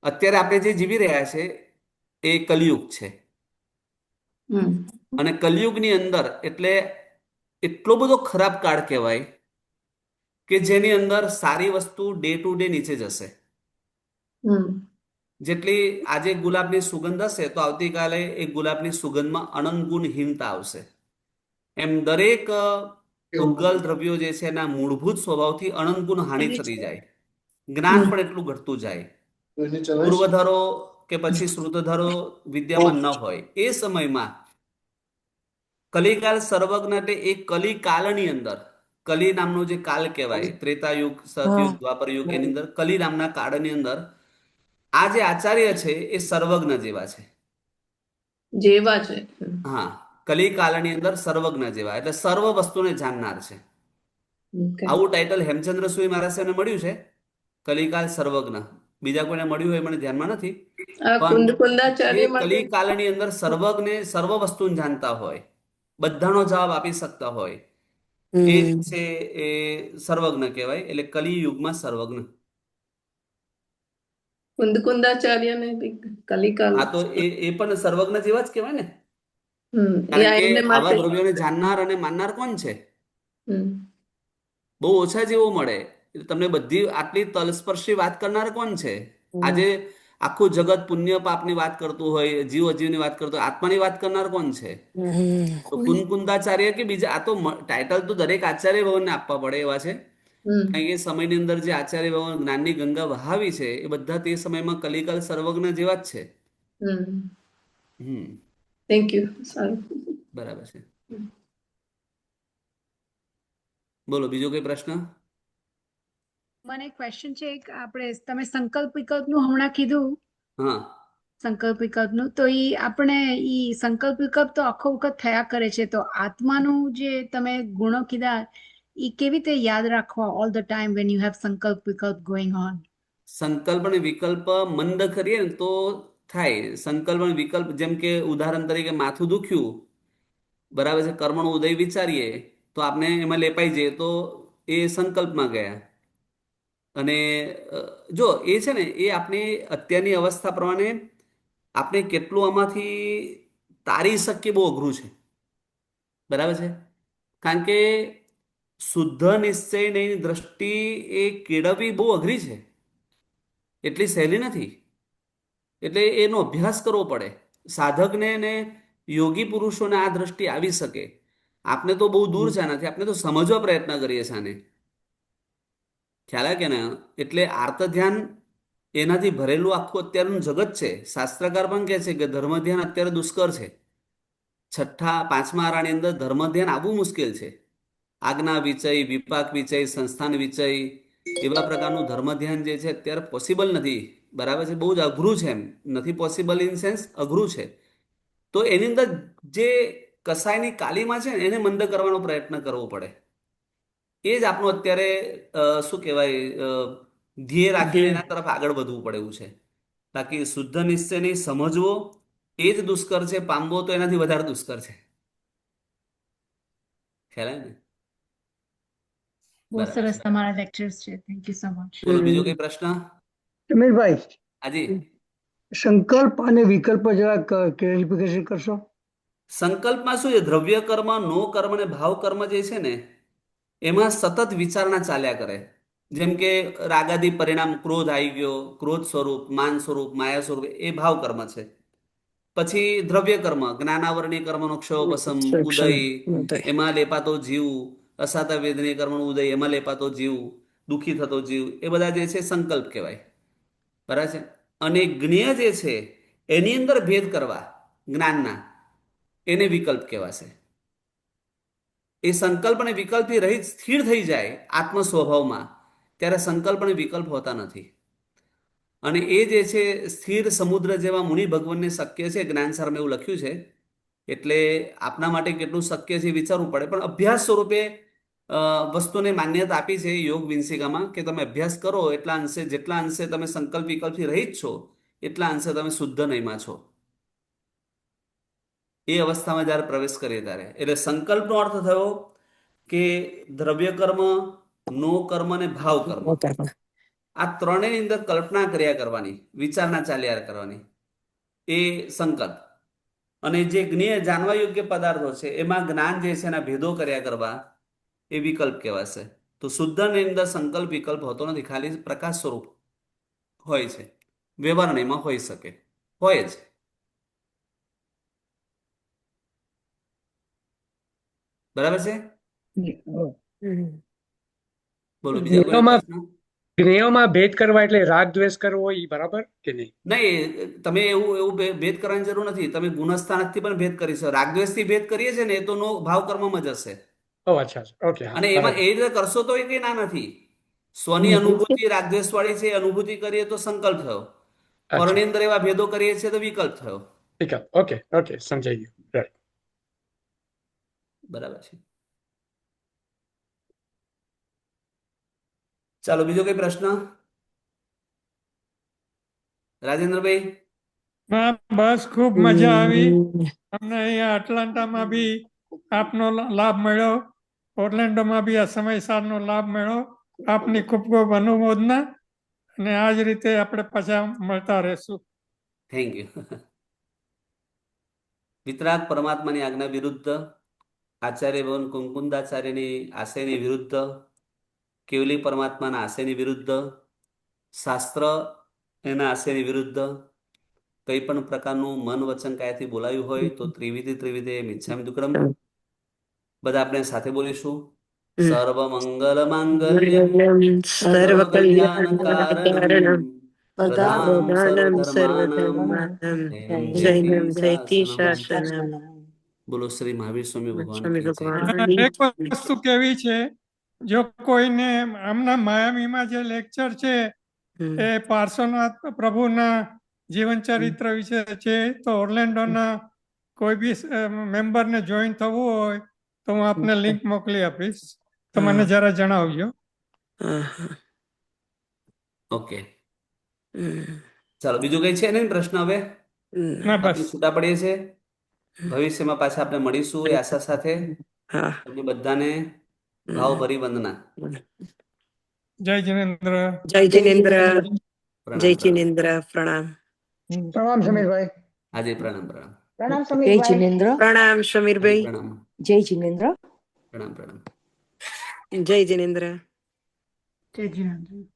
અત્યારે આપણે જે જીવી રહ્યા છે એ કલિયુગ છે. અને કલિયુગની અંદર એટલે એટલો બધો ખરાબ કાળ કહેવાય કે જેની અંદર સારી વસ્તુ ડે ટુ ડે નીચે જશે. જેટલી આજે ગુલાબની સુગંધ હશે તો આવતીકાલે એ ગુલાબની સુગંધમાં અનંત ગુણહીનતા આવશે. એમ દરેક ઉદ્ગલ દ્રવ્યો જે છે એના મૂળભૂત સ્વભાવથી અનંત ગુણ હાનિ થતી જાય. જ્ઞાન પણ એટલું ઘટતું જાય. પૂર્વધરો કે પછી શ્રુતધરો વિદ્યામાં ન હોય એ સમયમાં કલિકાલ સર્વજ્ઞ એટલે એ કલિકાલની અંદર, કલિ નામનો જે કાલ કહેવાય, ત્રેતાયુગ, સતયુગ, દ્વાપર યુગ, એની અંદર કલિ નામના કાળની અંદર આ જે આચાર્ય છે એ સર્વજ્ઞ જેવા છે. જેવા છે. હા, કલિકાલની અંદર સર્વજ્ઞ જેવા એટલે સર્વ વસ્તુને જાણનાર છે. આવું ટાઇટલ હેમચંદ્ર સુરી મહારાજને મળ્યું છે, કલિકાલ સર્વજ્ઞ. બીજા કોઈને મળ્યું હોય મને ધ્યાનમાં નથી, પણ કુંદાચાર્ય એ માટે કલિકાલની અંદર સર્વજ્ઞ, સર્વ વસ્તુને જાણતા હોય, બધાનો જવાબ આપી શકતા હોય, એ જ છે એ સર્વજ્ઞ કહેવાય. એટલે કલિયુગમાં સર્વજ્ઞ. કુંદાચાર્ય ને કલિકાલ. હા, તો એ પણ સર્વજ્ઞ જેવા જ કહેવાય ને. એ કારણ કે એને આવા માટે. દ્રવ્યોને જાણનાર અને માનનાર કોણ છે? હમ. બહુ ઓછા જેવો મળે. એટલે તમને બધી આટલી તલસ્પર્શી વાત કરનાર કોણ છે? આજે આખું જગત પુણ્ય પાપની વાત કરતું હોય, જીવ અજીવની વાત કરતું હોય, આત્માની વાત કરનાર કોણ છે? તો કુંદાચાર્ય કે બીજા, આ તો ટાઇટલ તો દરેક આચાર્ય ભવનને આપવા પડે એવા છે. હમ કારણ કે એ સમયની અંદર જે આચાર્ય ભગવાન જ્ઞાનની ગંગા વહાવી છે એ બધા તે સમયમાં કલિકાલ સર્વજ્ઞ જેવા જ છે. હમ હમ થેન્ક યુ. સારું. બરાબર છે. બોલો બીજો કોઈ પ્રશ્ન? મને ક્વેશ્ચન છે એક આપણે તમે સંકલ્પ વિકલ્પનું હમણાં કીધું હા સંકલ્પ વિકલ્પનું તો આપણે સંકલ્પ વિકલ્પ તો આખો વખત થયા કરે છે તો આત્માનું જે તમે ગુણો કીધા કેવી રીતે યાદ રાખવા all the time when you have સંકલ્પ વિકલ્પ ગોઈંગ ઓન. સંકલ્પ અને વિકલ્પ મંદ કરીએ ને તો થાય. સંકલ્પ અને વિકલ્પ જેમ કે ઉદાહરણ તરીકે માથું દુખ્યું, બરાબર છે, કર્મનો ઉદય વિચારીએ તો આપણે એમાં લેપાઈ જઈએ તો એ સંકલ્પમાં ગયા. અને જો એ છે ને એ આપણી અત્યારની અવસ્થા પ્રમાણે આપણે કેટલું આમાંથી તારી શકીએ બહુ અઘરું છે. બરાબર છે. કારણ કે શુદ્ધ નિશ્ચયની દ્રષ્ટિ એ કેળવવી બહુ અઘરી છે, એટલી સહેલી નથી. એટલે એનો અભ્યાસ કરવો પડે. સાધકને ને યોગી પુરુષોને આ દ્રષ્ટિ આવી શકે. આપણે તો બહુ દૂર છે આનાથી, આપણે તો સમજવા પ્રયત્ન કરીએ છીએ આને. ખ્યાલ આવે કે ના? એટલે આર્ત ધ્યાન એનાથી ભરેલું આખું અત્યારનું જગત છે. શાસ્ત્રકાર પણ કહે છે કે ધર્મ ધ્યાન અત્યારે દુષ્કર છે. પાંચમા આરાની અંદર ધર્મ ધ્યાન આવવું મુશ્કેલ છે. આજ્ઞા વિચય, વિપાક વિચય, સંસ્થાન વિચય, એવા પ્રકારનું ધર્મ ધ્યાન જે છે અત્યારે પોસિબલ નથી. બરાબર છે, બહુ જ અઘરું છે. એમ નથી પોસિબલ ઇન સેન્સ અઘરું છે. તો એની અંદર જે કસાયની કાલીમાં છે ને એને મંદ કરવાનો પ્રયત્ન કરવો પડે. એ જ આપણું અત્યારે શું કહેવાય ધ્યેય રાખીને એના તરફ આગળ વધવું પડે એવું છે. બાકી શુદ્ધ નિશ્ચયને સમજવો એ જ દુષ્કર છે, પામવો તો એનાથી વધારે દુષ્કર છે. ખ્યાલ આવે ને? બહુ બરાબર સરસ છે. તમારા લેક્ચર્સ છે. Thank you so much. બોલો બીજો કઈ પ્રશ્ન? સમીરભાઈ, હાજી. સંકલ્પ અને વિકલ્પ જરાક ક્લેરિફિકેશન કરશો? સંકલ્પમાં શું છે? દ્રવ્ય કર્મ, નો કર્મ અને ભાવ કર્મ જે છે ને એમાં સતત વિચારણા ચાલ્યા કરે. જેમ કે રાગાદી પરિણામ ક્રોધ આવી ગયો, ક્રોધ સ્વરૂપ, માન સ્વરૂપ, માયા સ્વરૂપ, એ ભાવ કર્મ છે. પછી દ્રવ્ય કર્મ, જ્ઞાનાવરણીય કર્મનો ક્ષયોપસમ, ઉદય, એમાં લેપાતો જીવ, અસાતા વેદનીય કર્મનો ઉદય, એમાં લેપાતો જીવ, દુઃખી થતો જીવ, એ બધા જે છે સંકલ્પ કહેવાય. બરાબર છે. અને જ્ઞેય જે છે એની અંદર ભેદ કરવા જ્ઞાનના, એને વિકલ્પ કહેવાશે. એ સંકલ્પ અને વિકલ્પથી રહિત સ્થિર થઈ જાય આત્મ સ્વભાવમાં, ત્યારે સંકલ્પ અને વિકલ્પ હોતા નથી. અને એ જે છે સ્થિર સમુદ્ર જેવા મુનિ ભગવાનને શક્ય છે. જ્ઞાનસારમાં એવું લખ્યું છે. એટલે આપના માટે કેટલું શક્ય છે એ વિચારવું પડે. પણ અભ્યાસ સ્વરૂપે વસ્તુને માન્યતા આપી છે યોગ વિંસિકામાં કે તમે અભ્યાસ કરો એટલા અંશે, જેટલા અંશે તમે સંકલ્પ વિકલ્પથી રહિત છો એટલા અંશે તમે શુદ્ધ નહીમાં છો. એ અવસ્થામાં જ્યારે પ્રવેશ કરીએ ત્યારે, એટલે સંકલ્પનો અર્થ થયો કે દ્રવ્ય કર્મ, નો કર્મ અને ભાવ કર્મ, આ ત્રણેયની અંદર કલ્પના કર્યા કરવાની, વિચારણા ચાલ્યા કરવાની, એ સંકલ્પ. અને જે જ્ઞેય જાણવા યોગ્ય પદાર્થો છે એમાં જ્ઞાન જે છે એના ભેદો કર્યા કરવા, એ વિકલ્પ કહેવાશે. તો શુદ્ધની અંદર સંકલ્પ વિકલ્પ હોતો નથી, ખાલી પ્રકાશ સ્વરૂપ હોય છે. વ્યવહાર એમાં હોઈ શકે, હોય જ. બરાબર છે? બોલો બીજા કોઈ જ્ઞેયોમાં પ્રશ્ન? જ્ઞેયોમાં ભેદ કરવા એટલે રાગ દ્વેષ કરવો એ બરાબર કે નહીં? નહીં, તમે એવું ભેદ કરવાની જરૂર નથી. તમે ગુણસ્થાનથી પણ ભેદ કરી શકો. રાગદ્વેષથી ભેદ કરીએ છીએ ને એ તો નો ભાવ કર્મમાં જશે. ઓ અચ્છા, ઓકે, હા, અને એમાં એ રીતે કરશો તો એ કઈ ના નથી. સ્વની અનુભૂતિ રાગદ્વેષ વાળી છે, અનુભૂતિ કરીએ તો સંકલ્પ થયો. અચ્છા, પરની અંદર એવા ભેદો કરીએ છીએ તો વિકલ્પ થયો. ઠીક છે, ઓકે ઓકે, સમજાઈ ગયું. રાઈટ. બરાબર છે. ચાલો બીજો કઈ પ્રશ્ન? રાજેન્દ્રભાઈ? હા, બસ ખૂબ મજા આવી. અમને અહીંયા એટલાન્ટામાં બી આપનો લાભ મળ્યો, ઓર્લેન્ડોમાં બી આ સમયસારનો લાભ મળ્યો. આપની ખૂબ ખૂબ અનુમોદના. અને આ જ રીતે આપણે પાછા મળતા રહેશું. Thank you. વિતરાગ પરમાત્માની આજ્ઞા વિરુદ્ધ, આચાર્ય ભવન કુંકુંદાચાર્યની આશયની વિરુદ્ધ, કેવલી પરમાત્માના આશયની વિરુદ્ધ, શાસ્ત્ર એના આશયની વિરુદ્ધ કંઈ પણ પ્રકારનું મન વચન કાયાથી બોલાયું હોય તો ત્રિવિધિ મિચ્છામિ દુક્કડમ. બધા આપણે સાથે બોલીશું. સર્વમંગલમાંગલ્યમ સર્વકલ્યાણકારણમ પ્રદામ પ્રદાનમ સર્વધર્માનામ જૈનમ જયતિ શાસનમ. શાસનમ. બોલો શ્રી મહાવીર સ્વામી ભગવાન સ્વામી કી જય. ભગવાન એક વસ્તુ કેવી છે, જો કોઈને આમના માયામીમાં જે લેક્ચર છે એ પાર્શ્વનાથ પ્રભુના જીવન ચરિત્ર વિશે છે, તો ઓર્લેન્ડોના કોઈ બી મેમ્બરને જોઈન થવું હોય તો હું આપને લિંક મોકલી આપીશ, તો મને જરા જણાવજો. ઓકે, ચાલો બીજું કઈ છે ને પ્રશ્ન? હવે ના બસ. આપણે છૂટા પડીએ છીએ. ભવિષ્યમાં પાછા આપણે મળીશું એ આશા સાથે. તમને બધાને ભાવભરી વંદના. જય જિનેન્દ્ર. જય જિનેન્દ્ર. પ્રણામ, જય પ્રણામ. જિનેન્દ્ર. પ્રણામ. પ્રણામ સમીરભાઈ. હાજી પ્રણામ. પ્રણામ પ્રણામ જય સમીરભાઈ. જિનેન્દ્ર. પ્રણામ સમીરભાઈ. પ્રણામ. જય જિનેન્દ્ર. પ્રણામ. પ્રણામ. જય જિનેન્દ્ર. જય જિનેન્દ્ર.